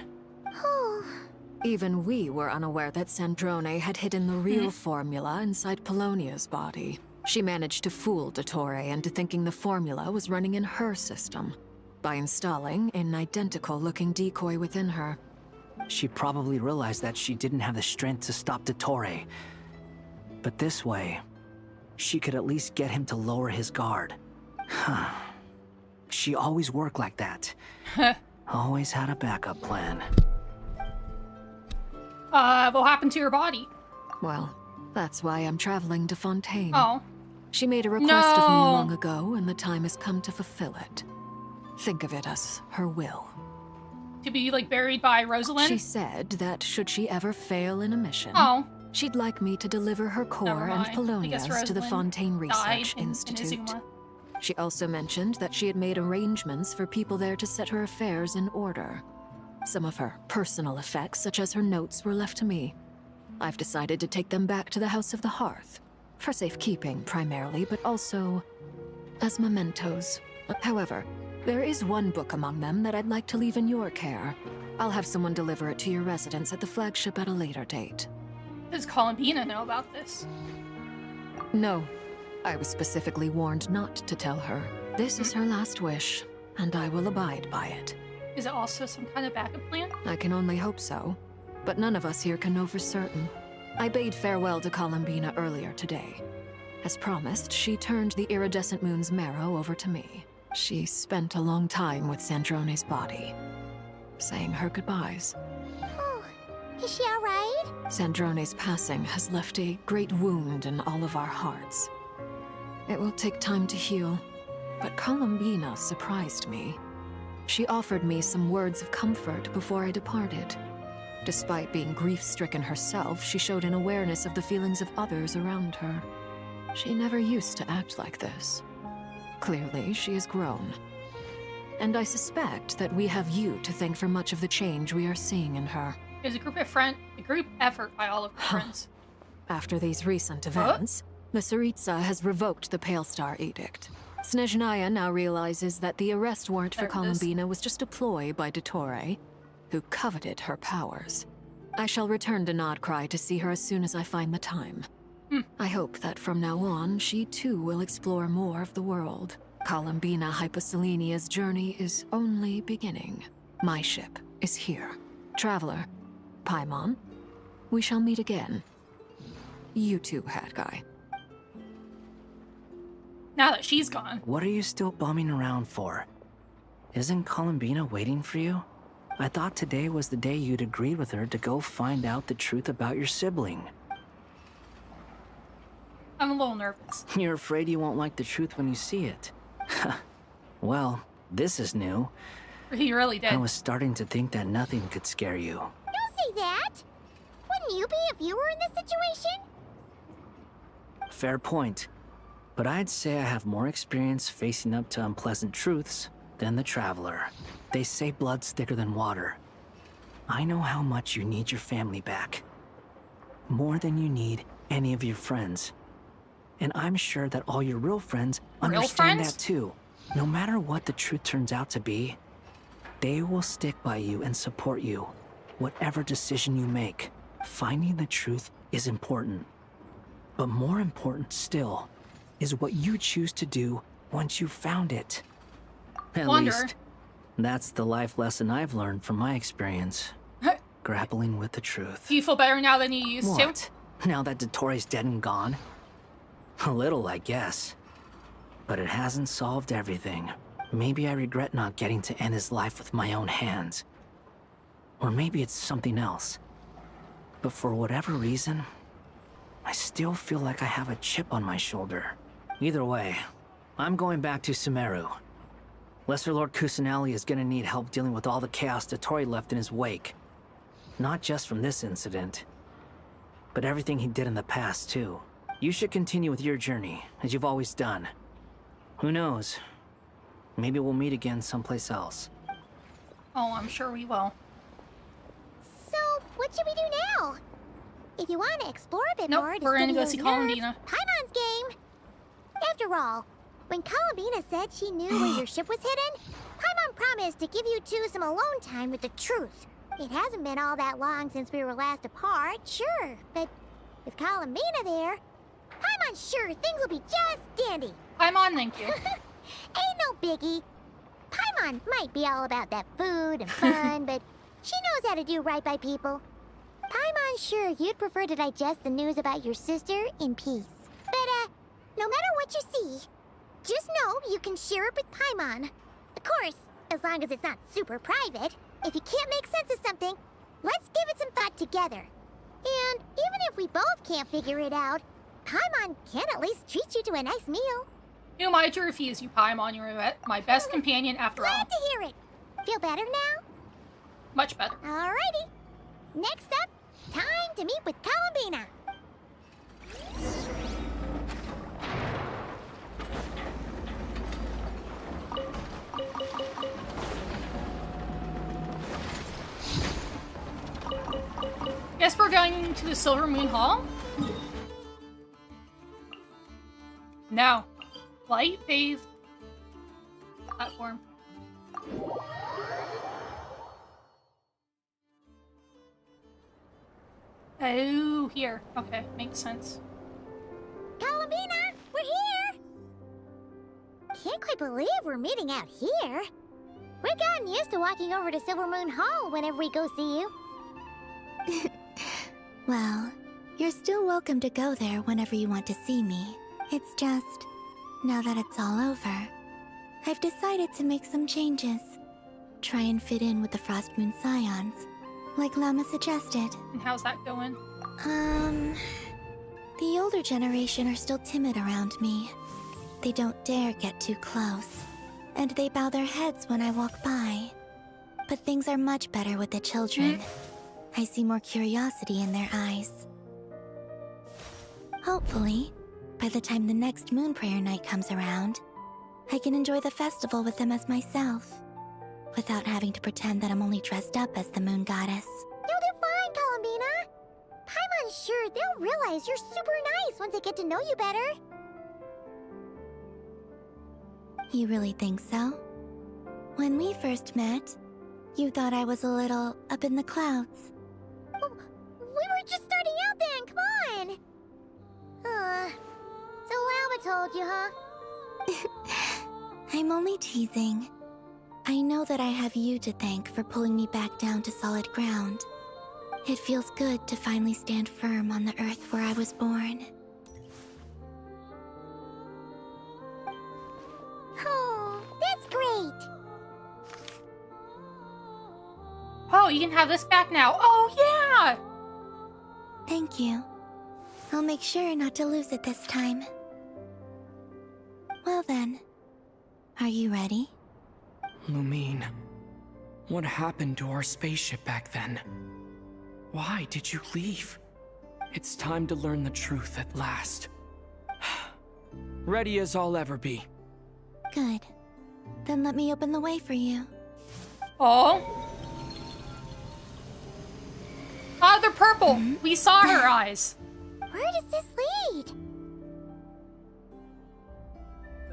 Even we were unaware that Sandrone had hidden the real formula inside Polonia's body. She managed to fool Dottore into thinking the formula was running in her system by installing an identical-looking decoy within her. She probably realized that she didn't have the strength to stop Dottore. But this way, she could at least get him to lower his guard. She always worked like that. Always had a backup plan. What happened to your body? Well, that's why I'm traveling to Fontaine. Oh. She made a request of me long ago, and the time has come to fulfill it. Think of it as her will. To be, like, buried by Rosalind? She said that should she ever fail in a mission, she'd like me to deliver her core and Polonius to the Fontaine Research Institute. She also mentioned that she had made arrangements for people there to set her affairs in order. Some of her personal effects, such as her notes, were left to me. I've decided to take them back to the House of the Hearth. For safekeeping, primarily, but also as mementos. However, there is one book among them that I'd like to leave in your care. I'll have someone deliver it to your residence at the flagship at a later date. Does Columbina know about this? No. I was specifically warned not to tell her. This is her last wish, and I will abide by it. Is it also some kind of backup plan? I can only hope so, but none of us here can know for certain. I bade farewell to Columbina earlier today. As promised, she turned the iridescent moon's marrow over to me. She spent a long time with Sandrone's body, saying her goodbyes. Oh, is she all right? Sandrone's passing has left a great wound in all of our hearts. It will take time to heal, but Columbina surprised me. She offered me some words of comfort before I departed. Despite being grief-stricken herself, she showed an awareness of the feelings of others around her. She never used to act like this. Clearly, she has grown. And I suspect that we have you to thank for much of the change we are seeing in her. It was a group effort by all of her friends. After these recent events, the Tsaritsa has revoked the Pale Star Edict. Snezhnaya now realizes that the arrest warrant for Columbina was just a ploy by Dottore, who coveted her powers. I shall return to Nodcry to see her as soon as I find the time. I hope that from now on, she too will explore more of the world. Columbina Hyposelenia's journey is only beginning. My ship is here. Traveler, Paimon, we shall meet again. You too, Hat Guy. Now that she's gone. What are you still bumming around for? Isn't Columbina waiting for you? I thought today was the day you'd agreed with her to go find out the truth about your sibling. I'm a little nervous. You're afraid you won't like the truth when you see it. Well, this is new. He really did. I was starting to think that nothing could scare you. Don't say that! Wouldn't you be if you were in this situation? Fair point. But I'd say I have more experience facing up to unpleasant truths than the Traveler. They say blood's thicker than water. I know how much you need your family back. More than you need any of your friends. And I'm sure that all your real friends understand that too. No matter what the truth turns out to be, they will stick by you and support you, whatever decision you make. Finding the truth is important. But more important still is what you choose to do once you've found it. At least, that's the life lesson I've learned from my experience. Grappling with the truth. Do you feel better now than you used to? Now that Dottore's dead and gone? A little, I guess. But it hasn't solved everything. Maybe I regret not getting to end his life with my own hands. Or maybe it's something else. But for whatever reason, I still feel like I have a chip on my shoulder. Either way, I'm going back to Sumeru. Lesser Lord Kusanali is gonna need help dealing with all the chaos Dottore left in his wake. Not just from this incident, but everything he did in the past, too. You should continue with your journey, as you've always done. Who knows? Maybe we'll meet again someplace else. Oh, I'm sure we will. So, what should we do now? If you want to explore a bit more, we're gonna go see Columbina. Paimon's game. After all, when Columbina said she knew where your ship was hidden, Paimon promised to give you two some alone time with the truth. It hasn't been all that long since we were last apart, sure, but with Columbina there, Paimon's sure things will be just dandy. Paimon, thank you. Ain't no biggie. Paimon might be all about that food and fun, but she knows how to do right by people. Paimon's sure you'd prefer to digest the news about your sister in peace. But, no matter what you see, just know you can share it with Paimon. Of course, as long as it's not super private. If you can't make sense of something, let's give it some thought together. And even if we both can't figure it out, Paimon can at least treat you to a nice meal. Who am I to refuse you, Paimon? You're my best companion after all. Glad to hear it. Feel better now? Much better. Alrighty. Next up, time to meet with Columbina. Guess we're going to the Silver Moon Hall? No. Light bathed platform. Oh, here. Okay, makes sense. Columbina, we're here! Can't quite believe we're meeting out here. We've gotten used to walking over to Silver Moon Hall whenever we go see you. Well, you're still welcome to go there whenever you want to see me. It's just, now that it's all over, I've decided to make some changes. Try and fit in with the Frost Moon Scions, like Llama suggested. And how's that going? The older generation are still timid around me. They don't dare get too close, and they bow their heads when I walk by. But things are much better with the children. I see more curiosity in their eyes. Hopefully, by the time the next Moon Prayer Night comes around, I can enjoy the festival with them as myself, without having to pretend that I'm only dressed up as the Moon Goddess. You'll do fine, Columbina. Paimon's sure they'll realize you're super nice once they get to know you better. You really think so? When we first met, you thought I was a little up in the clouds. We were just starting out then, come on! So Alma told you, huh? I'm only teasing. I know that I have you to thank for pulling me back down to solid ground. It feels good to finally stand firm on the earth where I was born. Oh, that's great! Oh, you can have this back now. Oh, yeah! Thank you. I'll make sure not to lose it this time. Well then, are you ready? Lumine, what happened to our spaceship back then? Why did you leave? It's time to learn the truth at last. Ready as I'll ever be. Good. Then let me open the way for you. Oh. Ah, they're purple. We saw her eyes. Where does this lead?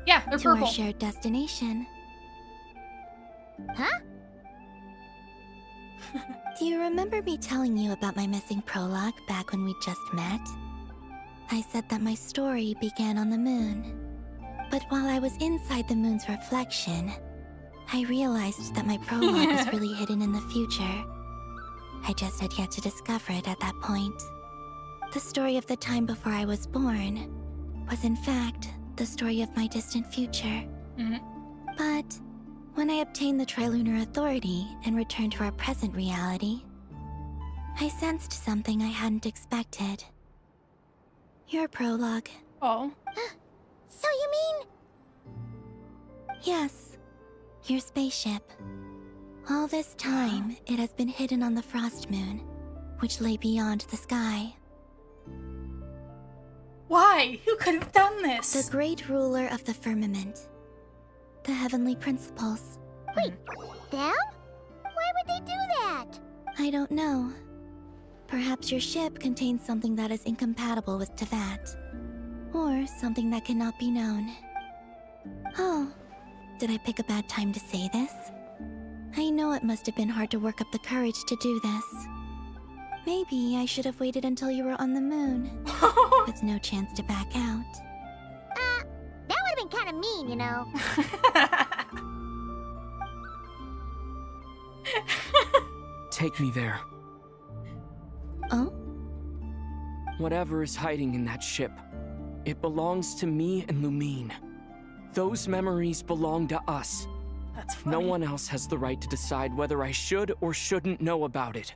Yeah, they're to purple. our shared destination. Huh? Do you remember me telling you about my missing prologue back when we just met? I said that my story began on the moon. But while I was inside the moon's reflection, I realized that my prologue was really hidden in the future. I just had yet to discover it at that point. The story of the time before I was born was in fact the story of my distant future. But when I obtained the Trilunar Authority and returned to our present reality, I sensed something I hadn't expected. Your prologue. Oh. So you mean... Yes, your spaceship. All this time, it has been hidden on the Frost Moon, which lay beyond the sky. Why? Who could have done this? The great ruler of the firmament. The heavenly principles. Wait, them? Why would they do that? I don't know. Perhaps your ship contains something that is incompatible with Tevat. Or something that cannot be known. Oh, did I pick a bad time to say this? I know it must have been hard to work up the courage to do this. Maybe I should have waited until you were on the moon, with no chance to back out. That would have been kind of mean, you know. Take me there. Oh? Whatever is hiding in that ship, it belongs to me and Lumine. Those memories belong to us. That's funny. No one else has the right to decide whether I should or shouldn't know about it.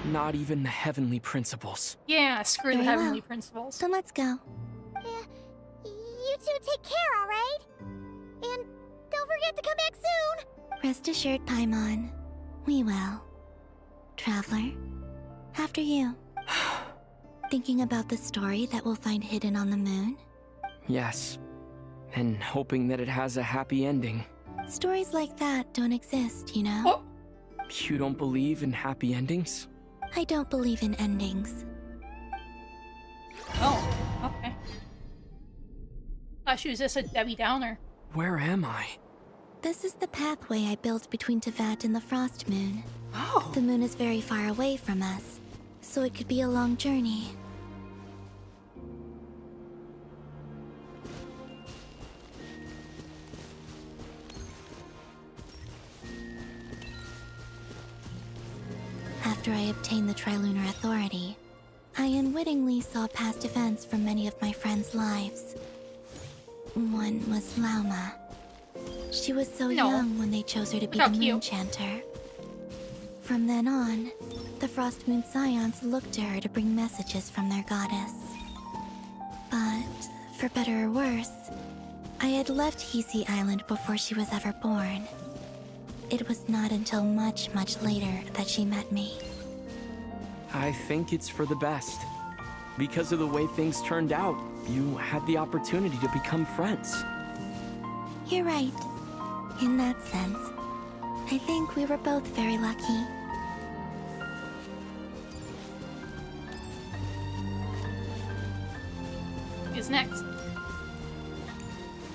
Not even the heavenly principles. Yeah, screw the Very heavenly well. principles. Then let's go. You two take care, alright? And don't forget to come back soon! Rest assured, Paimon. We will. Traveler, after you. Thinking about the story that we'll find hidden on the moon? Yes. And hoping that it has a happy ending. Stories like that don't exist, you know? Oh. You don't believe in happy endings? I don't believe in endings. Oh, okay. Thought she was just a Debbie Downer. Where am I? This is the pathway I built between Tevat and the Frost Moon. Oh. The moon is very far away from us, so it could be a long journey. After I obtained the Trilunar Authority, I unwittingly saw past events from many of my friends' lives. One was Lauma. She was so young when they chose her to be the Moon Chanter. From then on, the Frost Moon Scions looked to her to bring messages from their goddess. But, for better or worse, I had left Hisi Island before she was ever born. It was not until much, much later that she met me. I think it's for the best. Because of the way things turned out, you had the opportunity to become friends. You're right. In that sense, I think we were both very lucky. Who's next?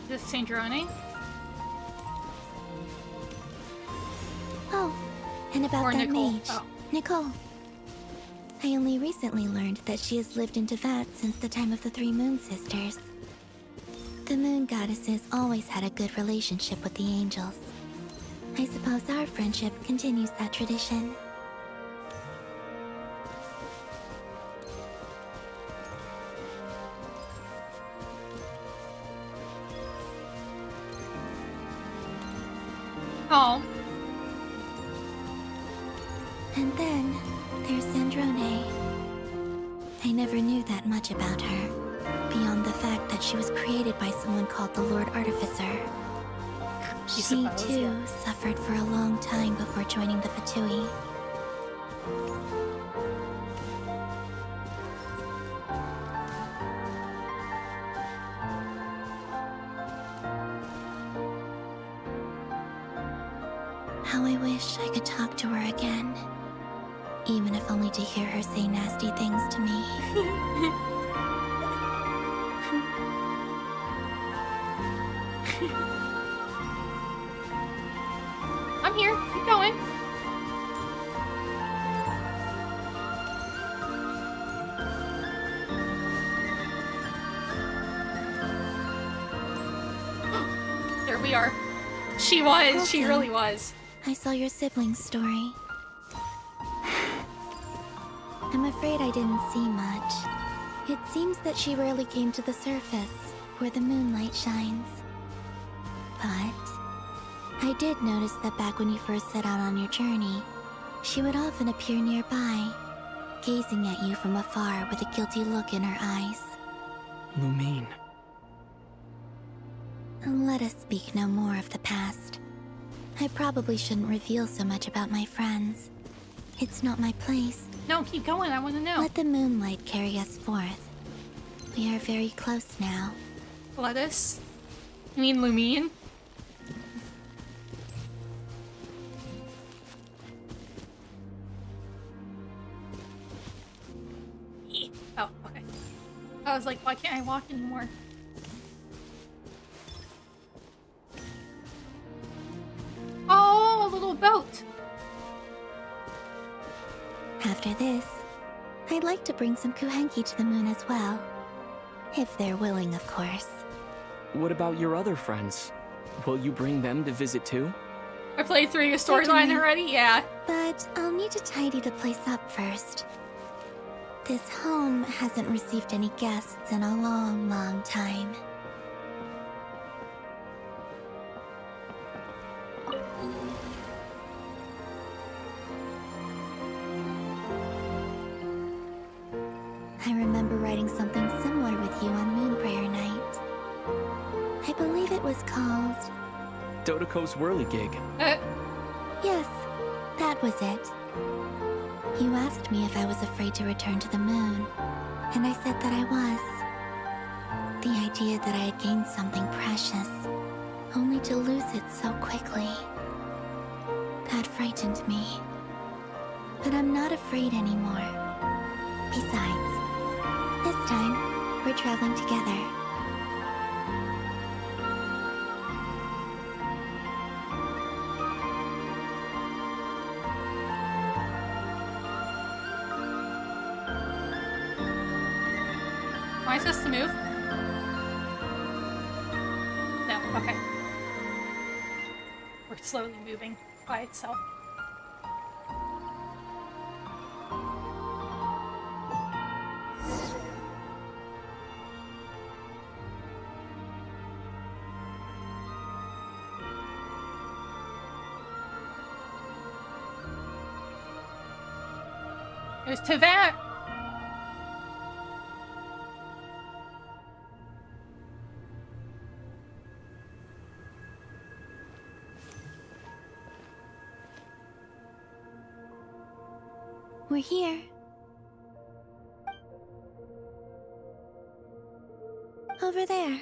Is this Sandrone? Oh, and about Or that Nicole. mage, Oh. Nicole. I only recently learned that she has lived in Tevat since the time of the Three Moon Sisters. The Moon Goddesses always had a good relationship with the angels. I suppose our friendship continues that tradition. Oh. And then, there's Sandrone. I never knew that much about her, beyond the fact that she was created by someone called the Lord Artificer. She, too, suffered for a long time before joining the Fatui. How I wish I could talk to her again. Even if only to hear her say nasty things to me. I'm here. Keep going. There we are. She was. She Also, really was. I saw your siblings' story. I'm afraid I didn't see much. It seems that she rarely came to the surface, where the moonlight shines. But I did notice that back when you first set out on your journey, she would often appear nearby, gazing at you from afar with a guilty look in her eyes. Lumine. Let us speak no more of the past. I probably shouldn't reveal so much about my friends. It's not my place. No, keep going. I want to know. Let the moonlight carry us forth. We are very close now. Let us? You mean Lumine? Oh, okay. I was like, why can't I walk anymore? Oh, a little boat. After this, I'd like to bring some Kuhenki to the moon as well. If they're willing, of course. What about your other friends? Will you bring them to visit too? I played through your storyline already? Yeah. But I'll need to tidy the place up first. This home hasn't received any guests in a long, long time. I remember writing something similar with you on Moon Prayer Night. I believe it was called... Dodoko's whirligig. Yes, that was it. You asked me if I was afraid to return to the moon, and I said that I was. The idea that I had gained something precious, only to lose it so quickly. That frightened me. But I'm not afraid anymore. Besides, this time, we're traveling together. Am I supposed to move? No, okay. We're slowly moving by itself. There's Teyvat! We're here. Over there.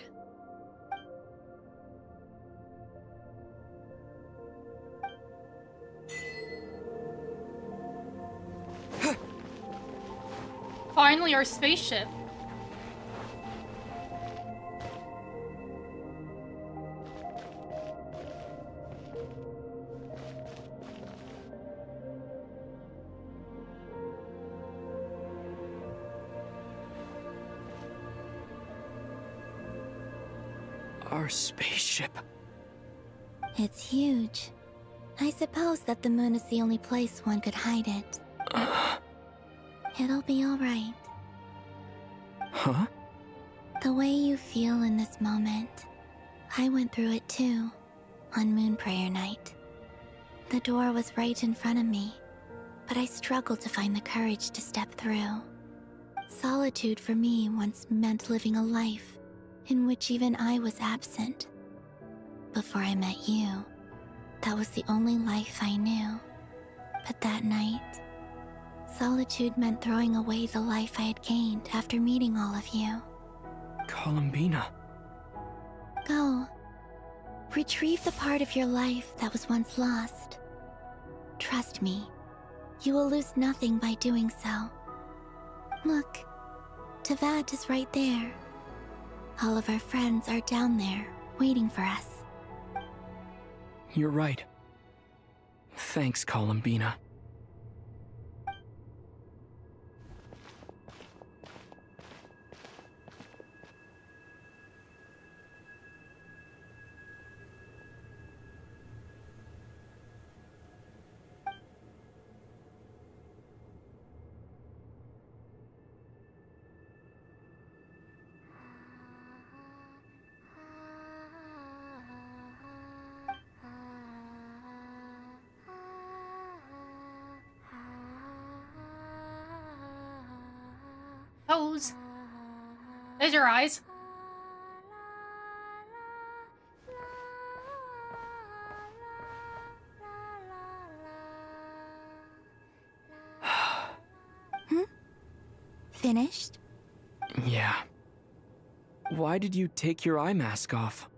Finally, our spaceship. Our spaceship. It's huge. I suppose that the moon is the only place one could hide it. It'll be alright. Huh? The way you feel in this moment, I went through it too, on Moon Prayer Night. The door was right in front of me, but I struggled to find the courage to step through. Solitude for me once meant living a life in which even I was absent. Before I met you, that was the only life I knew. But that night, solitude meant throwing away the life I had gained after meeting all of you. Columbina. Go. Retrieve the part of your life that was once lost. Trust me, you will lose nothing by doing so. Look, Teyvat is right there. All of our friends are down there, waiting for us. You're right. Thanks, Columbina. Those. There's your eyes. Finished? Yeah. Why did you take your eye mask off?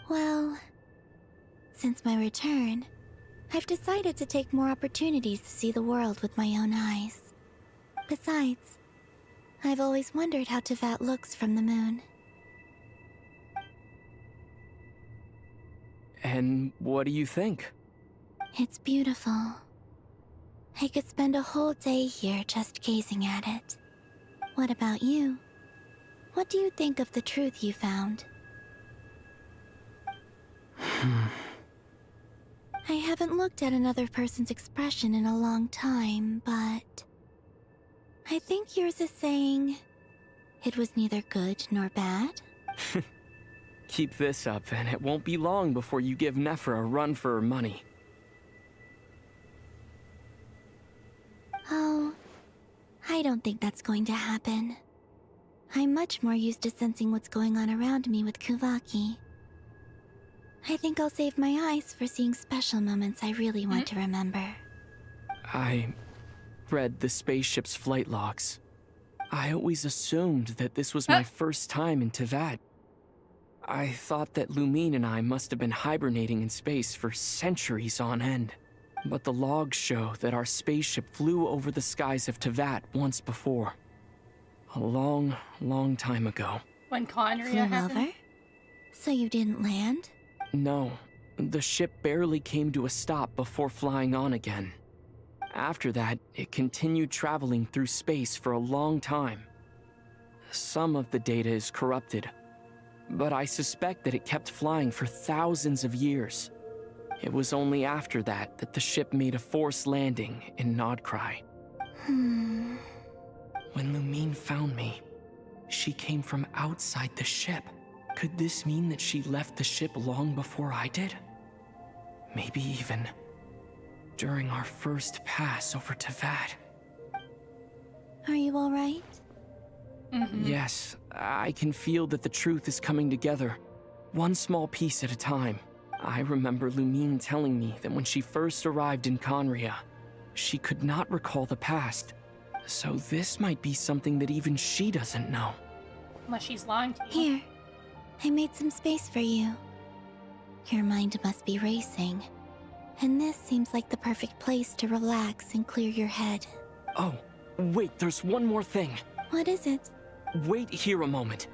Well, since my return, I've decided to take more opportunities to see the world with my own eyes. Besides, I've always wondered how Teyvat looks from the moon. And what do you think? It's beautiful. I could spend a whole day here just gazing at it. What about you? What do you think of the truth you found? I haven't looked at another person's expression in a long time, but... I think yours is saying... it was neither good nor bad? Keep this up, and it won't be long before you give Nephra a run for her money. Oh, don't think that's going to happen. I'm much more used to sensing what's going on around me with Kuvaki. I think I'll save my eyes for seeing special moments I really want to remember. I read the spaceship's flight logs. I always assumed that this was my first time in Tevat. I thought that Lumine and I must have been hibernating in space for centuries on end. But the logs show that our spaceship flew over the skies of Tevat once before. A long, long time ago. When Conria Flew happened? over? So you didn't land? No, the ship barely came to a stop before flying on again. After that, it continued traveling through space for a long time. Some of the data is corrupted, but I suspect that it kept flying for thousands of years. It was only after that that the ship made a forced landing in Nodcry. When Lumine found me, she came from outside the ship. Could this mean that she left the ship long before I did? Maybe even during our first pass over Tevat. Are you alright? Yes, I can feel that the truth is coming together, one small piece at a time. I remember Lumine telling me that when she first arrived in Conria, she could not recall the past. So this might be something that even she doesn't know. Unless she's lying to you. Here, I made some space for you. Your mind must be racing, and this seems like the perfect place to relax and clear your head. Oh, wait, there's one more thing. What is it? Wait here a moment.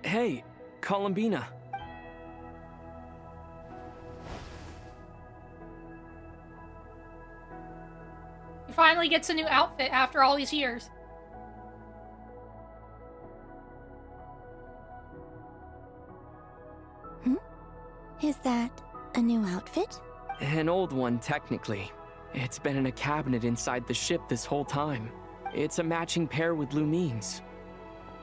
Hey, Columbina. He finally gets a new outfit after all these years. Is that a new outfit? An old one, technically. It's been in a cabinet inside the ship this whole time. It's a matching pair with Lumine's.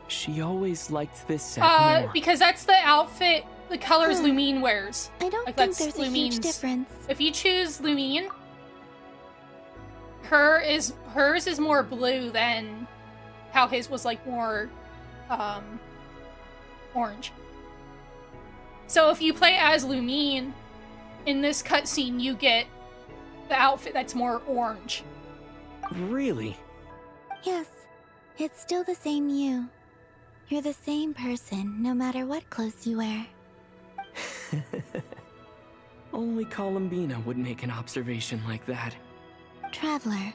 She always liked this set more. Because that's the outfit, the colors Lumine wears. I don't Like, think that's there's a huge Lumine's. difference. If you choose Lumine, hers is more blue than how his was like more orange. So if you play as Lumine, in this cutscene you get the outfit that's more orange. Really? Yes, it's still the same you. You're the same person, no matter what clothes you wear. Only Columbina would make an observation like that. Traveler,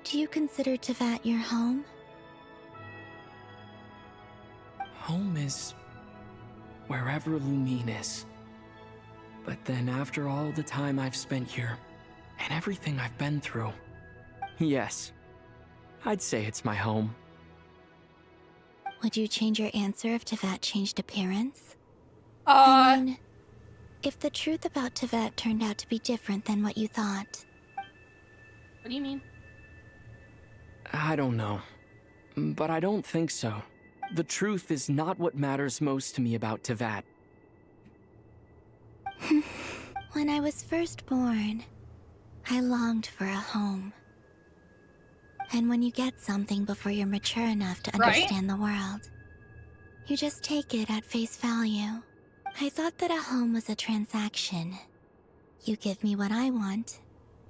do you consider Tevat your home? Home is wherever Lumine is. But then after all the time I've spent here, and everything I've been through, yes, I'd say it's my home. Would you change your answer if Tevat changed appearance? I mean, if the truth about Tevat turned out to be different than what you thought. What do you mean? I don't know. But I don't think so. The truth is not what matters most to me about Tevat. When I was first born, I longed for a home. And when you get something before you're mature enough to understand the world, you just take it at face value. I thought that a home was a transaction. You give me what I want,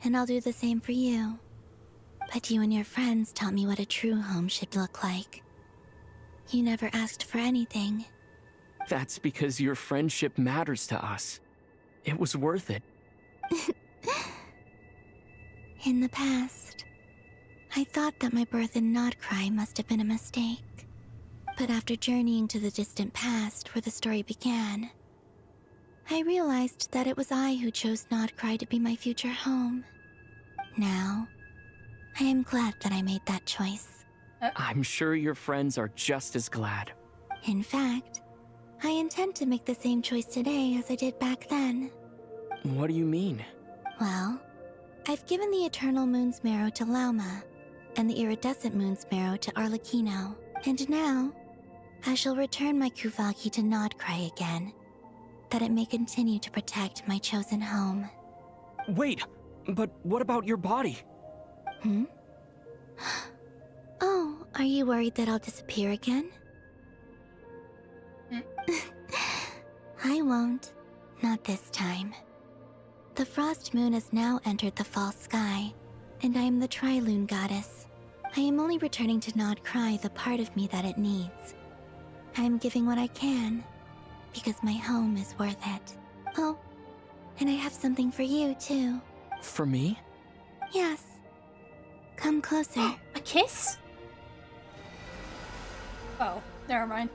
and I'll do the same for you. But you and your friends taught me what a true home should look like. You never asked for anything. That's because your friendship matters to us. It was worth it. In the past, I thought that my birth in Nodcry must have been a mistake. But after journeying to the distant past where the story began, I realized that it was I who chose Nodcry to be my future home. Now, I am glad that I made that choice. I'm sure your friends are just as glad. In fact, I intend to make the same choice today as I did back then. What do you mean? Well, I've given the Eternal Moon's Marrow to Lauma, and the Iridescent Moon's Marrow to Arlecchino. And now, I shall return my Kuvagi to Nodcry again, that it may continue to protect my chosen home. Wait, but what about your body? Hmm? Oh, are you worried that I'll disappear again? I won't. Not this time. The Frost Moon has now entered the false sky, and I am the Tri-Lune Goddess. I am only returning to Nodcry the part of me that it needs. I am giving what I can, because my home is worth it. Oh, and I have something for you, too. For me? Yes. Come closer. A kiss? Oh, never mind.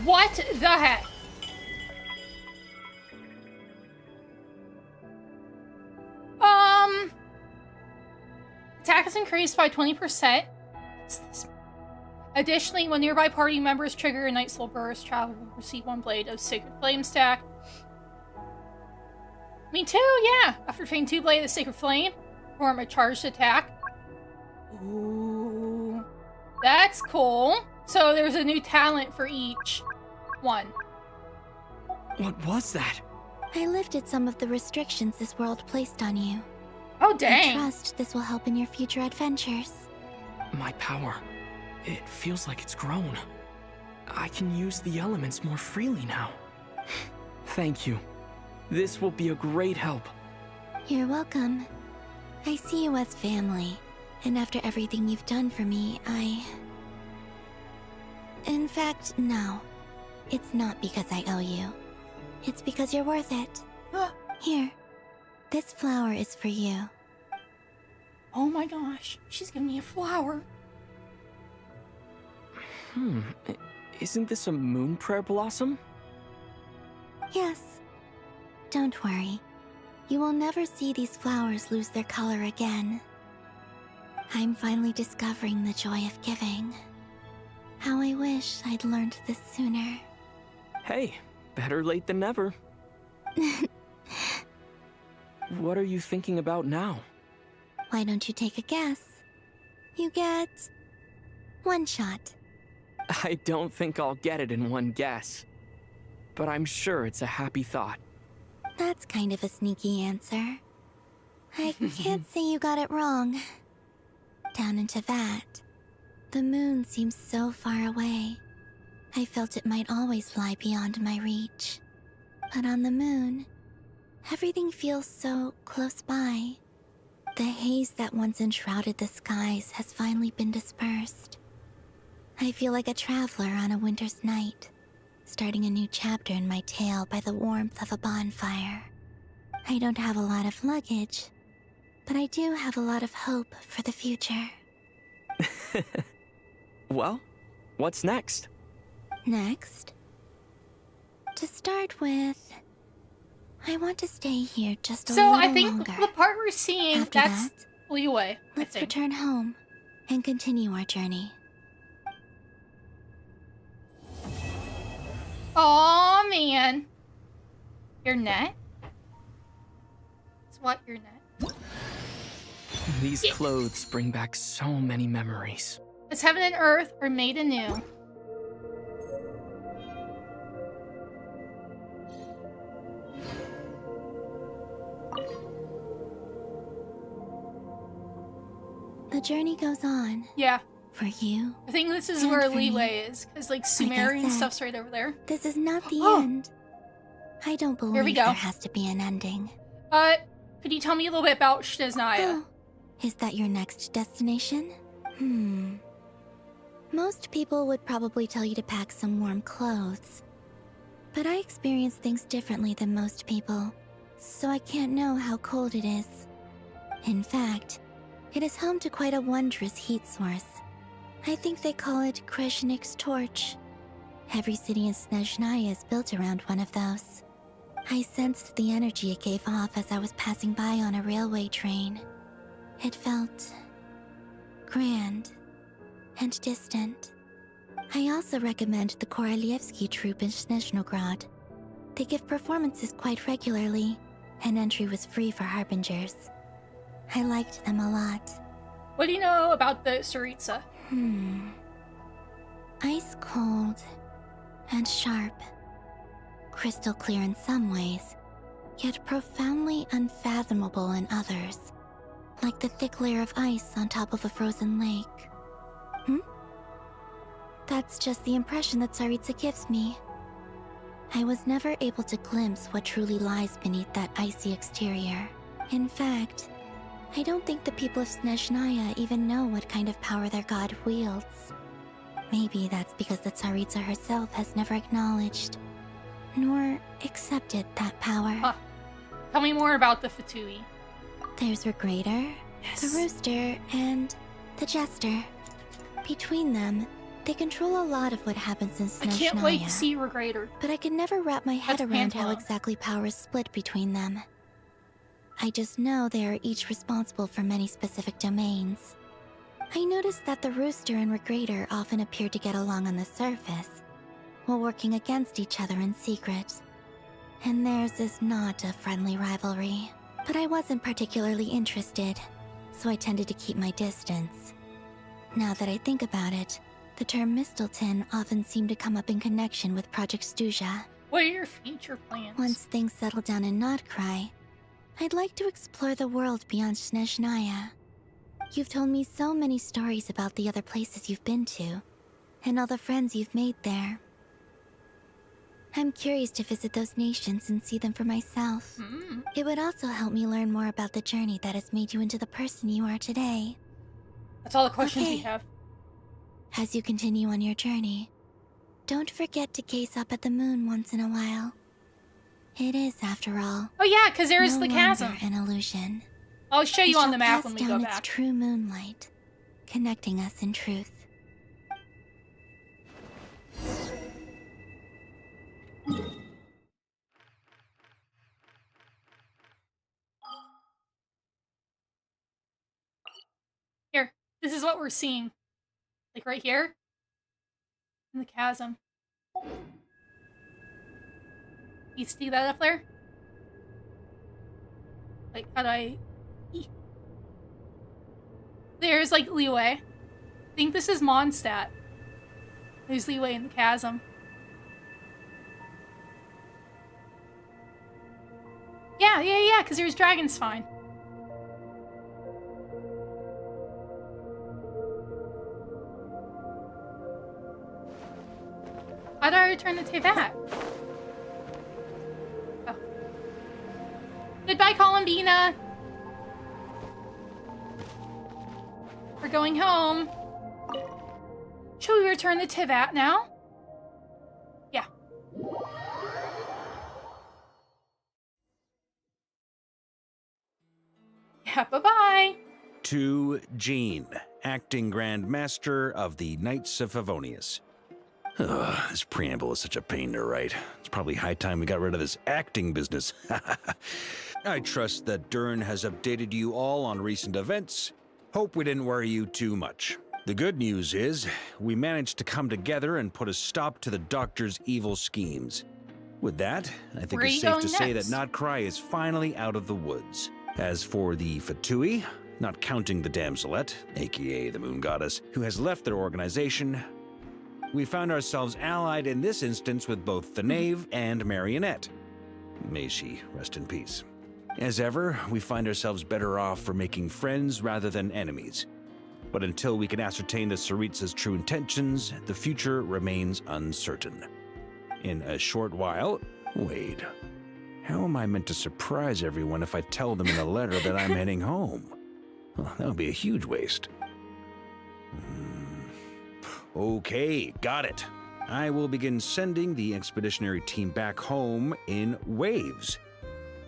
What the heck? Attack is increased by 20%. What's this? Additionally, when nearby party members trigger a Night Soul Burst, traveler will receive 1 blade of Sacred Flame stack. Me too, yeah! After training 2 blades of Sacred Flame, perform a charged attack. Ooh. That's cool. So there's a new talent for each one. What was that? I lifted some of the restrictions this world placed on you. Oh, dang. I trust this will help in your future adventures. My power. It feels like it's grown. I can use the elements more freely now. Thank you. This will be a great help. You're welcome. I see you as family, and after everything you've done for me, In fact, no. It's not because I owe you. It's because you're worth it. Here. This flower is for you. Oh my gosh, she's giving me a flower. Isn't this a moon prayer blossom? Yes. Don't worry. You will never see these flowers lose their color again. I'm finally discovering the joy of giving. How I wish I'd learned this sooner. Hey, better late than never. What are you thinking about now? Why don't you take a guess? You get 1 shot. I don't think I'll get it in 1 guess. But I'm sure it's a happy thought. That's kind of a sneaky answer. I can't say you got it wrong. Down into that, the moon seems so far away. I felt it might always lie beyond my reach. But on the moon, everything feels so close by. The haze that once enshrouded the skies has finally been dispersed. I feel like a traveler on a winter's night, starting a new chapter in my tale by the warmth of a bonfire. I don't have a lot of luggage, but I do have a lot of hope for the future. Well, what's next? Next? To start with, I want to stay here just a little longer. So I think the part we're seeing, After that's that, leeway. let's return home and continue our journey. Aw, man. Your net? It's what, your net? These clothes bring back so many memories. As heaven and earth are made anew. The journey goes on. Yeah. For you. I think this is and where for me. leeway is, because like Like I Sumerian said, stuff's right over there. This is not the Oh. end. I don't we believe go. there has to be an ending. Could you tell me a little bit about Shneznaya? Oh, is that your next destination? Most people would probably tell you to pack some warm clothes. But I experience things differently than most people, so I can't know how cold it is. In fact, it is home to quite a wondrous heat source. I think they call it Kreshnik's torch. Every city in Snezhnaya is built around one of those. I sensed the energy it gave off as I was passing by on a railway train. It felt grand and distant. I also recommend the Korolievsky troupe in Snezhnograd. They give performances quite regularly, and entry was free for harbingers. I liked them a lot. What do you know about the Tsaritsa? Ice cold and sharp. Crystal clear in some ways, yet profoundly unfathomable in others. Like the thick layer of ice on top of a frozen lake. That's just the impression that Tsaritsa gives me. I was never able to glimpse what truly lies beneath that icy exterior. In fact, I don't think the people of Snezhnaya even know what kind of power their god wields. Maybe that's because the Tsaritsa herself has never acknowledged, nor accepted that power. Tell me more about the Fatui. There's Regrator, the Rooster, and the Jester. Between them, they control a lot of what happens in Snezhnaya. I can't wait to see Regrator. But I can never wrap my head around how exactly power is split between them. I just know they are each responsible for many specific domains. I noticed that the Rooster and Regrator often appear to get along on the surface, while working against each other in secret. And theirs is not a friendly rivalry. But I wasn't particularly interested, so I tended to keep my distance. Now that I think about it, the term Mistelton often seemed to come up in connection with Project Stuja. What are your future plans? Once things settle down in Notcry, I'd like to explore the world beyond Snezhnaya. You've told me so many stories about the other places you've been to, and all the friends you've made there. I'm curious to visit those nations and see them for myself. It would also help me learn more about the journey that has made you into the person you are today. That's all the questions we have. As you continue on your journey, don't forget to gaze up at the moon once in a while. It is, after all. Oh yeah, because there is the chasm. An illusion. I'll show you on the map when we go its back. True moonlight, connecting us in truth. Here, this is what we're seeing. Like right here. In the chasm. You see that up there? Like, how do I... There's, like, leeway. I think this is Mondstadt. There's leeway in the chasm. Yeah, because there's Dragonspine. How do I return the Tevat? Oh. Goodbye, Columbina! We're going home. Should we return the Tevat now? Yeah. Yeah, bye-bye! To Jean, acting Grand Master of the Knights of Favonius. This preamble is such a pain to write. It's probably high time we got rid of this acting business. I trust that Dern has updated you all on recent events. Hope we didn't worry you too much. The good news is, we managed to come together and put a stop to the Doctor's evil schemes. With that, I think it's safe to say that Notcry is finally out of the woods. As for the Fatui, not counting the Damselette, aka the Moon Goddess, who has left their organization, we found ourselves allied in this instance with both the Knave and Marionette. May she rest in peace. As ever, we find ourselves better off for making friends rather than enemies. But until we can ascertain the Tsaritsa's true intentions, the future remains uncertain. In a short while... Wait. How am I meant to surprise everyone if I tell them in a letter that I'm heading home? Well, that would be a huge waste. Okay, got it. I will begin sending the expeditionary team back home in waves.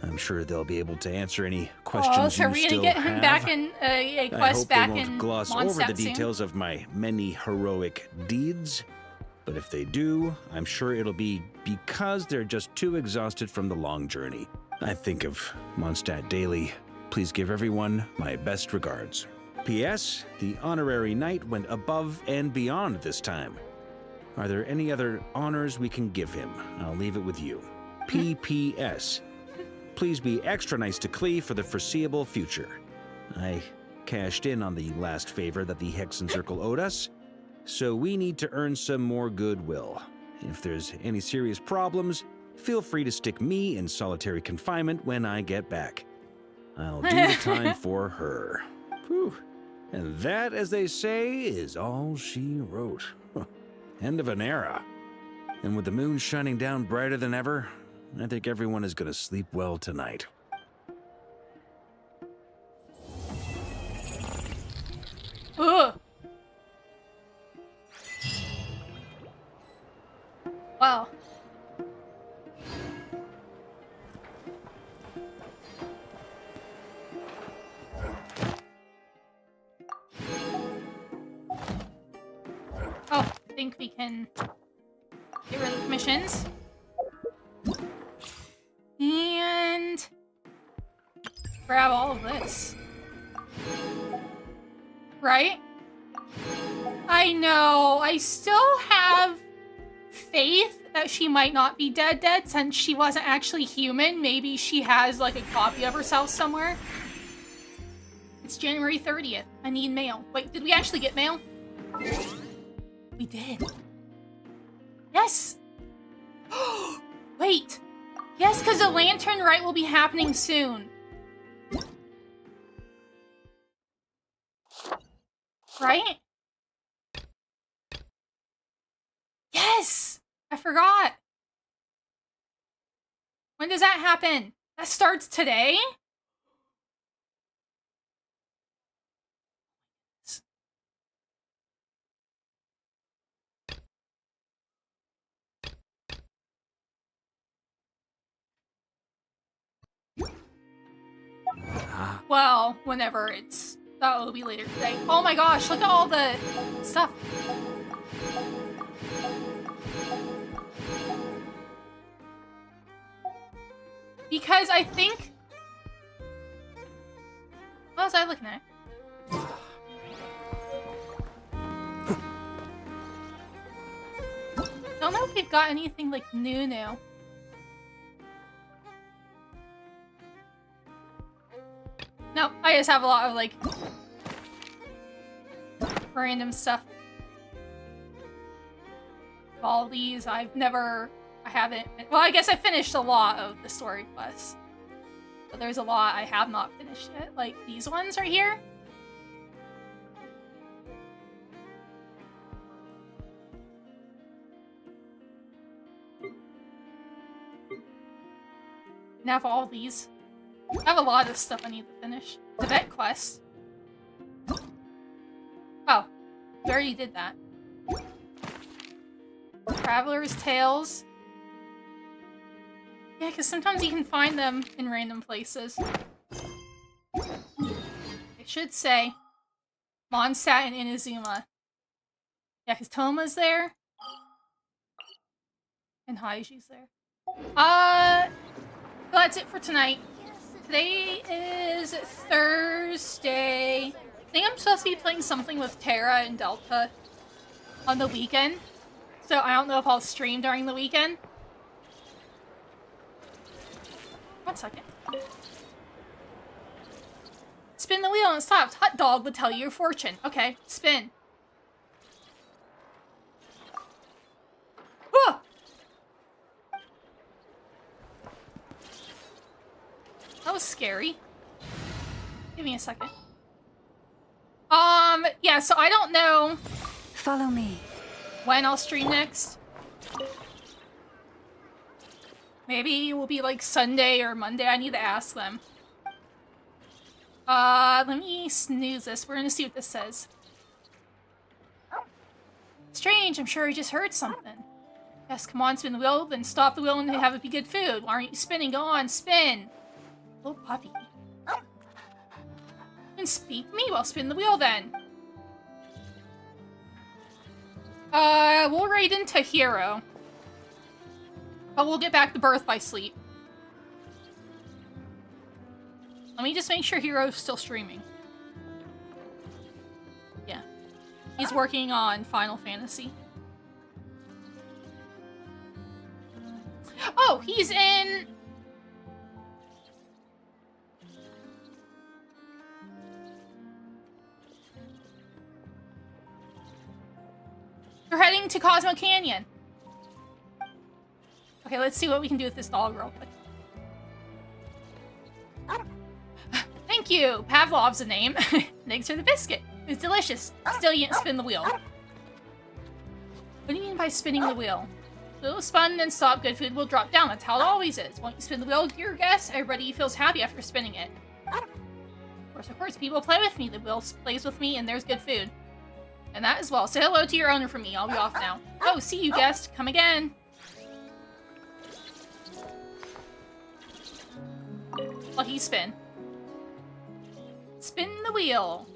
I'm sure they'll be able to answer any questions so you are we still gonna get him have. back in a I quest hope back they in won't gloss Mondstadt over the soon? details of my many heroic deeds. But if they do, I'm sure it'll be because they're just too exhausted from the long journey. I think of Mondstadt daily. Please give everyone my best regards. P.S. The honorary knight went above and beyond this time. Are there any other honors we can give him? I'll leave it with you. P.P.S. Please be extra nice to Klee for the foreseeable future. I cashed in on the last favor that the Hexen Circle owed us, so we need to earn some more goodwill. If there's any serious problems, feel free to stick me in solitary confinement when I get back. I'll do the time for her. Whew. And that, as they say, is all she wrote. End of an era. And with the moon shining down brighter than ever, I think everyone is going to sleep well tonight. Ugh. Wow. Oh, I think we can get rid of the commissions. And grab all of this. Right? I know. I still have faith that she might not be dead since she wasn't actually human. Maybe she has like a copy of herself somewhere. It's January 30th. I need mail. Wait, did we actually get mail? We did. Yes! Wait! Yes, because the lantern rite will be happening soon. Right? Yes! I forgot. When does that happen? That starts today? Well, whenever it's... that will be later today. Oh my gosh, look at all the stuff. Because I think... what was I looking at? Don't know if we've got anything like new now. No, I just have a lot of like random stuff. All these I haven't, well, I guess I finished a lot of the story quests. But there's a lot I have not finished yet, like these ones right here. Now for all these. I have a lot of stuff I need to finish. The vet quest. Oh, we already did that. Traveler's Tales. Yeah, because sometimes you can find them in random places. It should say Mondstadt and Inazuma. Yeah, because Toma's there. And Haiji's there. That's it for tonight. Today is Thursday. I think I'm supposed to be playing something with Terra and Delta on the weekend. So I don't know if I'll stream during the weekend. 1 second. Spin the wheel and it stops. Hot dog will tell you your fortune. Okay, spin. Whoa! That was scary. Give me a second. Yeah, so I don't know. Follow me. When I'll stream next. Maybe it will be like Sunday or Monday. I need to ask them. Let me snooze this. We're gonna see what this says. Strange, I'm sure he just heard something. Yes, come on, spin the wheel, then stop the wheel and have it be good food. Why aren't you spinning? Go on, spin. Little puppy. And speak to me, well, spin the wheel then. We'll raid into Hero. But we'll get back to Birth by Sleep. Let me just make sure Hero's still streaming. Yeah. He's working on Final Fantasy. Oh, he's in... We're heading to Cosmo Canyon. Okay, let's see what we can do with this dog real quick. Thank you. Pavlov's the name. Thanks for the biscuit. It's delicious. Still, you didn't spin the wheel. What do you mean by spinning the wheel? The wheel spun and stop. Good food will drop down. That's how it always is. Won't you spin the wheel, your guess? Everybody feels happy after spinning it. Of course, people play with me. The wheel plays with me, and there's good food. And that as well. Say hello to your owner for me. I'll be off now. Oh, see you, guest. Come again. Lucky spin. Spin the wheel.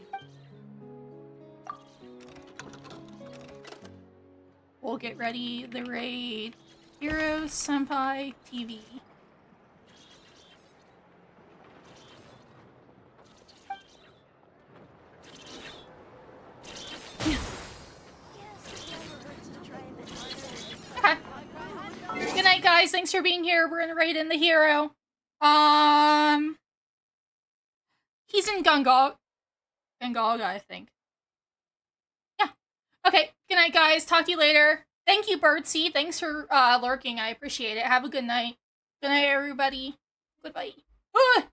We'll get ready the raid. Hero Senpai TV. Okay. Good night, guys. Thanks for being here. We're gonna raid in the hero. He's in Gungalga, I think. Yeah. Okay. Good night, guys. Talk to you later. Thank you, Birdseed. Thanks for lurking. I appreciate it. Have a good night. Good night, everybody. Goodbye.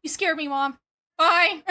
You scared me, Mom. Bye.